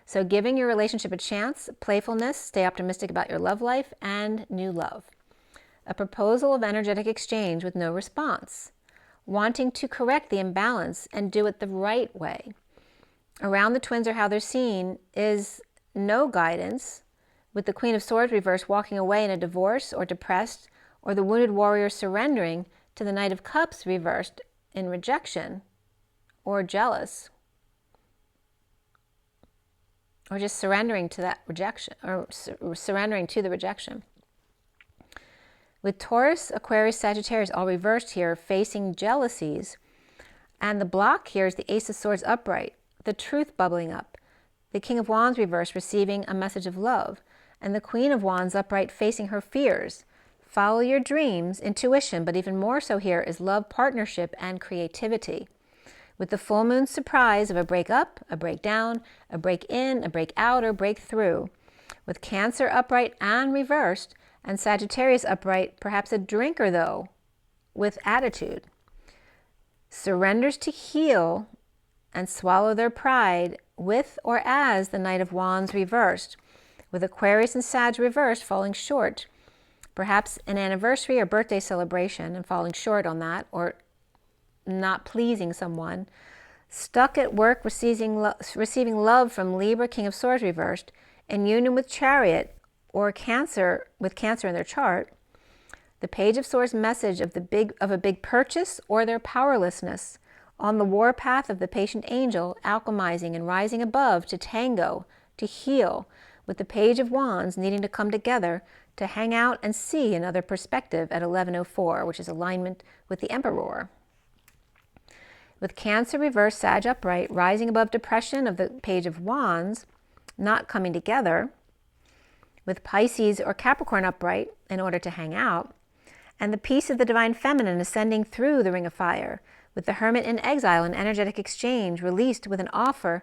So giving your relationship a chance, playfulness, stay optimistic about your love life, and new love. A proposal of energetic exchange with no response. Wanting to correct the imbalance and do it the right way. Around the twins, or how they're seen, is no guidance, with the Queen of Swords reversed walking away in a divorce or depressed, or the wounded warrior surrendering to the Knight of Cups reversed in rejection or jealous, or just surrendering to that rejection, or surrendering to the rejection. With Taurus, Aquarius, Sagittarius all reversed here, facing jealousies, and the block here is the Ace of Swords upright, the truth bubbling up, the King of Wands reversed receiving a message of love, and the Queen of Wands upright facing her fears. Follow your dreams, intuition, but even more so here is love, partnership, and creativity. With the full moon surprise of a break up, a break down, a break in, a break out, or break through. With Cancer upright and reversed, and Sagittarius upright, perhaps a drinker though, with attitude. Surrenders to heal and swallow their pride with or as the Knight of Wands reversed, with Aquarius and Sag reversed falling short. Perhaps an anniversary or birthday celebration and falling short on that, or not pleasing someone. Stuck at work receiving love from Libra, King of Swords reversed, in union with Chariot, or Cancer, with Cancer in their chart. The Page of Swords message of a big purchase or their powerlessness on the warpath of the patient angel, alchemizing and rising above to tango, to heal, with the Page of Wands needing to come together to hang out and see another perspective at 11:04, which is alignment with the Emperor. With Cancer reversed, Sag upright, rising above depression of the Page of Wands, not coming together, with Pisces or Capricorn upright in order to hang out, and the peace of the divine feminine ascending through the ring of fire, with the hermit in exile and energetic exchange released with an offer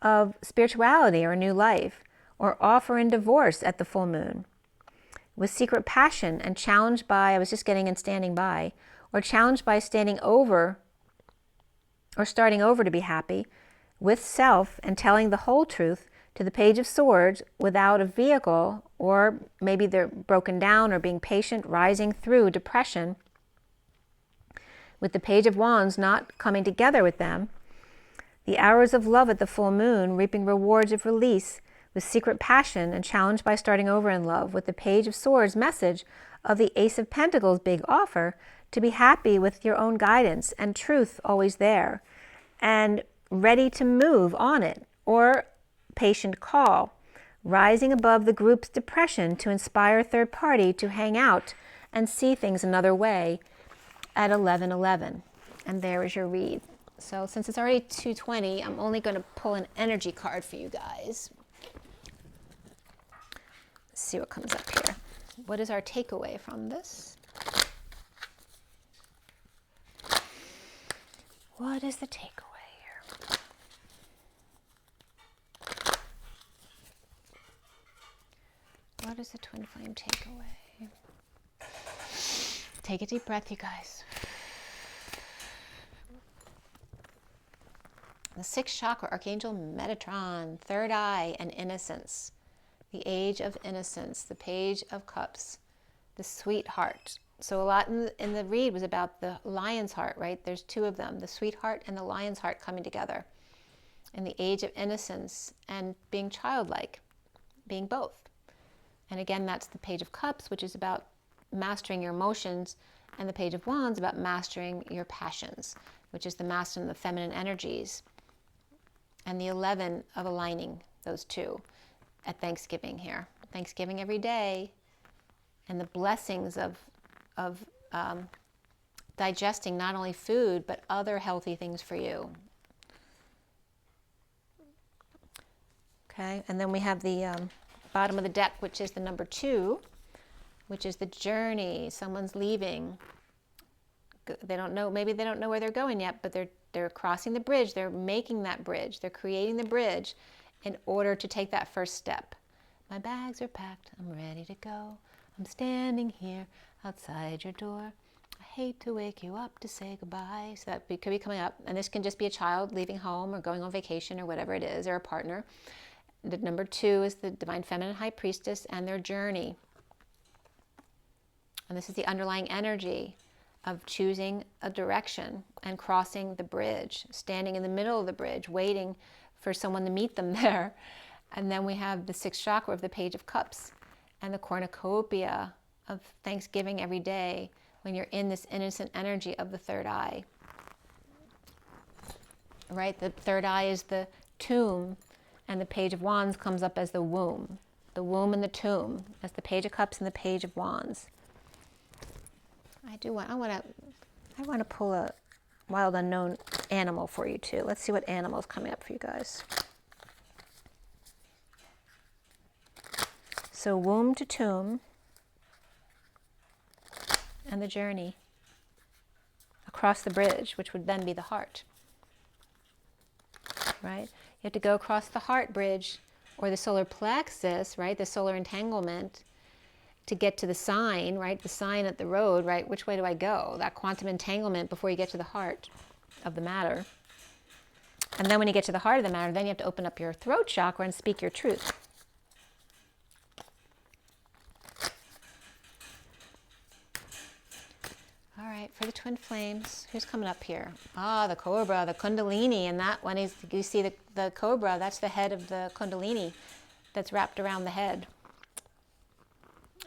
of spirituality or a new life, or offer in divorce at the full moon, with secret passion and challenged by, I was just getting and standing by, or challenged by standing over or starting over to be happy, with self and telling the whole truth to the Page of Swords without a vehicle, or maybe they're broken down or being patient, rising through depression, with the Page of Wands not coming together with them, the hours of love at the full moon, reaping rewards of release, with secret passion and challenged by starting over in love, with the Page of Swords message of the Ace of Pentacles big offer to be happy with your own guidance and truth always there and ready to move on it, or patient call, rising above the group's depression to inspire third party to hang out and see things another way at 11:11. And there is your read. So since it's already 2:20, I'm only going to pull an energy card for you guys. Let's see what comes up here. What is our takeaway from this? What is the takeaway here? What is the twin flame takeaway? Take a deep breath, you guys. The sixth chakra, Archangel Metatron, third eye and innocence. The age of innocence, the Page of Cups, the sweetheart. So a lot in the read was about the lion's heart, right? There's two of them, the sweetheart and the lion's heart coming together. And the age of innocence and being childlike, being both. And again, that's the Page of Cups, which is about mastering your emotions, and the Page of Wands about mastering your passions, which is the mastering of the feminine energies. And the 11 of aligning those two at Thanksgiving here. Thanksgiving every day, and the blessings of digesting not only food, but other healthy things for you. Okay, and then we have the bottom of the deck, which is the number 2, which is the journey. Someone's leaving. They don't know, maybe they don't know where they're going yet, but they're crossing the bridge. They're making that bridge. They're creating the bridge in order to take that first step. My bags are packed. I'm ready to go. I'm standing here outside your door. I hate to wake you up to say goodbye. So that could be coming up. And this can just be a child leaving home or going on vacation or whatever it is, or a partner. The number 2 is the Divine Feminine High Priestess and their journey. And this is the underlying energy of choosing a direction and crossing the bridge, standing in the middle of the bridge, waiting for someone to meet them there. And then we have the 6th chakra of the Page of Cups and the cornucopia of Thanksgiving every day when you're in this innocent energy of the third eye. Right? The third eye is the tomb, and the Page of Wands comes up as the womb. The womb and the tomb, as the Page of Cups and the Page of Wands. I want to pull a wild unknown animal for you too. Let's see what animal is coming up for you guys. So womb to tomb and the journey across the bridge, which would then be the heart, right? You have to go across the heart bridge or the solar plexus, right? The solar entanglement to get to the sign, right? The sign at the road, right? Which way do I go? That quantum entanglement before you get to the heart of the matter. And then when you get to the heart of the matter, then you have to open up your throat chakra and speak your truth. All right, for the twin flames, who's coming up here? Ah, the cobra, the kundalini, and that one is, you see the cobra, that's the head of the kundalini that's wrapped around the head.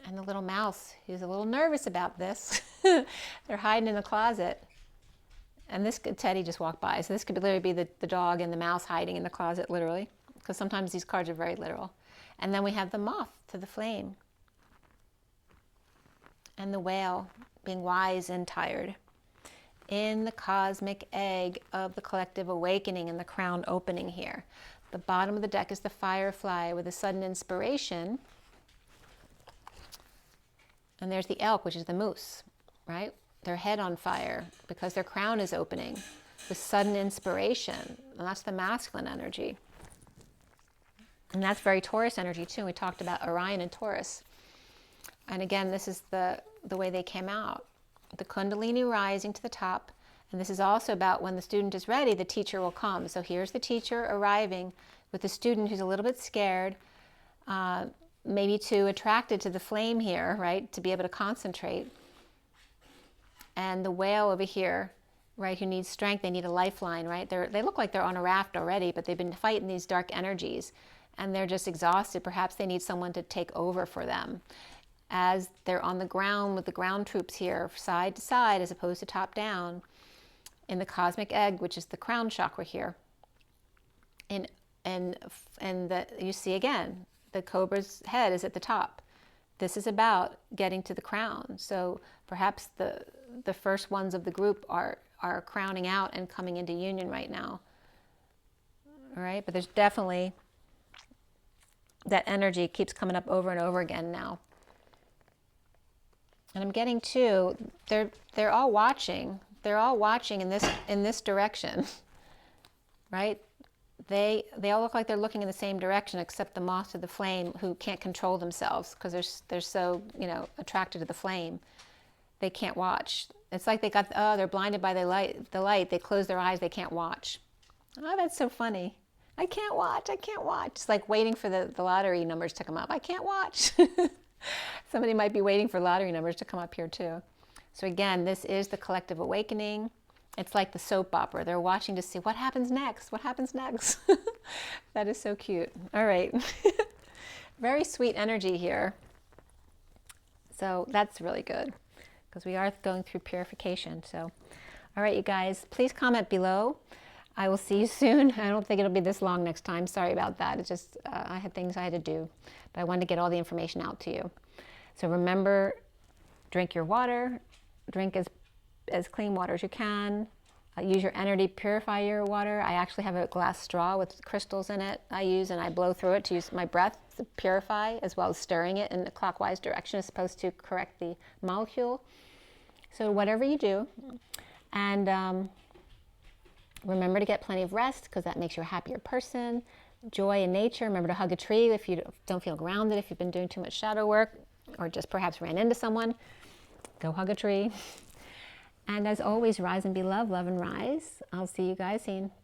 And the little mouse, he's a little nervous about this. They're hiding in the closet. And this Teddy just walked by, so this could literally be the dog and the mouse hiding in the closet, literally, because sometimes these cards are very literal. And then we have the moth to the flame. And the whale, being wise and tired. In the cosmic egg of the collective awakening and the crown opening here. The bottom of the deck is the firefly with a sudden inspiration And there's the elk, which is the moose, right? Their head on fire because their crown is opening with sudden inspiration. And that's the masculine energy. And that's very Taurus energy too. We talked about Orion and Taurus. And again, this is the way they came out. The Kundalini rising to the top. And this is also about when the student is ready, the teacher will come. So here's the teacher arriving with the student who's a little bit scared, maybe too attracted to the flame here, right, to be able to concentrate. And the whale over here, right, who needs strength, they need a lifeline, right? They look like they're on a raft already, but they've been fighting these dark energies, and they're just exhausted. Perhaps they need someone to take over for them. As they're on the ground with the ground troops here, side to side, as opposed to top down, in the cosmic egg, which is the crown chakra here. And you see again, the cobra's head is at the top. This is about getting to the crown. So perhaps the first ones of the group are crowning out and coming into union right now. All right, but there's definitely that energy keeps coming up over and over again now. And I'm getting to, they're all watching. They're all watching in this direction, right? They all look like they're looking in the same direction, except the moth to the flame, who can't control themselves because they're so, you know, attracted to the flame. They can't watch. It's like they're blinded by the light. They close their eyes. They can't watch. Oh, that's so funny. I can't watch. I can't watch. It's like waiting for the lottery numbers to come up. I can't watch. Somebody might be waiting for lottery numbers to come up here too. So again, this is the collective awakening. It's like the soap opera. They're watching to see what happens next. What happens next? That is so cute. All right. Very sweet energy here. So that's really good because we are going through purification. So, all right, you guys, please comment below. I will see you soon. I don't think it'll be this long next time. Sorry about that. It's just I had things I had to do, but I wanted to get all the information out to you. So remember, drink your water. Drink as clean water as you can. Use your energy, purify your water. I actually have a glass straw with crystals in it I use, and I blow through it to use my breath to purify, as well as stirring it in the clockwise direction is supposed to correct the molecule. So whatever you do, and remember to get plenty of rest because that makes you a happier person. Joy in nature. Remember to hug a tree if you don't feel grounded, if you've been doing too much shadow work, or just perhaps ran into someone. Go hug a tree. And as always, rise and be loved, love and rise. I'll see you guys soon. Bye.